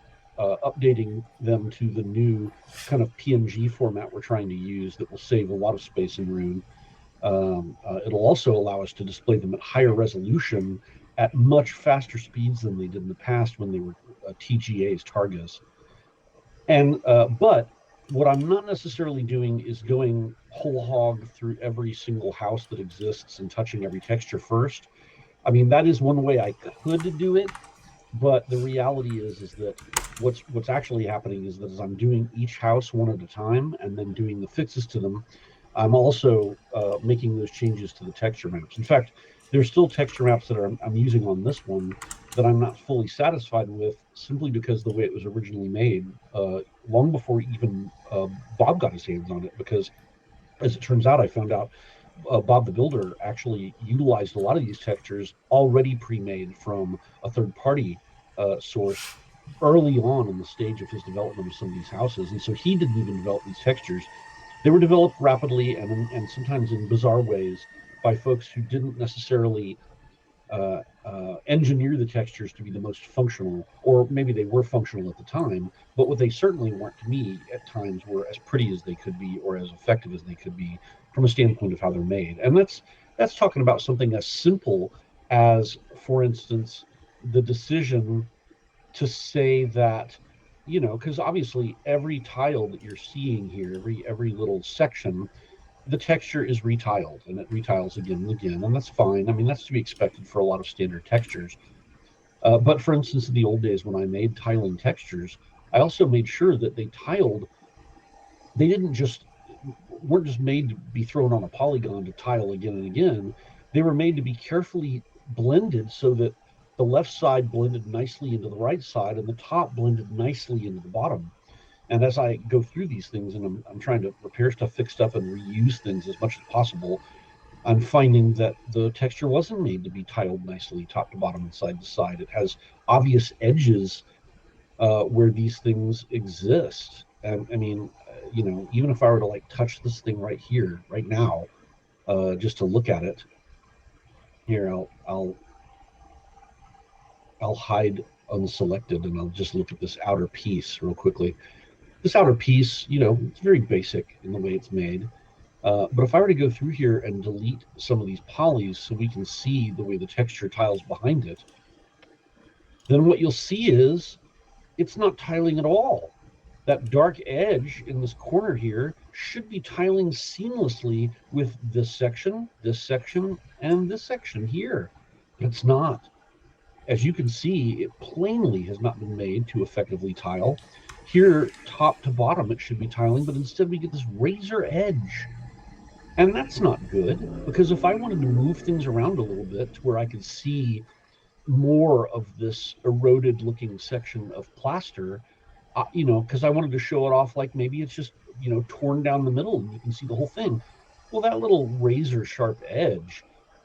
updating them to the new kind of PNG format we're trying to use that will save a lot of space and room, it'll also allow us to display them at higher resolution at much faster speeds than they did in the past when they were TGAs, Targas. And but what I'm not necessarily doing is going whole hog through every single house that exists and touching every texture first. I mean, that is one way I could do it, but the reality is that what's actually happening is that as I'm doing each house one at a time and then doing the fixes to them, I'm also making those changes to the texture maps. In fact, there's still texture maps that I'm using on this one that I'm not fully satisfied with, simply because the way it was originally made, long before even Bob got his hands on it. Because as it turns out, I found out Bob the Builder actually utilized a lot of these textures already pre-made from a third-party source early on in the stage of his development of some of these houses, and so he didn't even develop these textures. They were developed rapidly and sometimes in bizarre ways by folks who didn't necessarily engineer the textures to be the most functional, or maybe they were functional at the time, but what they certainly weren't to me at times were as pretty as they could be or as effective as they could be from a standpoint of how they're made. And that's talking about something as simple as, for instance, the decision to say that, because obviously every tile that you're seeing here, every little section, the texture is retiled and it retiles again and again, and that's fine. I mean, that's to be expected for a lot of standard textures. But for instance, in the old days when I made tiling textures, I also made sure that they tiled. They didn't just weren't just made to be thrown on a polygon to tile again and again. They were made to be carefully blended so that the left side blended nicely into the right side and the top blended nicely into the bottom. And as I go through these things and I'm trying to repair stuff, fix stuff, and reuse things as much as possible, I'm finding that the texture wasn't made to be tiled nicely top to bottom and side to side. It has obvious edges where these things exist. And I mean, even if I were to like touch this thing right here, right now, just to look at it, here, I'll hide unselected and I'll just look at this outer piece real quickly. This outer piece, it's very basic in the way it's made. But if I were to go through here and delete some of these polys so we can see the way the texture tiles behind it, then what you'll see is it's not tiling at all. That dark edge in this corner here should be tiling seamlessly with this section, and this section here, but it's not. As you can see, it plainly has not been made to effectively tile. Here, top to bottom, it should be tiling, but instead we get this razor edge. And that's not good, because if I wanted to move things around a little bit to where I could see more of this eroded looking section of plaster, because I wanted to show it off like maybe it's just, torn down the middle and you can see the whole thing. Well, that little razor sharp edge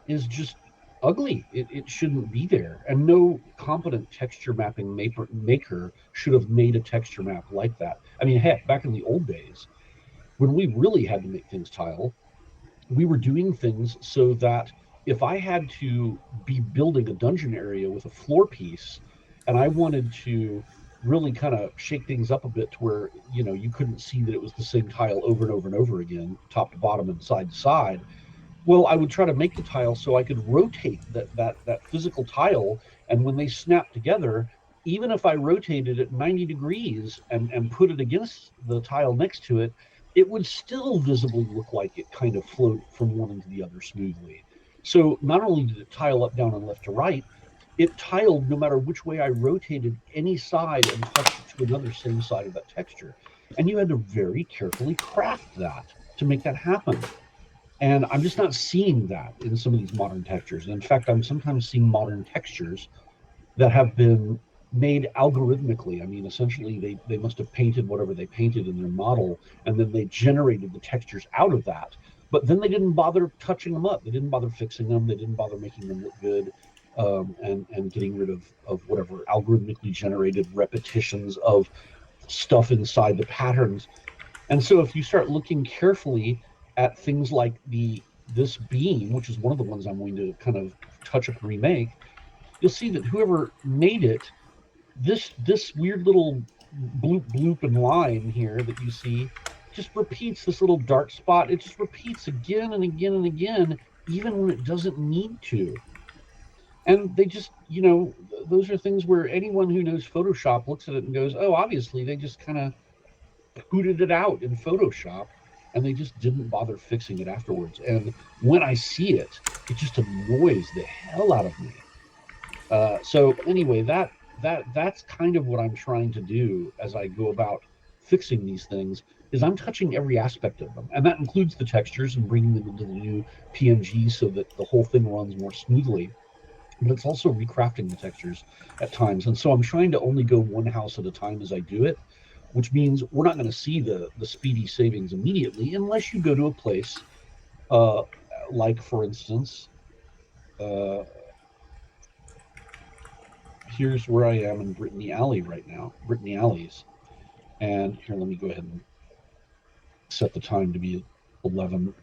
is just ugly. It shouldn't be there. And no competent texture mapping maker should have made a texture map like that. I mean, heck, back in the old days, when we really had to make things tile, we were doing things so that if I had to be building a dungeon area with a floor piece and I wanted to really kind of shake things up a bit to where you couldn't see that it was the same tile over and over and over again, top to bottom and side to side, well, I would try to make the tile so I could rotate that physical tile, and when they snap together, even if I rotated it 90 degrees and put it against the tile next to it, it would still visibly look like it kind of flowed from one into the other smoothly. So not only did it tile up, down, and left to right, it tiled no matter which way I rotated any side and touched it to another same side of that texture. And you had to very carefully craft that to make that happen. And I'm just not seeing that in some of these modern textures. And in fact, I'm sometimes seeing modern textures that have been made algorithmically. I mean, essentially, they must have painted whatever they painted in their model, and then they generated the textures out of that. But then they didn't bother touching them up. They didn't bother fixing them. They didn't bother making them look good, and getting rid of whatever algorithmically generated repetitions of stuff inside the patterns. And so if you start looking carefully at things like this beam, which is one of the ones I'm going to kind of touch up and remake, you'll see that whoever made it, this weird little bloop bloop and line here that you see just repeats this little dark spot. It just repeats again and again and again, even when it doesn't need to. And they just, those are things where anyone who knows Photoshop looks at it and goes, oh, obviously they just kind of hooted it out in Photoshop, and they just didn't bother fixing it afterwards. And when I see it, it just annoys the hell out of me. So anyway, that's kind of what I'm trying to do as I go about fixing these things. Is I'm touching every aspect of them, and that includes the textures and bringing them into the new PNG so that the whole thing runs more smoothly. But it's also recrafting the textures at times, and so I'm trying to only go one house at a time as I do it, which means we're not going to see the speedy savings immediately unless you go to a place uh, like, for instance, uh, here's where I am in Brittany Alley right now, Brittany Alleys. And here, let me go ahead and set the time to be 11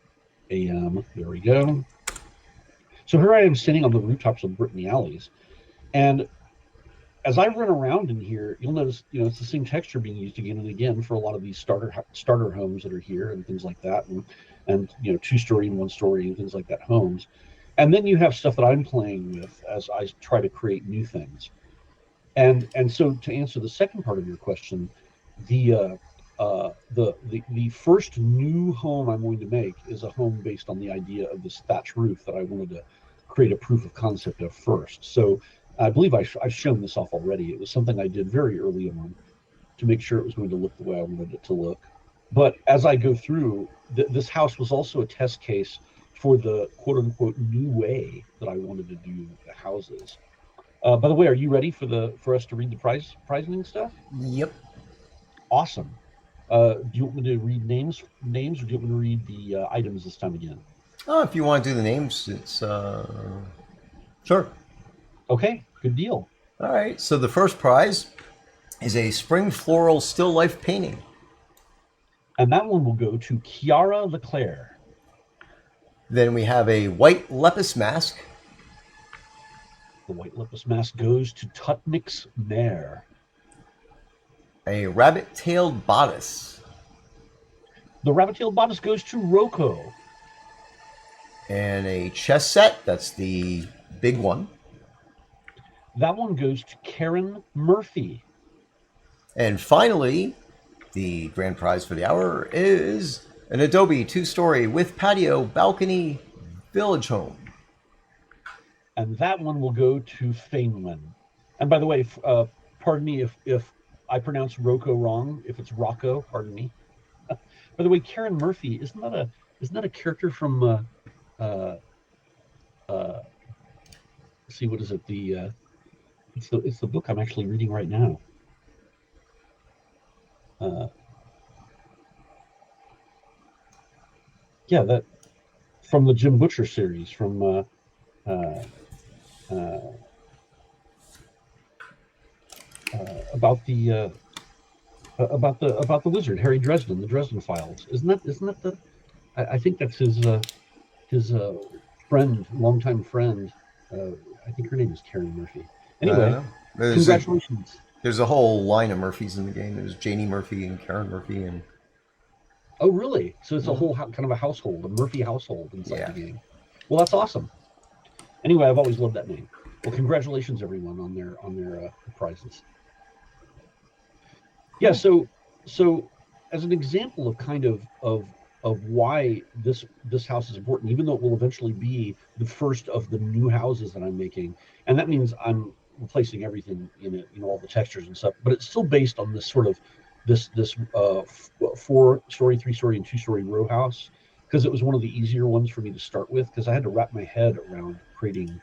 a.m. There we go. So here I am standing on the rooftops of Brittany Alleys. And as I run around in here, you'll notice, it's the same texture being used again and again for a lot of these starter homes that are here and things like that, and 2-story and 1-story and things like that homes. And then you have stuff that I'm playing with as I try to create new things. And so to answer the second part of your question, the first new home I'm going to make is a home based on the idea of this thatch roof that I wanted to create a proof of concept of first. So I believe I've shown this off already. It was something I did very early on to make sure it was going to look the way I wanted it to look. But as I go through, this house was also a test case for the quote unquote new way that I wanted to do the houses. By the way, are you ready for us to read the pricing stuff? Yep. Awesome. Do you want me to read names, or do you want me to read the items this time again? Oh, if you want to do the names, it's sure. Okay, good deal. All right. So the first prize is a spring floral still life painting. And that one will go to Kiara Leclerc. Then we have a white lepus mask. The white lepus mask goes to Tutnik's mare. A rabbit-tailed bodice. The rabbit-tailed bodice goes to Rocco. And a chess set. That's the big one. That one goes to Karen Murphy. And finally, the grand prize for the hour is an Adobe 2-story with patio, balcony, village home. And that one will go to Feynman. And by the way, pardon me if I pronounce Rocco wrong. If it's Rocco, pardon me. By the way, Karen Murphy, isn't that a character from let's see, what is it? It's the book I'm actually reading right now. Yeah, that from the Jim Butcher series from uh, uh, about the wizard Harry Dresden, the Dresden Files. Isn't that the? I think that's his friend, longtime friend. Uh, I think her name is Karen Murphy. I don't Anyway, know. congratulations. There's a whole line of Murphys in the game. There's Janie Murphy and Karen Murphy, and Oh, really? So it's a mhm. whole kind of a household, a Murphy household inside the Yeah. game. Well, that's awesome. Anyway, I've always loved that name. Well, congratulations everyone on their prizes. Yeah, Cool. so as an example of kind of why this house is important, even though it will eventually be the first of the new houses that I'm making, and that means I'm replacing everything in it, all the textures and stuff, but it's still based on this sort of this 4-story, 3-story, and 2-story row house, because it was one of the easier ones for me to start with, because I had to wrap my head around creating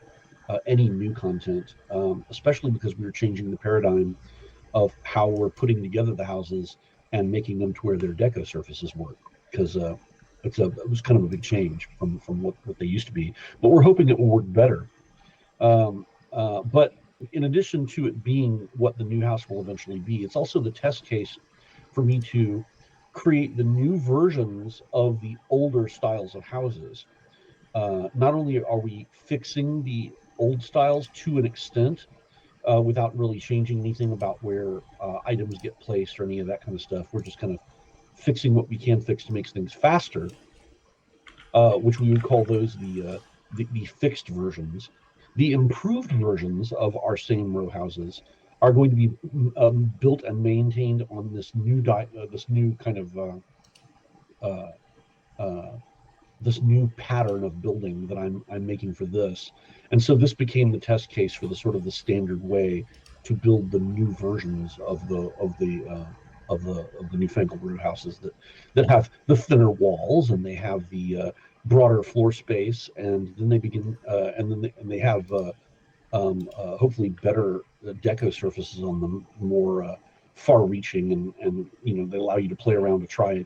any new content, especially because we were changing the paradigm of how we're putting together the houses and making them to where their deco surfaces work, because it was kind of a big change from what they used to be, but we're hoping it will work better. But in addition to it being what the new house will eventually be, it's also the test case for me to create the new versions of the older styles of houses. Not only are we fixing the old styles to an extent, without really changing anything about where items get placed or any of that kind of stuff. We're just kind of fixing what we can fix to make things faster, which we would call those the fixed versions. The improved versions of our same row houses are going to be built and maintained on this new kind of uh, uh, this new pattern of building that I'm making for this. And so this became the test case for the sort of the standard way to build the new versions of the newfangled root houses that have the thinner walls, and they have the broader floor space, and then they begin and they have hopefully better deco surfaces on them, more far-reaching, and they allow you to play around to try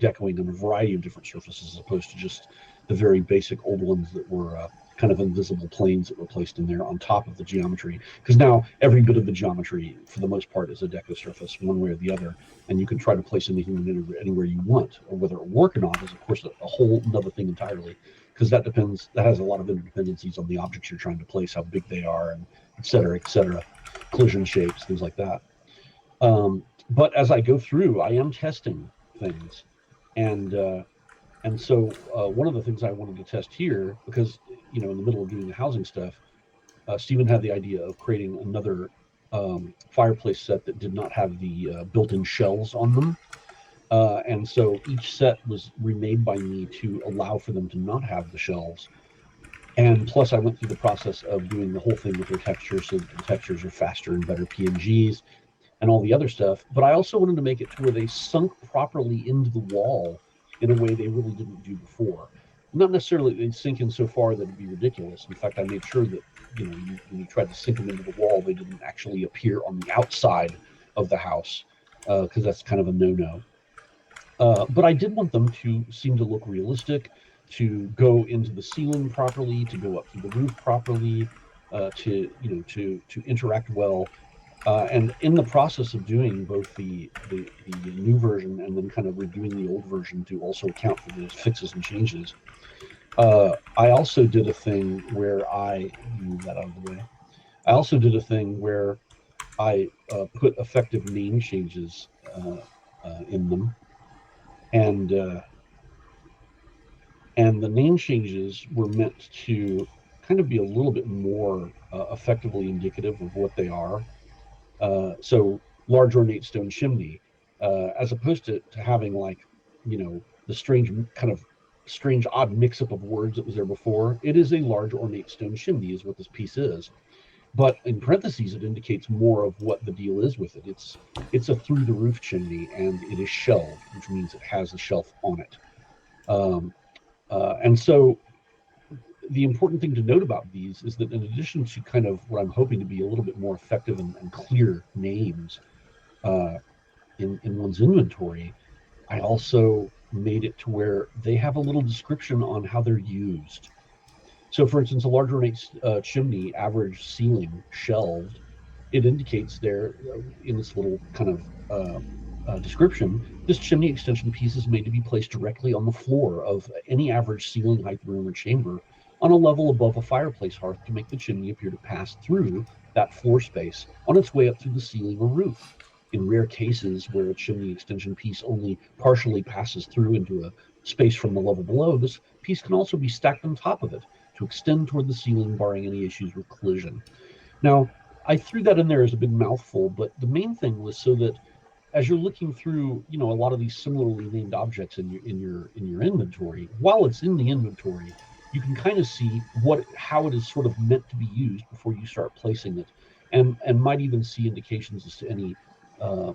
decoing on a variety of different surfaces as opposed to just the very basic old ones that were kind of invisible planes that were placed in there on top of the geometry. Because now every bit of the geometry, for the most part, is a deco surface, one way or the other, and you can try to place anything anywhere you want. Or whether it will work or not is, of course, a whole another thing entirely, because that depends. That has a lot of interdependencies on the objects you're trying to place, how big they are, and et cetera, collision shapes, things like that. But as I go through, I am testing things, and so one of the things I wanted to test here, because in the middle of doing the housing stuff, Stephen had the idea of creating another fireplace set that did not have the built-in shelves on them. And so each set was remade by me to allow for them to not have the shelves. And plus, I went through the process of doing the whole thing with their textures, so that the textures are faster and better PNGs and all the other stuff. But I also wanted to make it to where they sunk properly into the wall in a way they really didn't do before. Not necessarily they'd sink in so far that it'd be ridiculous. In fact, I made sure that when you tried to sink them into the wall, they didn't actually appear on the outside of the house, because that's kind of a no-no. But I did want them to seem to look realistic, to go into the ceiling properly, to go up through the roof properly, to interact well. And in the process of doing both the new version and then kind of redoing the old version to also account for those fixes and changes, I also did a thing where I move that out of the way. I also did a thing where I put effective name changes in them, and the name changes were meant to kind of be a little bit more effectively indicative of what they are. So large ornate stone chimney, as opposed to having like, the strange kind of strange odd mix up of words that was there before. It is a large ornate stone chimney is what this piece is. But in parentheses, it indicates more of what the deal is with it. It's a through the roof chimney, and it is shelved, which means it has a shelf on it. Um, and so the important thing to note about these is that in addition to kind of what I'm hoping to be a little bit more effective and clear names uh, in one's inventory, I also made it to where they have a little description on how they're used. So, for instance, a large ornate chimney, average ceiling shelved, it indicates there in this little kind of description, this chimney extension piece is made to be placed directly on the floor of any average ceiling height room or chamber on a level above a fireplace hearth to make the chimney appear to pass through that floor space on its way up through the ceiling or roof. In rare cases where a chimney extension piece only partially passes through into a space from the level below, this piece can also be stacked on top of it to extend toward the ceiling, barring any issues with collision. Now, I threw that in there as a big mouthful, but the main thing was so that as you're looking through, a lot of these similarly named objects in your inventory, while it's in the inventory, you can kind of see how it is sort of meant to be used before you start placing it, and might even see indications as to any uh,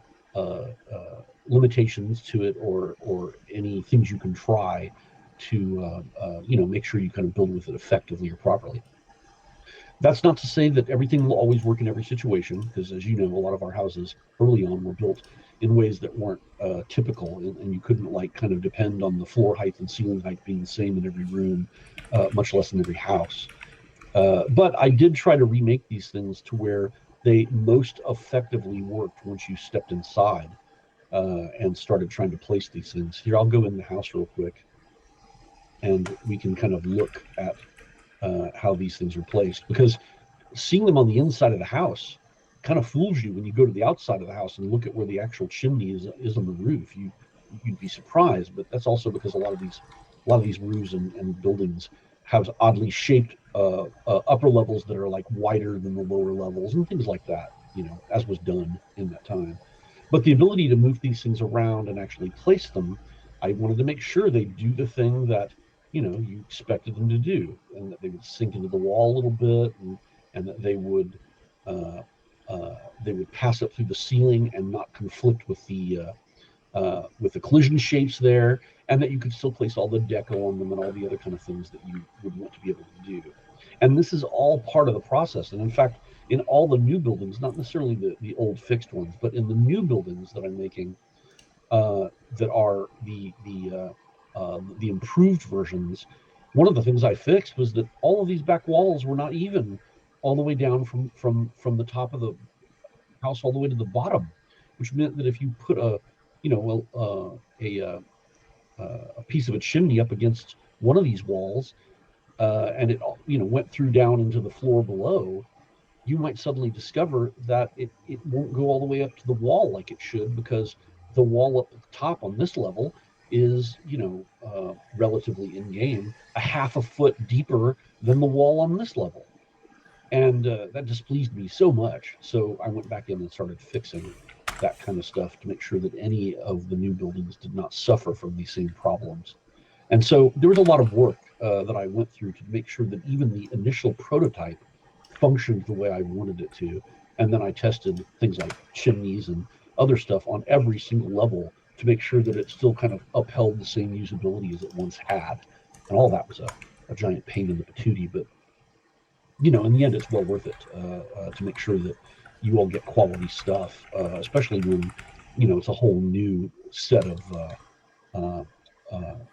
limitations to it, or any things you can try to make sure you kind of build with it effectively or properly. That's not to say that everything will always work in every situation, because as you know, a lot of our houses early on were built in ways that weren't typical, and you couldn't like kind of depend on the floor height and ceiling height being the same in every room, much less in every house. But I did try to remake these things to where they most effectively worked once you stepped inside and started trying to place these things. Here, I'll go in the house real quick, and we can kind of look at how these things are placed, because seeing them on the inside of the house kind of fools you when you go to the outside of the house and look at where the actual chimney is on the roof. You'd be surprised, but that's also because a lot of these roofs and buildings have oddly shaped upper levels that are like wider than the lower levels and things like that, as was done in that time. But the ability to move these things around and actually place them, I wanted to make sure they do the thing that you expected them to do, and that they would sink into the wall a little bit, and that uh, they would pass up through the ceiling and not conflict with the collision shapes there, and that you could still place all the deco on them and all the other kind of things that you would want to be able to do. And this is all part of the process. And in fact, in all the new buildings, not necessarily the old fixed ones, but in the new buildings that I'm making, that are the improved versions, one of the things I fixed was that all of these back walls were not even all the way down from the top of the house all the way to the bottom, which meant that if you put a piece of a chimney up against one of these walls, and it went through down into the floor below, you might suddenly discover that it won't go all the way up to the wall like it should, because the wall up at the top on this level is relatively in game a half a foot deeper than the wall on this level. And that displeased me so much. So I went back in and started fixing that kind of stuff to make sure that any of the new buildings did not suffer from these same problems. And so there was a lot of work that I went through to make sure that even the initial prototype functioned the way I wanted it to. And then I tested things like chimneys and other stuff on every single level to make sure that it still kind of upheld the same usability as it once had. And all that was a giant pain in the patootie, but in the end, it's well worth it to make sure that you all get quality stuff, especially when it's a whole new set uh,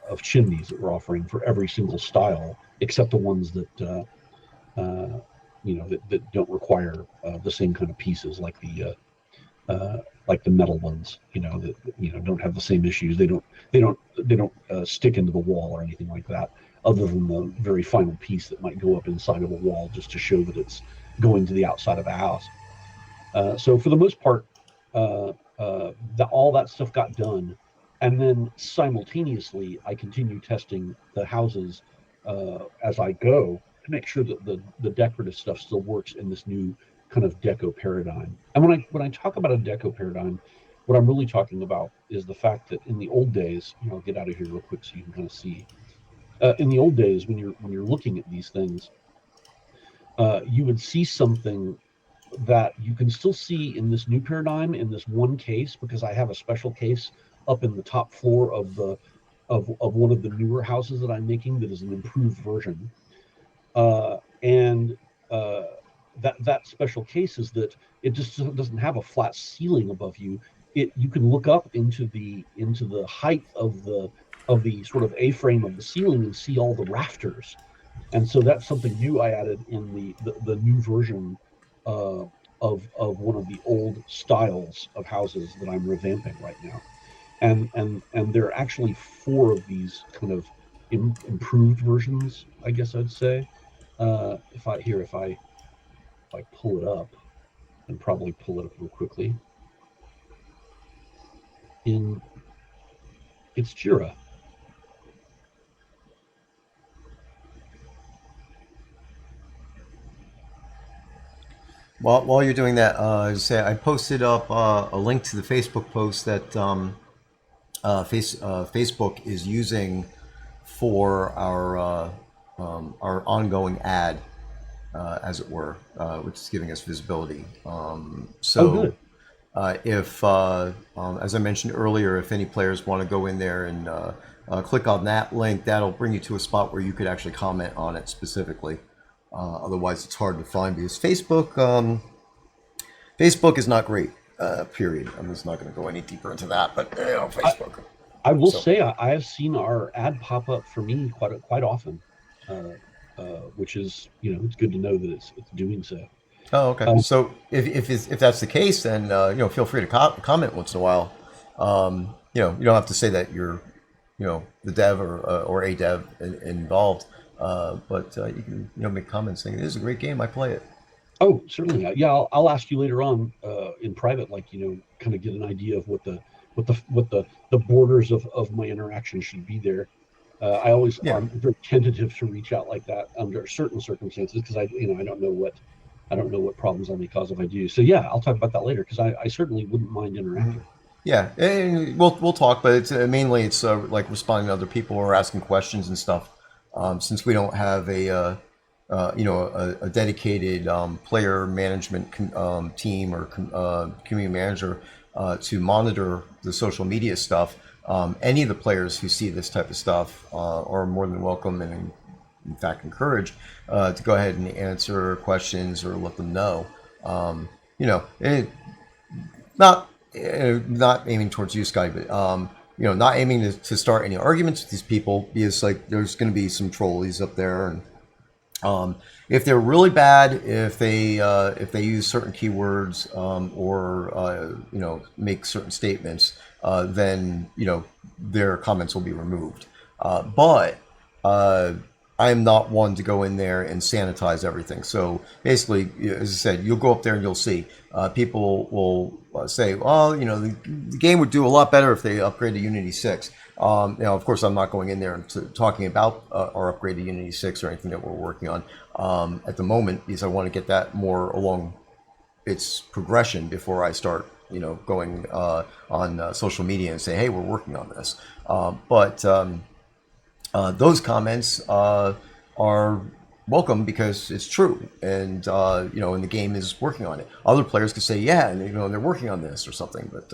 of chimneys that we're offering for every single style, except the ones that don't require the same kind of pieces, like the metal ones, that don't have the same issues. They don't stick into the wall or anything like that, other than the very final piece that might go up inside of a wall just to show that it's going to the outside of the house. So for the most part, all that stuff got done, and then simultaneously, I continue testing the houses as I go to make sure that the decorative stuff still works in this new kind of deco paradigm. And when I talk about a deco paradigm, what I'm really talking about is the fact that in the old days, I'll get out of here real quick so you can kind of see. In the old days, when you're looking at these things, you would see something that you can still see in this new paradigm in this one case, because I have a special case up in the top floor of one of the newer houses that I'm making that is an improved version. And that special case is that it just doesn't have a flat ceiling above you. You can look up into the height of the sort of A-frame of the ceiling and see all the rafters And so that's something new I added in the new version uh, of one of the old styles of houses that I'm revamping right now. And there are actually four of these kind of improved versions, I guess I'd say. If I pull it up, and probably pull it up real quickly in it's Jira. While you're doing that, I posted up a link to the Facebook post that Facebook is using for our ongoing ad, as it were, which is giving us visibility. Oh, So good. if, as I mentioned earlier, if any players want to go in there and click on that link, that'll bring you to a spot where you could actually comment on it specifically. Otherwise, it's hard to find because Facebook is not great. Period. I'm just not going to go any deeper into that, but I, Facebook. I will So, say I have seen our ad pop up for me quite often, uh, which is it's good to know that it's doing so. oh, okay. Um, So if that's the case, then feel free to comment once in a while. You don't have to say that you're the dev or a dev involved, but you can make comments saying it is a great game. I play it. oh, certainly. Yeah, I'll ask you later on in private, like kind of get an idea of what the borders of my interaction should be there. Yeah. I'm very tentative to reach out like that under certain circumstances because I don't know what problems I may cause if I do. So yeah, I'll talk about that later because I certainly wouldn't mind interacting. Yeah, and we'll talk, but it's mainly it's like responding to other people or asking questions and stuff. Since we don't have a dedicated player management team or community manager to monitor the social media stuff, any of the players who see this type of stuff are more than welcome and in fact encouraged to go ahead and answer questions or let them know. And not aiming towards you, Scottie, but not aiming to start any arguments with these people because like there's going to be some trolleys up there, and if they're really bad, if they use certain keywords or make certain statements, then their comments will be removed. But I'm not one to go in there and sanitize everything. So basically, as I said, you'll go up there and you'll see people will say, "Well, the game would do a lot better if they upgraded to Unity 6." Of course, I'm not going in there and talking about our upgrade to Unity 6 or anything that we're working on at the moment because I want to get that more along its progression before I start, going on social media and say, "Hey, we're working on this." But those comments are welcome because it's true, and and the game is working on it. Other players could say, "Yeah, and they're working on this or something," but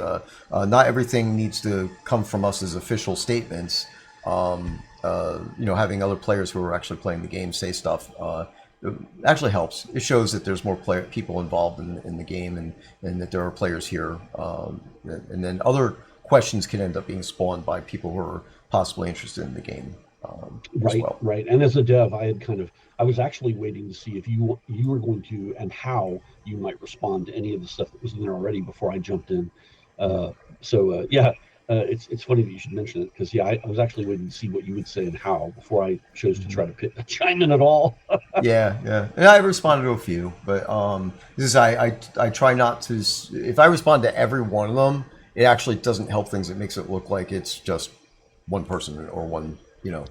not everything needs to come from us as official statements. Having other players who are actually playing the game say stuff it actually helps. It shows that there's more people involved in the game, and that there are players here, and then other questions can end up being spawned by people who are possibly interested in the game as Right, well. right. And as a dev, I was actually waiting to see if you were going to and how you might respond to any of the stuff that was in there already before I jumped in. Uh, yeah, it's funny that you should mention it because yeah, I was actually waiting to see what you would say and how before I chose to try to chime in at all. Yeah, yeah. And I responded to a few, but this is I try not to. If I respond to every one of them, it actually doesn't help things. It makes it look like it's just one person or one.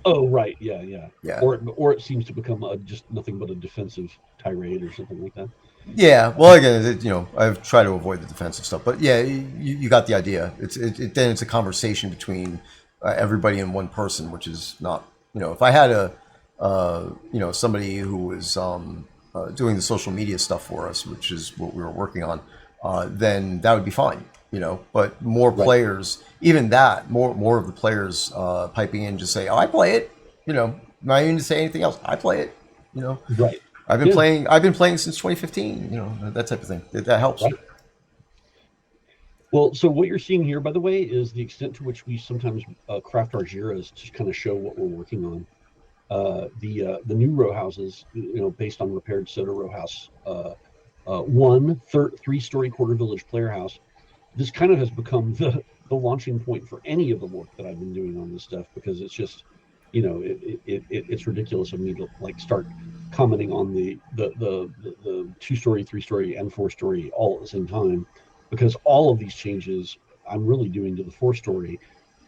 Oh, right, yeah, yeah. Yeah, Or it seems to become just nothing but a defensive tirade or something like that. yeah. Well, again, I've tried to avoid the defensive stuff, but yeah, you got the idea. Then it's a conversation between everybody and one person, which is not. If I had somebody who was doing the social media stuff for us, which is what we were working on, then that would be fine. But more Right, players, even that, more of the players piping in, just say, "Oh, I play it." Not even to say anything else. I play it. You know, right. I've been Yeah, playing. I've been playing since 2015. That type of thing. That helps. right. Well, so what you're seeing here, by the way, is the extent to which we sometimes craft our JIRAs to kind of show what we're working on. The new row houses, based on repaired SotA row house, three-story quarter village player house. This kind of has become the launching point for any of the work that I've been doing on this stuff, because it's just, it's ridiculous of me to like start commenting on the 2-story, 3-story, and 4-story all at the same time, because all of these changes I'm really doing to the 4-story,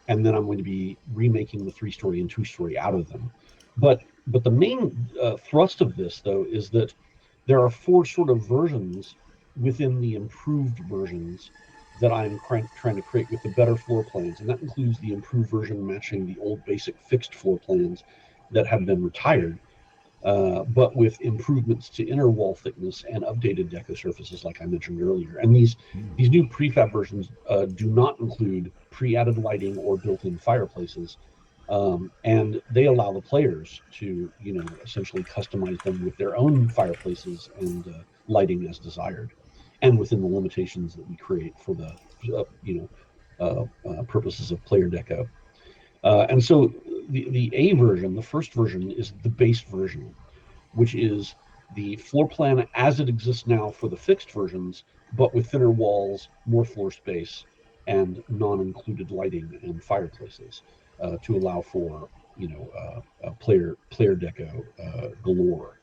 and then I'm going to be remaking the 3-story and 2-story out of them. But the main thrust of this, though, is that there are 4 sort of versions within the improved versions that I'm trying to create with the better floor plans, and that includes the improved version matching the old basic fixed floor plans that have been retired, but with improvements to inner wall thickness and updated deco surfaces, like I mentioned earlier. And these new prefab versions do not include pre-added lighting or built-in fireplaces, and they allow the players to, essentially customize them with their own fireplaces and lighting as desired, and within the limitations that we create for the purposes of player deco. And so the A version, the first version, is the base version, which is the floor plan as it exists now for the fixed versions, but with thinner walls, more floor space, and non-included lighting and fireplaces, to allow for player deco galore.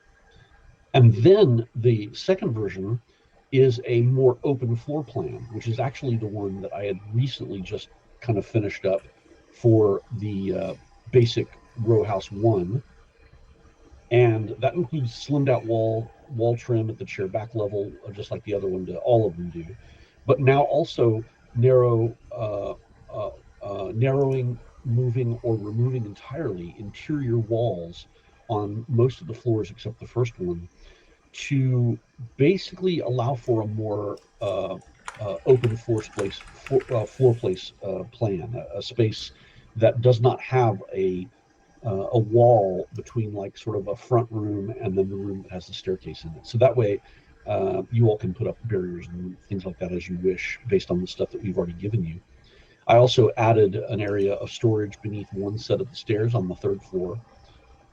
And then the second version is a more open floor plan, which is actually the one that I had recently just kind of finished up for the basic row house 1. And that includes slimmed out wall trim at the chair back level, just like the other one do, all of them do. But now also narrowing, moving, or removing entirely interior walls on most of the floors except the first one, to basically allow for a more open floor place plan, a space that does not have a wall between, like, sort of a front room and then the room that has the staircase in it. So that way, you all can put up barriers and things like that as you wish, based on the stuff that we've already given you. I also added an area of storage beneath one set of the stairs on the 3rd floor.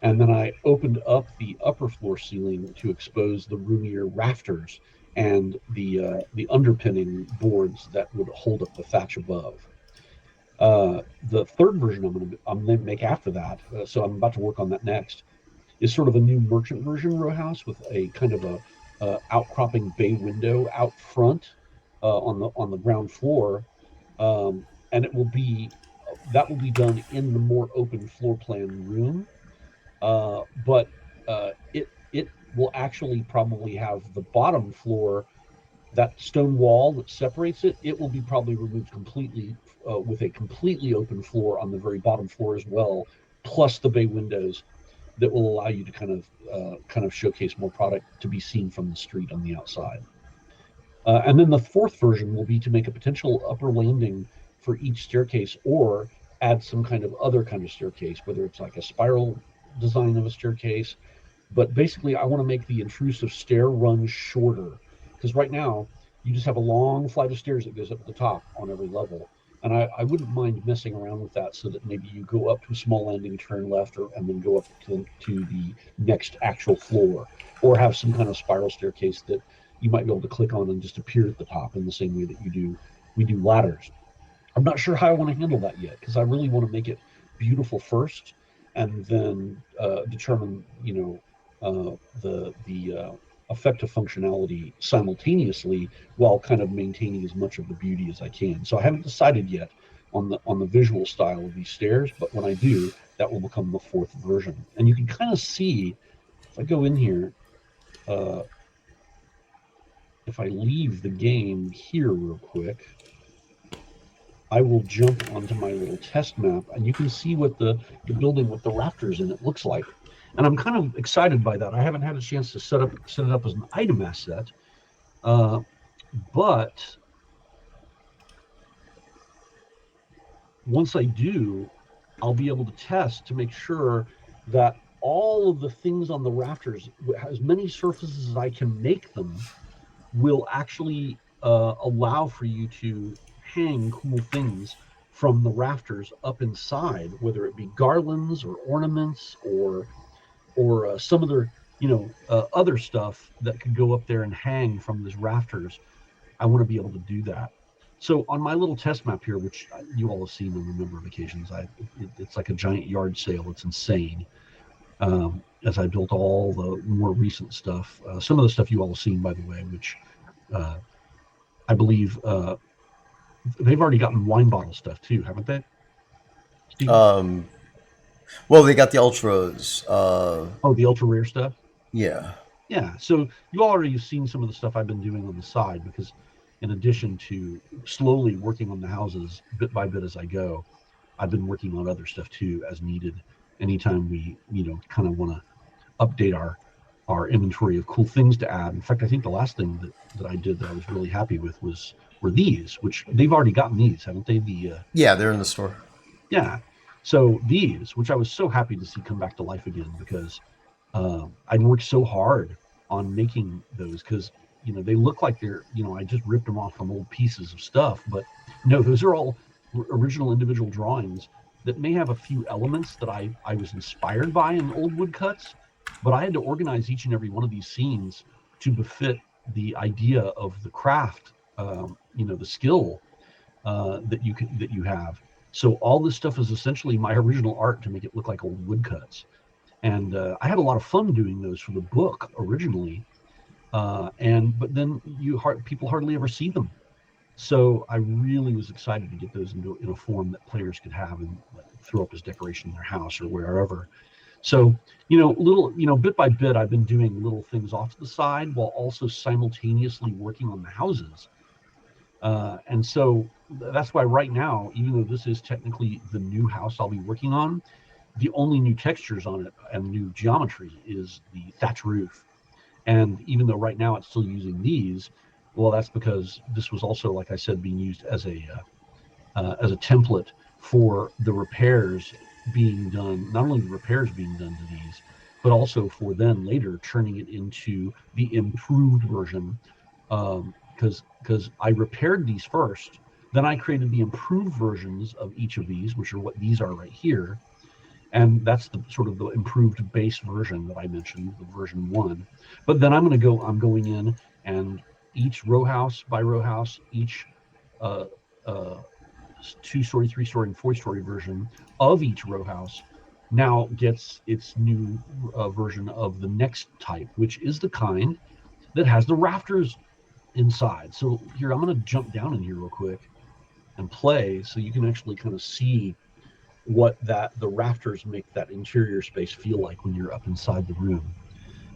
And then I opened up the upper floor ceiling to expose the roomier rafters and the underpinning boards that would hold up the thatch above. The third version I'm going to make after that, so I'm about to work on that next, is sort of a new merchant version row house with a kind of a outcropping bay window out front, on the ground floor, and that will be done in the more open floor plan room, but it will actually probably have the bottom floor, that stone wall that separates it. It will be probably removed completely, with a completely open floor on the very bottom floor as well, plus the bay windows that will allow you to kind of showcase more product to be seen from the street on the outside. And then the fourth version will be to make a potential upper landing for each staircase, or add some kind of other kind of staircase, whether it's like a spiral design of a staircase. But basically, I want to make the intrusive stair run shorter, because right now you just have a long flight of stairs that goes up at the top on every level. And I wouldn't mind messing around with that, so that maybe you go up to a small landing, turn left, and then go up to the next actual floor, or have some kind of spiral staircase that you might be able to click on and just appear at the top, in the same way that we do ladders. I'm not sure how I want to handle that yet, because I really want to make it beautiful first, and then determine, the effective functionality simultaneously, while kind of maintaining as much of the beauty as I can. So I haven't decided yet on the visual style of these stairs, but when I do, that will become the fourth version. And you can kind of see, if I go in here, if I leave the game here real quick, I will jump onto my little test map, and you can see what the building with the rafters in it looks like. And I'm kind of excited by that. I haven't had a chance to set it up as an item asset, but once I do, I'll be able to test to make sure that all of the things on the rafters, as many surfaces as I can make them, will actually allow for you to hang cool things from the rafters up inside, whether it be garlands or ornaments or some other other stuff that could go up there and hang from these rafters. I want to be able to do that. So on my little test map here, which you all have seen on a number of occasions, it's like a giant yard sale. It's insane. As I built all the more recent stuff, some of the stuff you all have seen, by the way, which I believe they've already gotten wine bottle stuff too, haven't they, Steve? Um, well, they got the ultras. Oh, the ultra rare stuff. Yeah. Yeah, so you already have seen some of the stuff I've been doing on the side because, in addition to slowly working on the houses bit by bit as I go, I've been working on other stuff too as needed. Anytime we, kind of want to update our inventory of cool things to add. In fact, I think the last thing that I did that I was really happy with were these, which they've already gotten these, haven't they? Yeah, they're in the store. Yeah. So these, which I was so happy to see come back to life again because I'd worked so hard on making those because they look like they're I just ripped them off from old pieces of stuff, but no, those are all original individual drawings that may have a few elements that I was inspired by in old woodcuts, but I had to organize each and every one of these scenes to befit the idea of the craft, the skill that you have. So all this stuff is essentially my original art to make it look like old woodcuts. And I had a lot of fun doing those for the book originally, but then people hardly ever see them. So I really was excited to get those in a form that players could have and throw up as decoration in their house or wherever. So bit by bit, I've been doing little things off to the side while also simultaneously working on the houses. And so that's why right now, even though this is technically the new house I'll be working on, the only new textures on it and new geometry is the thatch roof. And even though right now it's still using these, well, that's because this was also, like I said, being used as a template for the repairs being done. Not only the repairs being done to these, but also for then later turning it into the improved version. Because I repaired these first, then I created the improved versions of each of these, which are what these are right here. And that's the sort of the improved base version that I mentioned, the version 1. But then I'm going in, and each row house by row house, each 2-story, 3-story, and 4-story version of each row house now gets its new version of the next type, which is the kind that has the rafters inside. So here, I'm going to jump down in here real quick and play so you can actually kind of see what the rafters make that interior space feel like when you're up inside the room.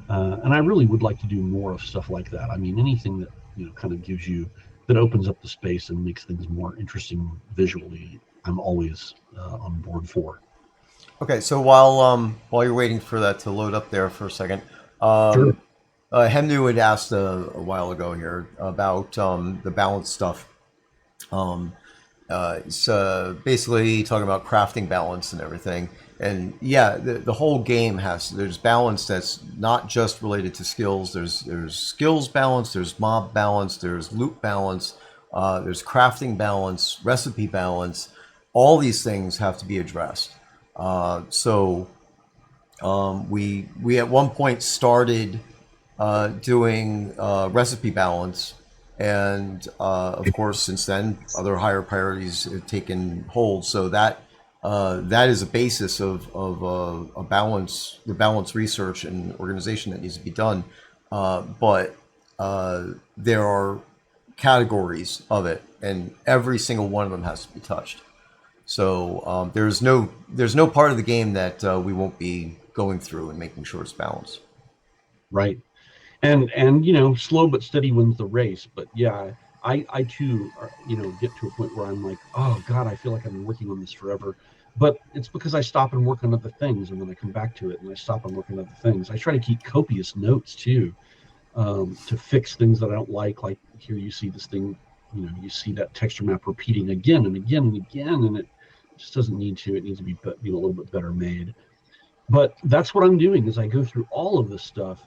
And I really would like to do more of stuff like that. I mean, anything that kind of that opens up the space and makes things more interesting visually, I'm always on board for. Okay, so while you're waiting for that to load up there for a second, Sure. Hemnu had asked a while ago here about the balance stuff. It's basically talking about crafting balance and everything. And yeah, the whole game there's balance that's not just related to skills. There's skills balance, there's mob balance, there's loot balance, there's crafting balance, recipe balance. All these things have to be addressed. So we at one point started doing recipe balance, and of course, since then, other higher priorities have taken hold. So that is a basis of a balance, the balance research and organization that needs to be done. But there are categories of it, and every single one of them has to be touched. So there's no part of the game that we won't be going through and making sure it's balanced. Right. And slow but steady wins the race. But yeah, I too get to a point where I'm like, oh God, I feel like I've been working on this forever. But it's because I stop and work on other things, and then I come back to it, and I stop and work on other things. I try to keep copious notes too, to fix things that I don't like. Like here, you see this thing, you see that texture map repeating again and again and again, and it just doesn't need to. It needs to be a little bit better made. But that's what I'm doing is I go through all of this stuff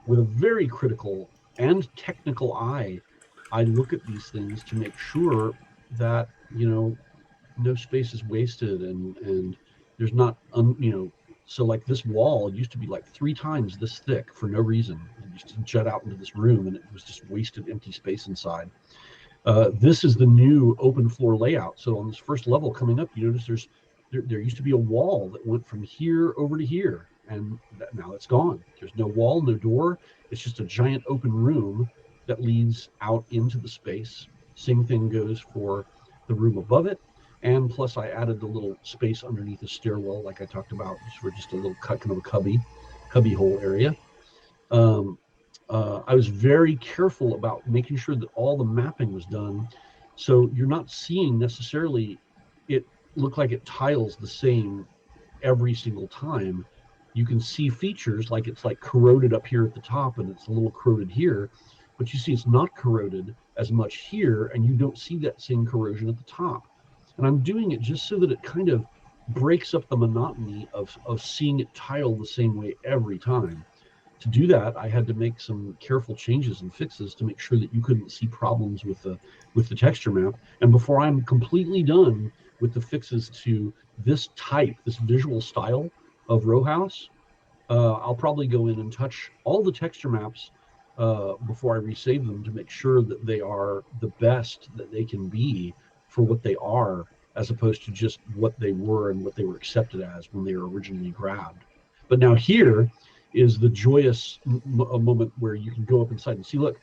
with a very critical and technical eye. I look at these things to make sure that no space is wasted, and there's not so like this wall used to be like 3 times this thick for no reason. It used to jut out into this room, and it was just wasted empty space inside. This is the new open floor layout. So on this first level coming up, you notice there used to be a wall that went from here over to here, and now it's gone. There's no wall, no door. It's just a giant open room that leads out into the space. Same thing goes for the room above it. And plus, I added the little space underneath the stairwell, like I talked about, for just a little kind of a cubby hole area. Um, I was very careful about making sure that all the mapping was done, so you're not seeing necessarily it look like it tiles the same every single time. You can see features like it's like corroded up here at the top and it's a little corroded here, but you see it's not corroded as much here, and you don't see that same corrosion at the top. And I'm doing it just so that it kind of breaks up the monotony of seeing it tile the same way every time. To do that, I had to make some careful changes and fixes to make sure that you couldn't see problems with the texture map. And before I'm completely done with the fixes to this type, this visual style of row house, I'll probably go in and touch all the texture maps before I resave them to make sure that they are the best that they can be for what they are, as opposed to just what they were and what they were accepted as when they were originally grabbed. But now here is the joyous moment where you can go up inside and see, look,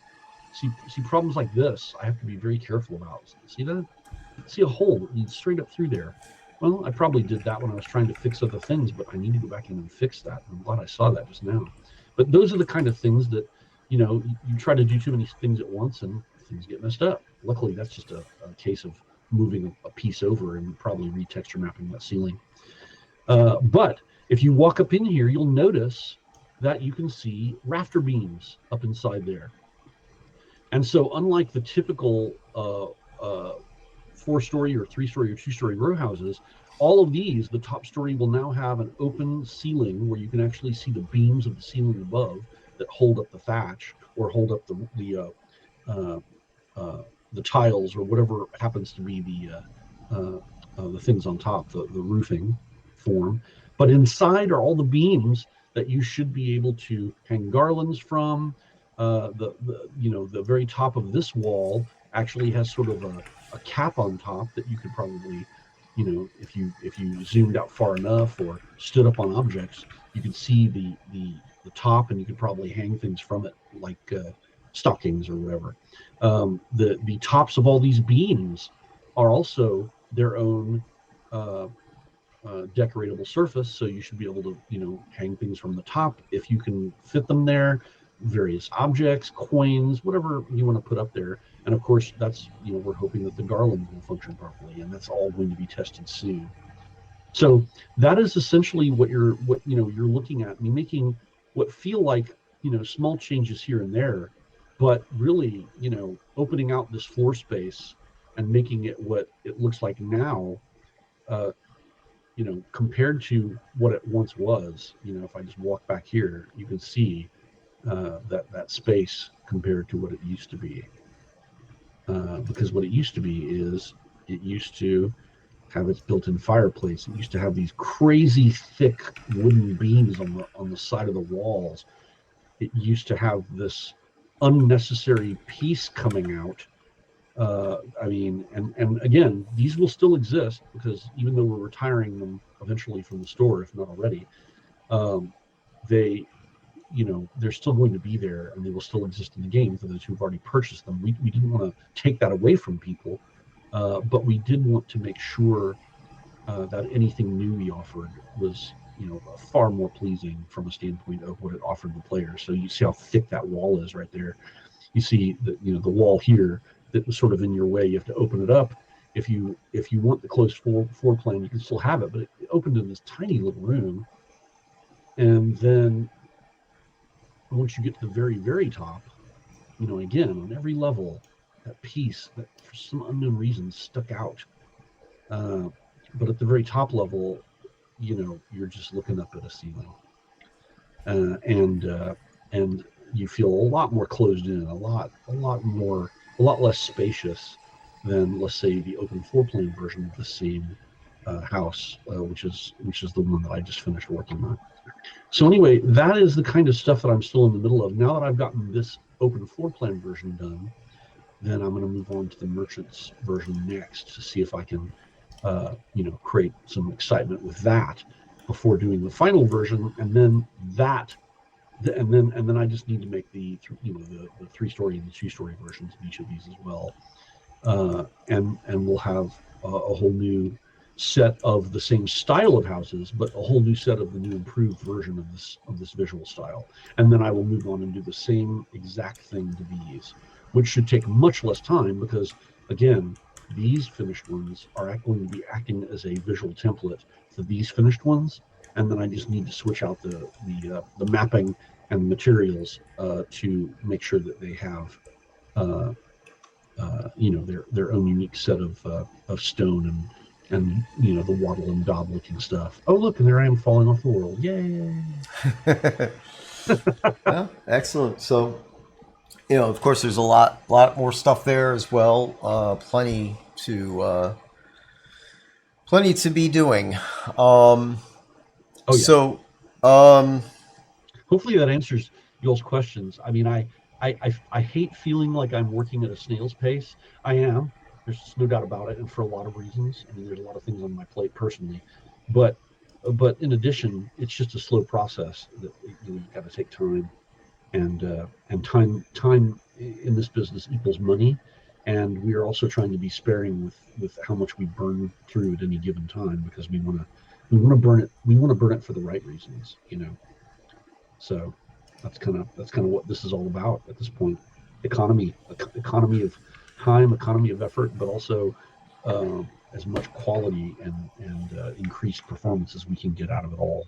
see problems like this I have to be very careful about. See that? See a hole that leads straight up through there. Well, I probably did that when I was trying to fix other things, but I need to go back in and fix that. I'm glad I saw that just now. But those are the kind of things that, you try to do too many things at once and things get messed up. Luckily, that's just a case of moving a piece over and probably retexture mapping that ceiling. But if you walk up in here, you'll notice that you can see rafter beams up inside there. And so unlike the typical 4-story or 3-story or 2-story row houses, all of these, the top story will now have an open ceiling where you can actually see the beams of the ceiling above that hold up the thatch or hold up the tiles or whatever happens to be the things on top, the roofing form. But inside are all the beams that you should be able to hang garlands from. The very top of this wall actually has sort of a cap on top that you could probably, if you zoomed out far enough or stood up on objects, you could see the top, and you could probably hang things from it, like stockings or whatever. The tops of all these beams are also their own decoratable surface, so you should be able to hang things from the top if you can fit them there, various objects, coins, whatever you want to put up there. And of course, that's we're hoping that the garlands will function properly, and that's all going to be tested soon. So that is essentially what you're looking at. Making what feel like small changes here and there, but really opening out this floor space and making it what it looks like now. uh, Compared to what it once was, if I just walk back here, you can see that space compared to what it used to be. Because what it used to be is it used to have its built-in fireplace. It used to have these crazy thick wooden beams on the side of the walls. It used to have this unnecessary piece coming out. And again, these will still exist because even though we're retiring them eventually from the store, if not already, they, they're still going to be there, and they will still exist in the game for those who've already purchased them. We didn't want to take that away from people, but we did want to make sure that anything new we offered was, far more pleasing from a standpoint of what it offered the player. So you see how thick that wall is right there. You see the wall here that was sort of in your way. You have to open it up. If you want the closed floor plan, you can still have it, but it opened in this tiny little room. And then once you get to the very, very top, again, on every level, that piece that for some unknown reason stuck out. But at the very top level, you're just looking up at a ceiling, and you feel a lot more closed in, a lot less spacious. than, let's say, the open floor plan version of the same house, which is the one that I just finished working on. So anyway, that is the kind of stuff that I'm still in the middle of. Now that I've gotten this open floor plan version done, then I'm going to move on to the merchants version next to see if I can, create some excitement with that before doing the final version, and then I just need to make the 3-story and the 2-story versions of each of these as well, and we'll have a whole new set of the same style of houses, but a whole new set of the new improved version of this visual style. And then I will move on and do the same exact thing to these, which should take much less time because, again, these finished ones are going to be acting as a visual template for these finished ones, and then I just need to switch out the mapping and materials to make sure that they have uh, their own unique set of stone and the wattle and daub looking stuff. Oh, look, and there I am falling off the world. Yay! Yeah, excellent. So, of course, there's a lot more stuff there as well. Plenty to be doing. Oh yeah. So, um, Hopefully that answers y'all's questions. I mean, I hate feeling like I'm working at a snail's pace. I am. There's no doubt about it, and for a lot of reasons. I mean, there's a lot of things on my plate personally, but in addition, it's just a slow process that you got to take time, and time in this business equals money, and we are also trying to be sparing with how much we burn through at any given time because we want to burn it for the right reasons. So that's kind of what this is all about at this point. Economy of time, economy of effort, but also as much quality and increased performance as we can get out of it all.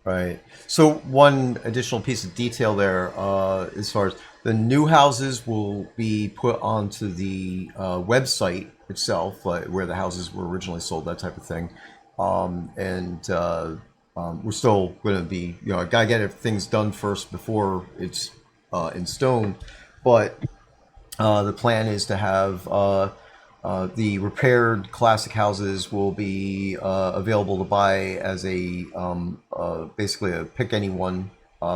right. So one additional piece of detail there, as far as the new houses will be put onto the website itself, where the houses were originally sold, that type of thing. And we're still going to be, I gotta get things done first before it's in stone. But the plan is to have the repaired classic houses will be available to buy as a basically a pick any one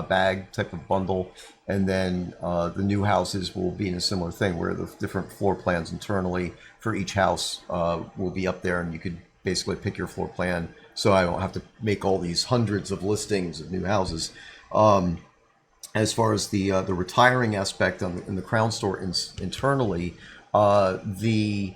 bag type of bundle, and then the new houses will be in a similar thing where the different floor plans internally for each house will be up there, and you could basically pick your floor plan. So I don't have to make all these hundreds of listings of new houses. As far as the retiring aspect in the Crown Store internally, the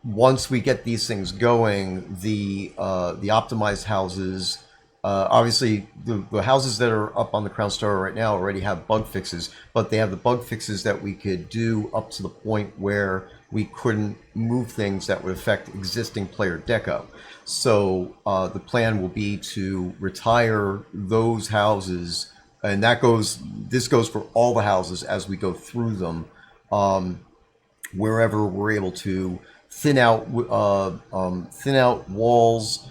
once we get these things going, the optimized houses, obviously the houses that are up on the Crown Store right now already have bug fixes, but they have the bug fixes that we could do up to the point where we couldn't move things that would affect existing player deco. So the plan will be to retire those houses, and this goes for all the houses as we go through them. Wherever we're able to thin out walls,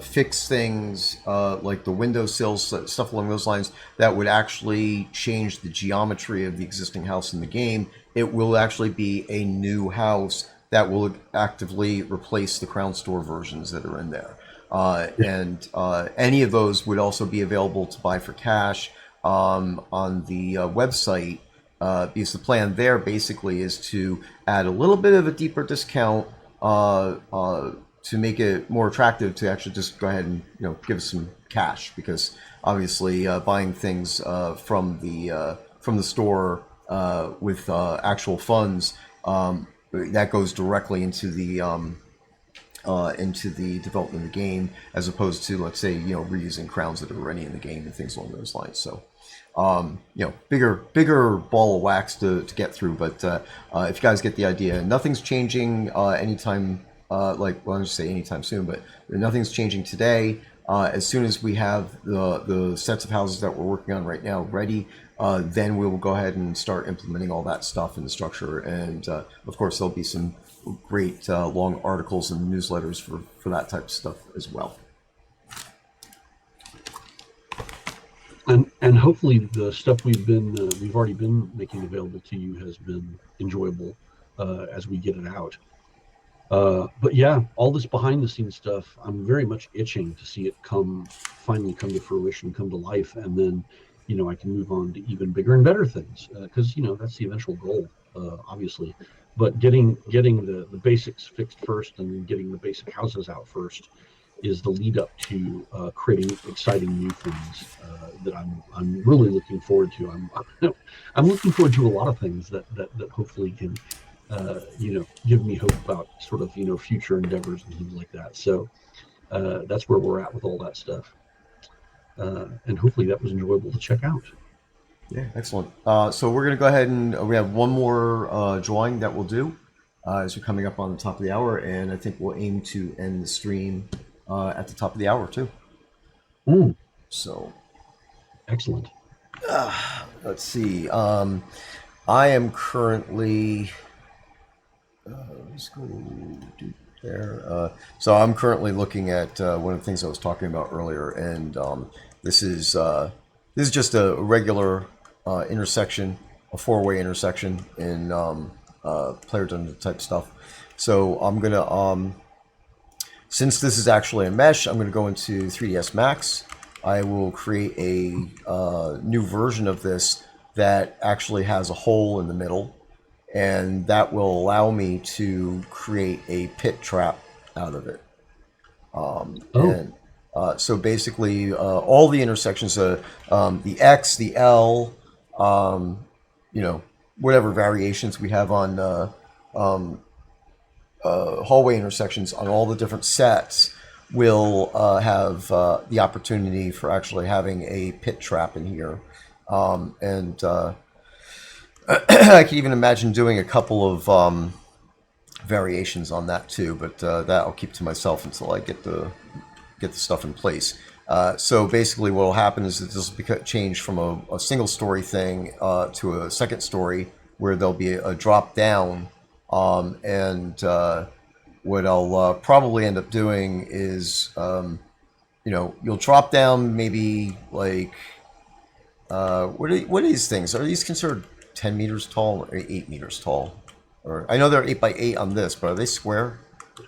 fix things like the windowsills, stuff along those lines that would actually change the geometry of the existing house in the game. It will actually be a new house that will actively replace the Crown Store versions that are in there. And any of those would also be available to buy for cash on the website. Because the plan there basically is to add a little bit of a deeper discount to make it more attractive to actually just go ahead and give us some cash, because obviously buying things from the store with actual funds, that goes directly into the development of the game, as opposed to, let's say, reusing crowns that are already in the game and things along those lines. So bigger ball of wax to get through. But if you guys get the idea, nothing's changing anytime. I don't say anytime soon, but nothing's changing today. As soon as we have the sets of houses that we're working on right now ready, then we will go ahead and start implementing all that stuff in the structure. And of course, there'll be some great long articles and newsletters for that type of stuff as well. And hopefully the stuff we've already been making available to you has been enjoyable as we get it out. But yeah, all this behind the scenes stuff, I'm very much itching to see it finally come to fruition, come to life, and then, I can move on to even bigger and better things, because that's the eventual goal, obviously. But getting the basics fixed first, and then getting the basic houses out first, is the lead up to creating exciting new things that I'm really looking forward to. I'm looking forward to a lot of things that hopefully can give me hope about sort of future endeavors and things like that. So that's where we're at with all that stuff, and hopefully that was enjoyable to check out. Yeah, excellent. So we're going to go ahead and we have one more drawing that we'll do as we're coming up on the top of the hour, and I think we'll aim to end the stream at the top of the hour too. Mm, So excellent. let's see. I am currently. Let's go do there. So I'm currently looking at one of the things I was talking about earlier, and this is just a regular intersection, a four-way intersection in player dungeon type stuff. So I'm gonna, since this is actually a mesh, I'm gonna go into 3ds Max. I will create a new version of this that actually has a hole in the middle, and that will allow me to create a pit trap out of it. And so basically, all the intersections, the X, the L, whatever variations we have on hallway intersections on all the different sets will have the opportunity for actually having a pit trap in here. And I can even imagine doing a couple of variations on that too, but that I'll keep to myself until I get the stuff in place. So basically what will happen is that this will change from a single story thing to a second story where there'll be a drop down, and what I'll probably end up doing is, you'll drop down maybe like, what are these things? Are these considered 10 meters tall or 8 meters tall? Or I know they're 8 by 8 on this, but are they square?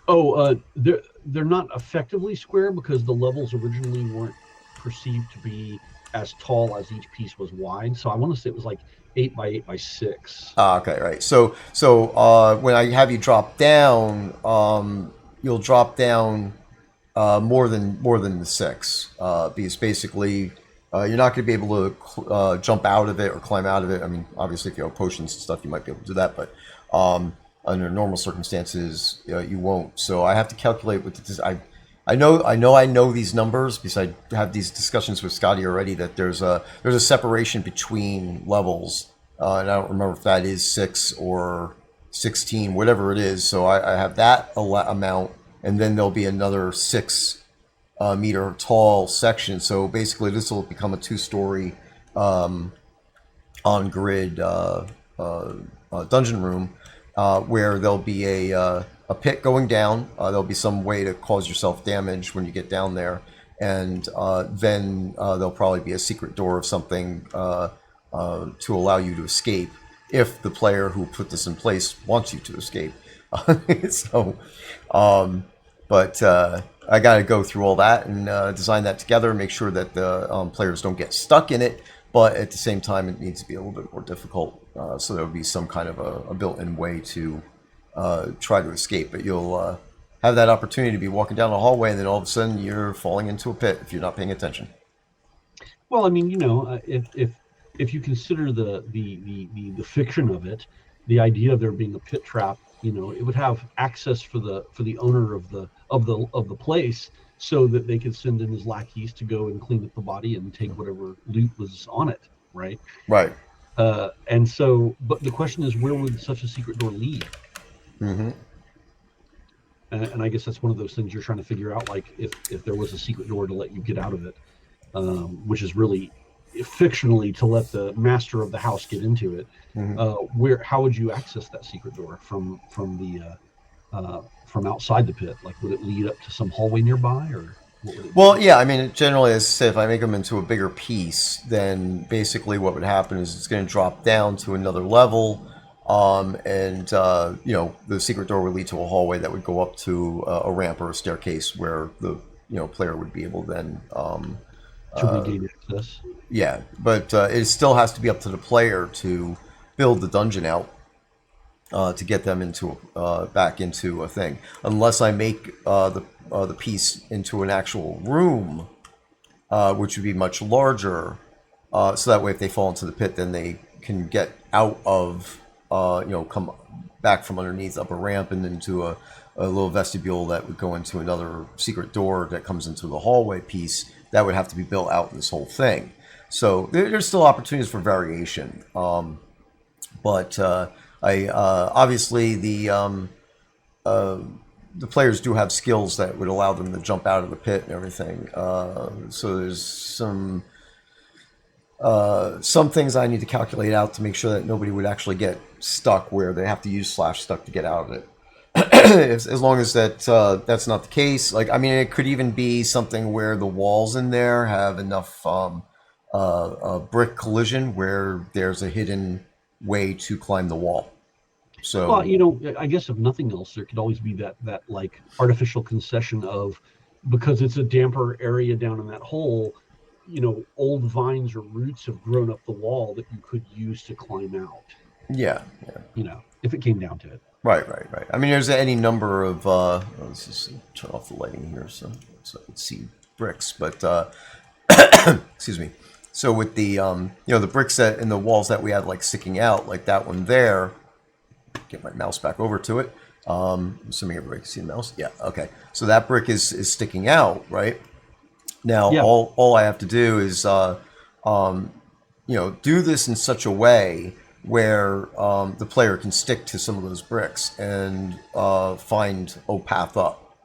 Oh, they're not effectively square because the levels originally weren't perceived to be as tall as each piece was wide. So I want to say it was like 8 by 8 by 6. Okay, right. So when I have you drop down, you'll drop down more than the 6, because basically you're not going to be able to jump out of it or climb out of it. I mean, obviously, if you have potions and stuff, you might be able to do that, but under normal circumstances, you won't. So I have to calculate with this. I know these numbers because I have these discussions with Scottie already. That there's a separation between levels, and I don't remember if that is 6 or 16, whatever it is. So I have that amount, and then there'll be another 6 meter tall section. So basically, this will become a 2-story on grid dungeon room, where there'll be a pit going down. There'll be some way to cause yourself damage when you get down there, and then there'll probably be a secret door of something to allow you to escape if the player who put this in place wants you to escape. So, but I got to go through all that and design that together, make sure that the players don't get stuck in it. But at the same time, it needs to be a little bit more difficult. So there will be some kind of a built-in way to try to escape. But you'll have that opportunity to be walking down a hallway, and then all of a sudden you're falling into a pit if you're not paying attention. Well, I mean, if you consider the fiction of it, the idea of there being a pit trap, it would have access for the owner of the place, so that they could send in his lackeys to go and clean up the body and take whatever loot was on it, right? Right. And so, but the question is, where would such a secret door lead? Mm-hmm. And I guess that's one of those things you're trying to figure out, like if there was a secret door to let you get out of it, which is really fictionally to let the master of the house get into it. Mm-hmm. How would you access that secret door from outside the pit? Like, would it lead up to some hallway nearby, or what would it Well, be? yeah, I mean, generally, as I say, if I make them into a bigger piece, then basically what would happen is it's going to drop down to another level, And you know, the secret door would lead to a hallway that would go up to a ramp or a staircase where the player would be able to then to regain access. yeah, but it still has to be up to the player to build the dungeon out to get them into back into a thing. Unless I make the piece into an actual room, which would be much larger, so that way if they fall into the pit, then they can get out of come back from underneath up a ramp and into a little vestibule that would go into another secret door that comes into the hallway piece that would have to be built out in this whole thing. So there's still opportunities for variation, but I obviously the players do have skills that would allow them to jump out of the pit and everything. So there's some things I need to calculate out to make sure that nobody would actually get stuck where they have to use slash stuck to get out of it. As long as that's not the case. Like, I mean, it could even be something where the walls in there have enough brick collision where there's a hidden way to climb the wall. So, well, I guess if nothing else, there could always be that like artificial concession of, because it's a damper area down in that hole, old vines or roots have grown up the wall that you could use to climb out. yeah. If it came down to it. Right. I mean, there's any number of. Let's just turn off the lighting here so I can see bricks. But excuse me. So with the the bricks that in the walls that we have like sticking out, like that one there. Get my mouse back over to it. Assuming everybody can see the mouse. Yeah. Okay. So that brick is sticking out, right? Now Yeah. all I have to do is do this in such a way where the player can stick to some of those bricks and find a path up.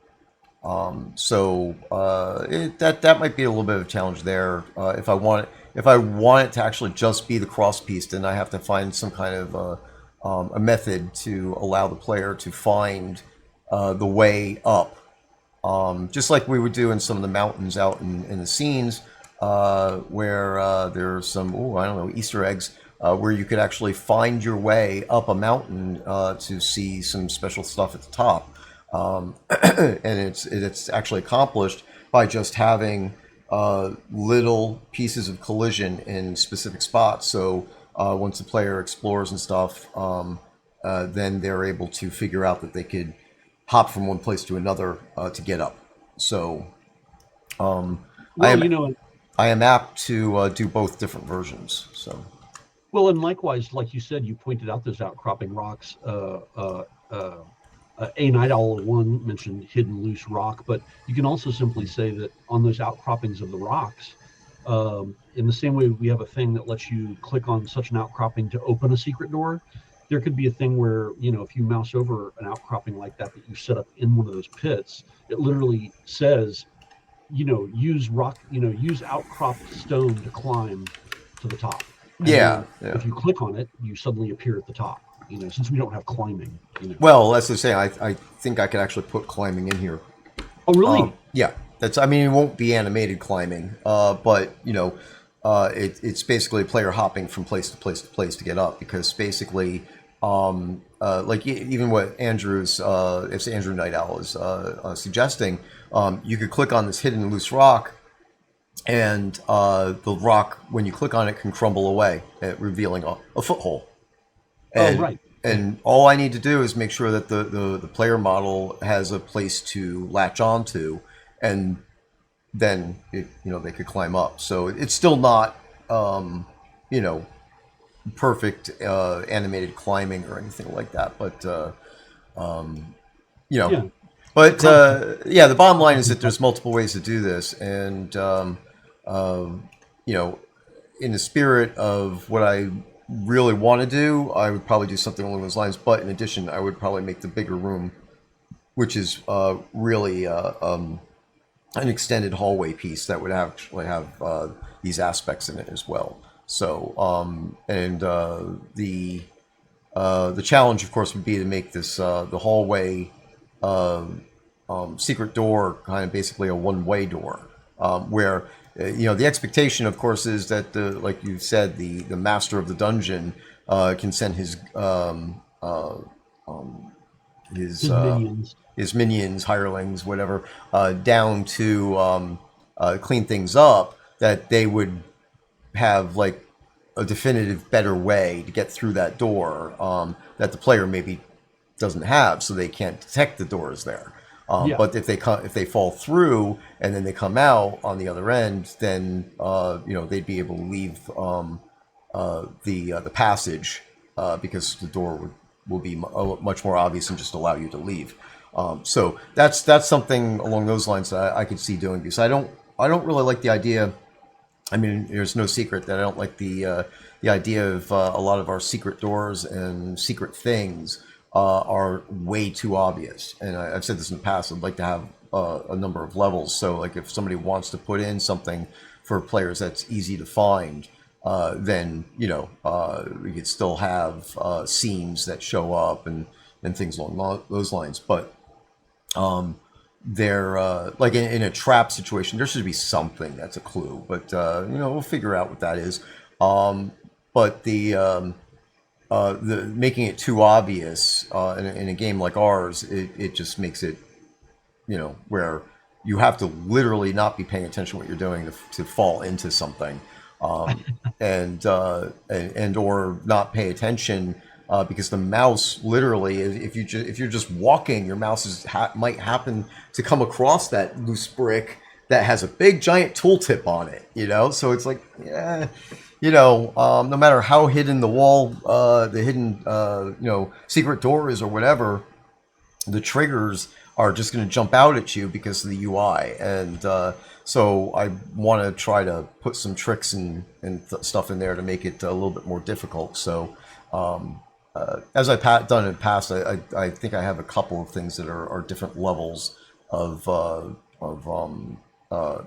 That might be a little bit of a challenge there. If I want it to actually just be the cross piece, then I have to find some kind of a method to allow the player to find the way up. Just like we would do in some of the mountains out in the scenes where there's some, I don't know, Easter eggs where you could actually find your way up a mountain to see some special stuff at the top. And it's actually accomplished by just having little pieces of collision in specific spots. So once the player explores and stuff, then they're able to figure out that they could hop from one place to another to get up. So I am apt to do both different versions. So. Well, and likewise, like you said, you pointed out those outcropping rocks. A Night Owl 1 mentioned hidden loose rock, but you can also simply say that on those outcroppings of the rocks, in the same way we have a thing that lets you click on such an outcropping to open a secret door, there could be a thing where, if you mouse over an outcropping like that you set up in one of those pits, it literally says, use rock, use outcropped stone to climb to the top. Yeah. If you click on it, you suddenly appear at the top. Since we don't have climbing. Well, that's the thing. I think I could actually put climbing in here. Oh, really? Yeah. I mean, it won't be animated climbing, but it's basically player hopping from place to place to place to get up, because basically, like even what Andrew's, if Andrew Night Owl is suggesting, you could click on this hidden loose rock. And the rock, when you click on it, can crumble away, revealing a foothold. And, right. And all I need to do is make sure that the player model has a place to latch onto, and then they could climb up. So it's still not perfect animated climbing or anything like that. But Yeah. But the bottom line is that there's multiple ways to do this, and in the spirit of what I really want to do, I would probably do something along those lines. But in addition, I would probably make the bigger room, which is really an extended hallway piece that would actually have these aspects in it as well. So the challenge, of course, would be to make this the hallway secret door kind of basically a one-way door, where the expectation, of course, is that like you said, the master of the dungeon can send his His minions. his minions, hirelings, whatever, down to clean things up, that they would have like a definitive better way to get through that door, that the player maybe doesn't have, so they can't detect the door is there. Yeah. But if they fall through and then they come out on the other end, then they'd be able to leave the passage, because the door will be much more obvious and just allow you to leave. So that's something along those lines that I could see doing, because I don't really like the idea. I mean, there's no secret that I don't like the idea of a lot of our secret doors and secret things are way too obvious. And I've said this in the past. I'd like to have a number of levels. So, like, if somebody wants to put in something for players that's easy to find, then we could still have scenes that show up and things along those lines. But they're like in a trap situation, there should be something that's a clue, but we'll figure out what that is. But the making it too obvious in a game like ours, it just makes it where you have to literally not be paying attention to what you're doing to fall into something, and or not pay attention. Because the mouse, literally, if you're just walking, your mouse might happen to come across that loose brick that has a big giant tooltip on it. So it's like, no matter how hidden the wall, the hidden secret door is or whatever, the triggers are just going to jump out at you because of the UI. And so I want to try to put some tricks and stuff in there to make it a little bit more difficult. So. As I've done in the past, I think I have a couple of things that are different levels of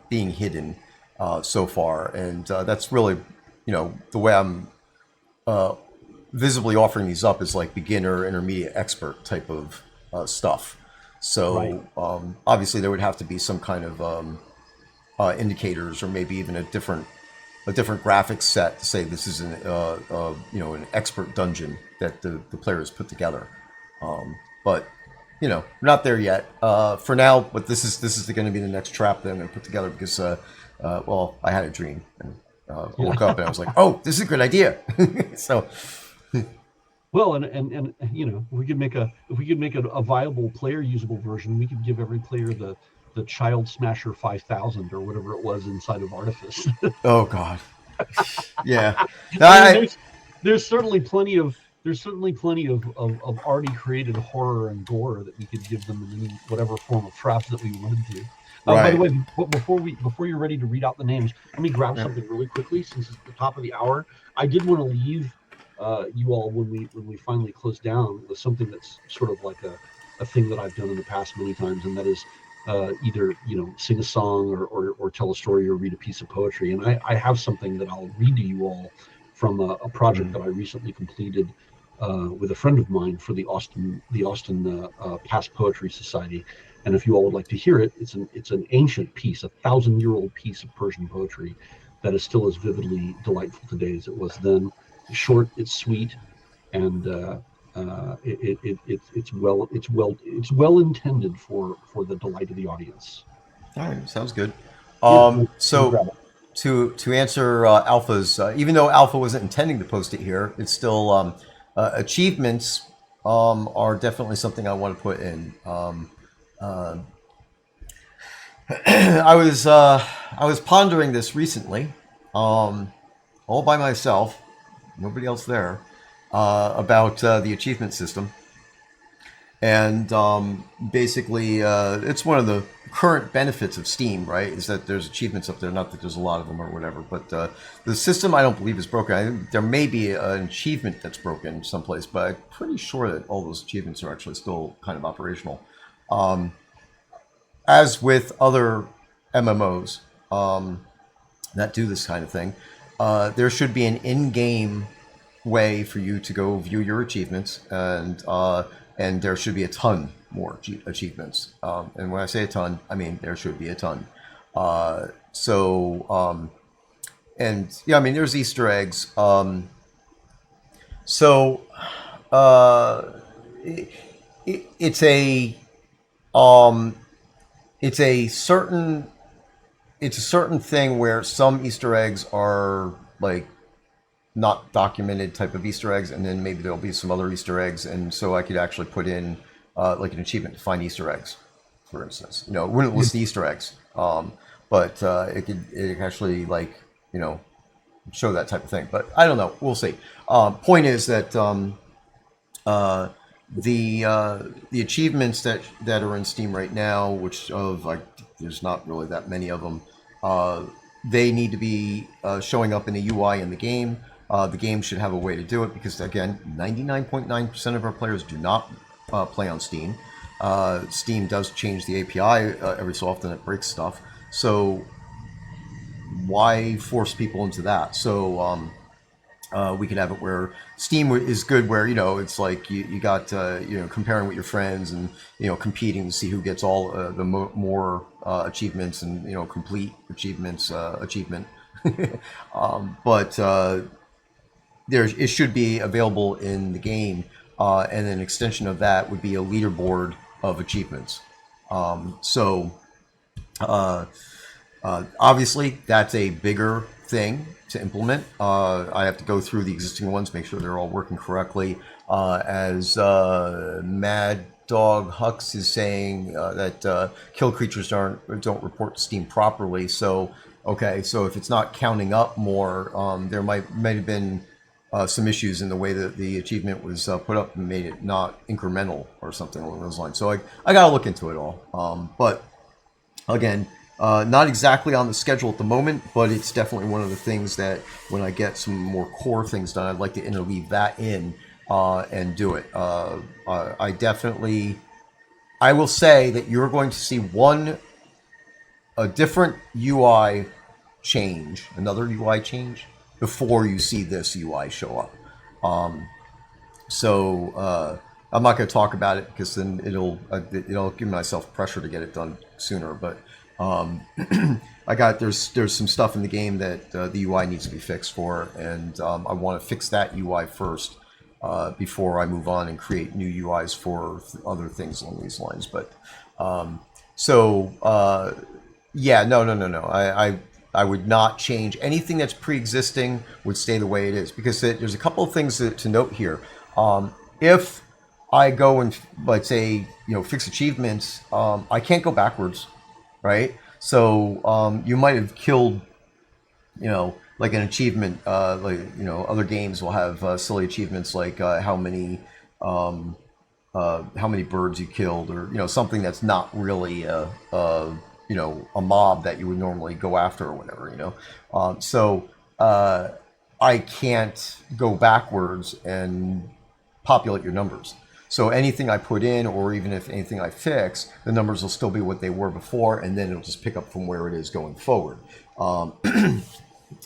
being hidden so far, and that's really, the way I'm visibly offering these up is like beginner, intermediate, expert type of stuff. So Right. Obviously there would have to be some kind of indicators, or maybe even a different graphics set to say this is an expert dungeon that the player has put together. But we're not there yet for now. But this is going to be the next trap that I'm going to put together, because I had a dream, and I woke up and I was like, oh, this is a good idea. So Well, and if we could make a viable player usable version, we could give every player the Child Smasher 5000 or whatever it was inside of Artifice. oh god, yeah. I mean, I there's certainly plenty of already created horror and gore that we could give them in any whatever form of traps that we wanted to. By the right. way, before you're ready to read out the names, let me grab Yeah. something really quickly since it's the top of the hour. I did want to leave you all when we finally close down with something that's sort of like a thing that I've done in the past many times, and that is either sing a song or tell a story or read a piece of poetry. And I have something that I'll read to you all from a project that I recently completed with a friend of mine for the Austin Past Poetry Society. And if you all would like to hear it, it's an ancient piece, 1,000-year-old piece of Persian poetry that is still as vividly delightful today as it was then. It's short, it's sweet, and it's well intended for the delight of the audience. All right, sounds good. Yeah, we'll So grab it. to answer Alpha's, even though Alpha wasn't intending to post it here, it's still achievements are definitely something I want to put in. I was pondering this recently, all by myself, nobody else there, about the achievement system. And basically, it's one of the current benefits of Steam, right? Is that there's achievements up there. Not that there's a lot of them or whatever, but the system I don't believe is broken. I think there may be an achievement that's broken someplace, but I'm pretty sure that all those achievements are actually still kind of operational. As with other MMOs that do this kind of thing, there should be an in-game way for you to go view your achievements, and there should be a ton more achievements. And when I say a ton, I mean there should be a ton. And yeah, I mean there's Easter eggs. So it, it's a um, it's a certain thing where some Easter eggs are like not documented type of Easter eggs, and then maybe there'll be some other Easter eggs, and so I could actually put in like an achievement to find Easter eggs, for instance. You know, it wouldn't list the Easter eggs, but it could actually like show that type of thing. But I don't know. We'll see. Point is that the achievements that are in Steam right now, which of like there's not really that many of them, they need to be showing up in the UI in the game. The game should have a way to do it because again, 99.9% of our players do not play on Steam. Steam does change the API every so often; it breaks stuff. So why force people into that? So we could have it where Steam is good, where it's like you got comparing with your friends and competing to see who gets all the more achievements and complete achievements achievement. But it should be available in the game, and an extension of that would be a leaderboard of achievements. So obviously, that's a bigger thing to implement. I have to go through the existing ones, make sure they're all working correctly. As Mad Dog Hux is saying, that kill creatures don't report to Steam properly. So okay, so if it's not counting up more, there might have been some issues in the way that the achievement was put up and made it not incremental or something along those lines. So I got to look into it all. But again, not exactly on the schedule at the moment, but it's definitely one of the things that when I get some more core things done, I'd like to interleave that in and do it. I will say that you're going to see a different UI change, another UI change, before you see this UI show up. So I'm not going to talk about it because then it'll give myself pressure to get it done sooner. But there's some stuff in the game that the UI needs to be fixed for, and I want to fix that UI first before I move on and create new UIs for other things along these lines. But yeah, no. I would not change anything that's pre-existing. Would stay the way it is because there's a couple of things to note here. If I go and let's say fix achievements, I can't go backwards, right? So you might have killed, like an achievement. Other games will have silly achievements like how many birds you killed, or something that's not really a mob that you would normally go after or whatever. So I can't go backwards and populate your numbers. So anything I put in, or even if anything I fix, the numbers will still be what they were before, and then it'll just pick up from where it is going forward.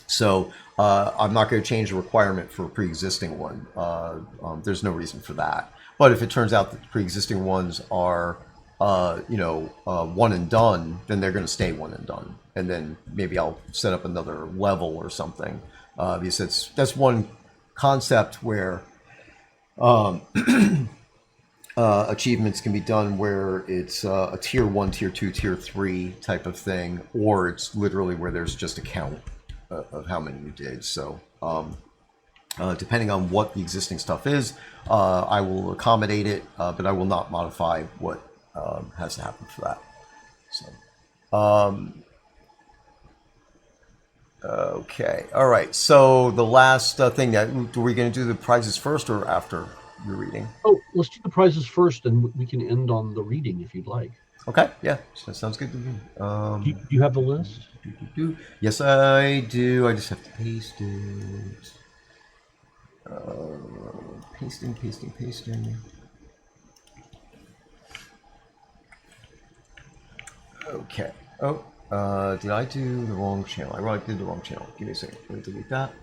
So I'm not going to change the requirement for a pre-existing one. There's no reason for that. But if it turns out that the pre-existing ones are, one and done, then they're going to stay one and done. And then maybe I'll set up another level or something. Because that's one concept where achievements can be done where it's a tier 1, tier 2, tier 3 type of thing, or it's literally where there's just a count of how many you did. So depending on what the existing stuff is, I will accommodate it, but I will not modify what has to happen for that. So okay, all right. So the last thing that are we going to do the prizes first or after your reading? Oh, let's do the prizes first, and we can end on the reading if you'd like. Okay, yeah, that sounds good to me. Do you have the list? Yes, I do. I just have to paste it. Pasting. Okay. Oh, did I do the wrong channel? I did the wrong channel. Give me a second. Let me delete that.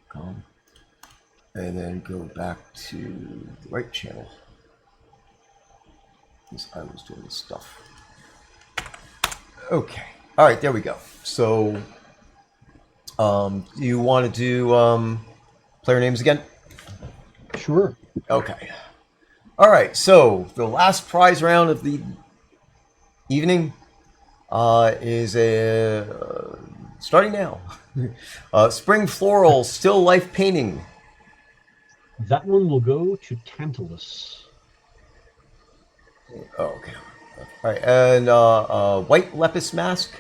Calm. And then go back to the right channel. Because I was doing this stuff. Okay. All right, there we go. So, do you want to do player names again? Sure. Okay. All right. So the last prize round of the evening is starting now. Spring floral still life painting. That one will go to Tantalus. Oh, okay. All right. And white lepus mask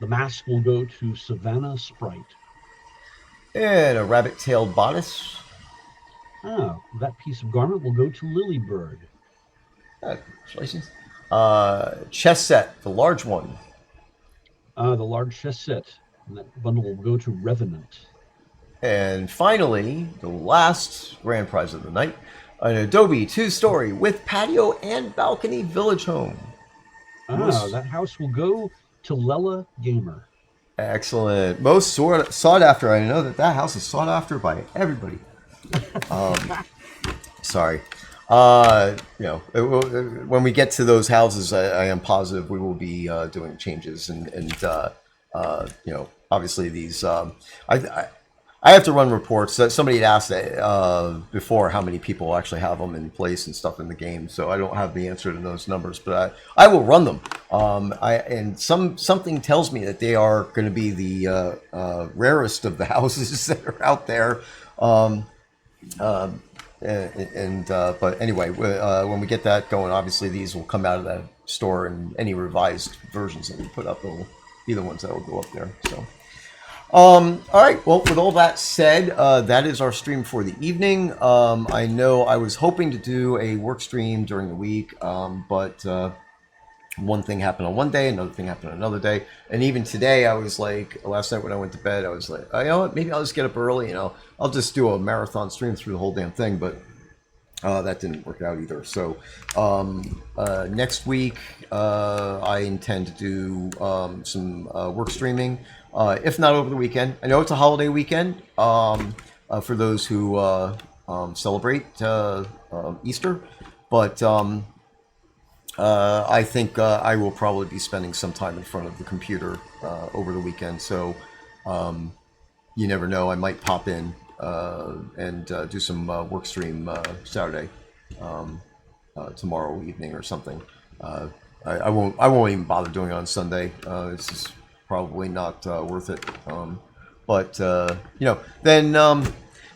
The mask will go to Savannah Sprite. and a rabbit-tailed bodice. That piece of garment will go to Lilybird. Congratulations. Chess set, the large one. The large chess set. And that bundle will go to Revenant. And finally, the last grand prize of the night, an Adobe two-story with patio and balcony village home. Most That house will go to Lela Gamer. excellent. Most sought after. I know that house is sought after by everybody. Sorry. When we get to those houses, I am positive we will be doing changes and obviously these. I have to run reports. Somebody had asked before how many people actually have them in place and stuff in the game, so I don't have the answer to those numbers, but I will run them. Something tells me that they are going to be the rarest of the houses that are out there. But anyway, when we get that going, obviously these will come out of that store, and any revised versions that we put up will be the ones that will go up there. So. All right. Well, with all that said, that is our stream for the evening. I know I was hoping to do a work stream during the week, but one thing happened on one day, another thing happened on another day, and even today, I was like, last night when I went to bed, I was like, you know what? Maybe I'll just get up early. I'll just do a marathon stream through the whole damn thing, but. That didn't work out either. So next week, I intend to do some work streaming, if not over the weekend. I know it's a holiday weekend for those who celebrate Easter, but I think I will probably be spending some time in front of the computer over the weekend. So you never know, I might pop in and do some work stream Saturday, tomorrow evening or something. I won't even bother doing it on Sunday. It's just probably not worth it. Then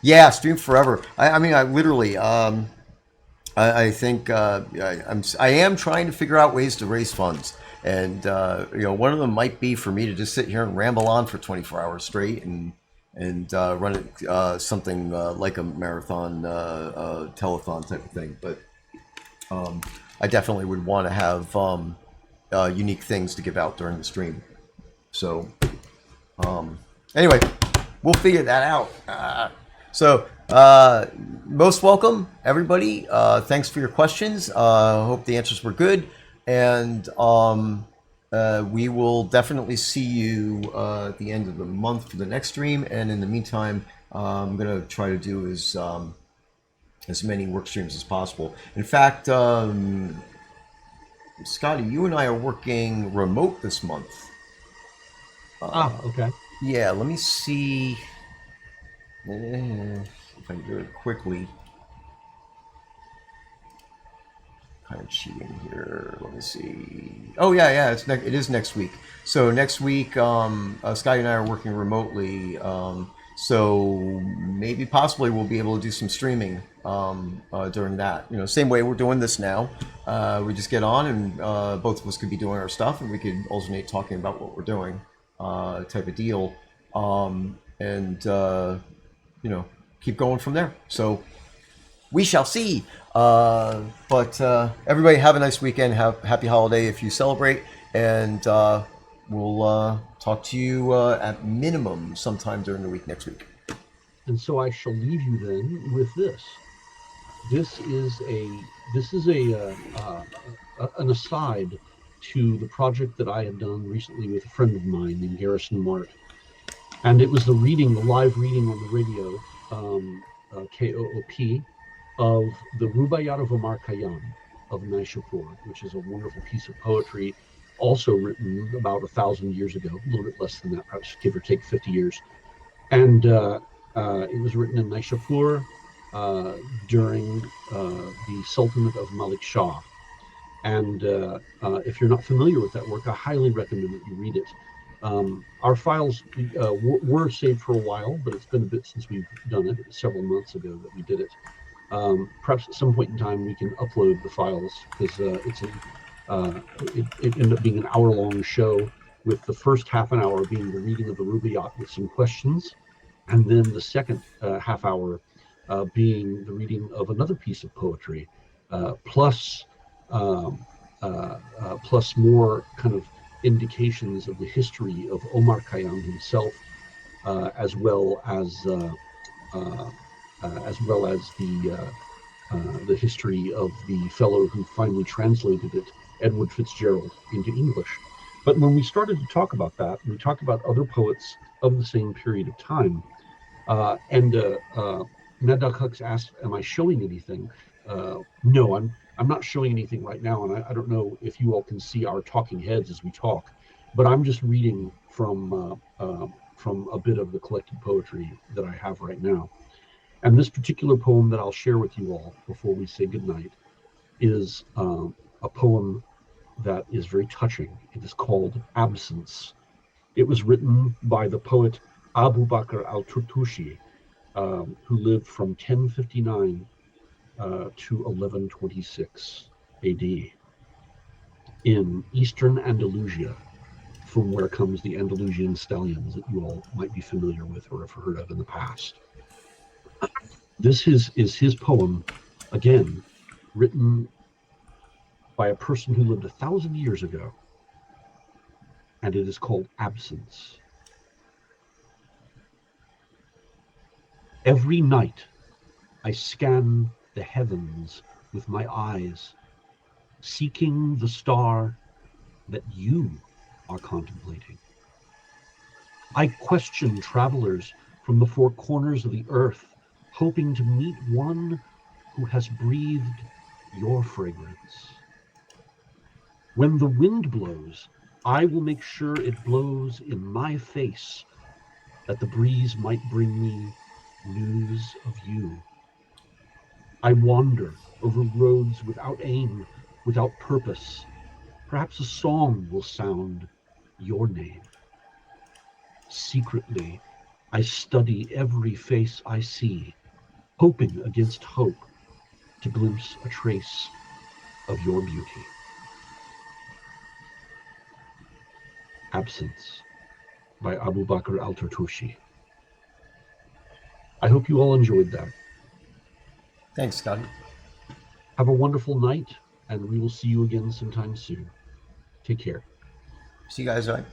yeah, stream forever. I mean, I literally. I think I am trying to figure out ways to raise funds, and one of them might be for me to just sit here and ramble on for 24 hours straight and run it something like a marathon telethon type of thing. But I definitely would want to have unique things to give out during the stream. So anyway, we'll figure that out. Most welcome, everybody. Thanks for your questions. Hope the answers were good. And we will definitely see you at the end of the month for the next stream. And in the meantime, I'm going to try to do as many work streams as possible. In fact, Scottie, you and I are working remote this month. Okay. Yeah, let me see if I can do it quickly. Kind of cheating here. Let me see. Oh yeah, it is next week. So next week, Scottie and I are working remotely. So maybe possibly we'll be able to do some streaming during that. Same way we're doing this now. We just get on and both of us could be doing our stuff, and we could alternate talking about what we're doing, type of deal, and keep going from there. So we shall see. But everybody have a nice weekend. Happy holiday if you celebrate, and we'll talk to you at minimum sometime during the week next week. And so I shall leave you then with this. This is an aside to the project that I had done recently with a friend of mine named Garrison Mart, and it was the live reading on the radio, KOOP, of the Rubaiyat of Omar Khayyam of Naishapur, which is a wonderful piece of poetry, also written about 1,000 years ago, a little bit less than that, perhaps give or take 50 years. And it was written in Naishapur, during the Sultanate of Malik Shah. And if you're not familiar with that work, I highly recommend that you read it. Our files were saved for a while, but it's been a bit since we've done it. It was several months ago that we did it. Perhaps at some point in time we can upload the files, because it ended up being an hour-long show, with the first half an hour being the reading of the Rubaiyat with some questions, and then the second half hour being the reading of another piece of poetry, plus plus more kind of indications of the history of Omar Khayyam himself, as well as the history of the fellow who finally translated it, Edward Fitzgerald, into English. But when we started to talk about that, we talked about other poets of the same period of time. And Mad Hux asked, "Am I showing anything?" No, I'm not showing anything right now, and I don't know if you all can see our talking heads as we talk, but I'm just reading from a bit of the collected poetry that I have right now. And this particular poem that I'll share with you all before we say goodnight is a poem that is very touching. It is called Absence. It was written by the poet Abu Bakr al-Turtushi, who lived from 1059 to 1126 AD in eastern Andalusia, from where comes the Andalusian stallions that you all might be familiar with or have heard of in the past. This is his poem, again, written by a person who lived 1,000 years ago, and it is called Absence. Every night I scan the heavens with my eyes, seeking the star that you are contemplating. I question travelers from the four corners of the earth, hoping to meet one who has breathed your fragrance. When the wind blows, I will make sure it blows in my face, that the breeze might bring me news of you. I wander over roads without aim, without purpose. Perhaps a song will sound your name. Secretly, I study every face I see, hoping against hope to glimpse a trace of your beauty. Absence by Abu Bakr al-Tartushi. I hope you all enjoyed that. Thanks, Scottie. Have a wonderful night, and we will see you again sometime soon. Take care. See you guys, all right?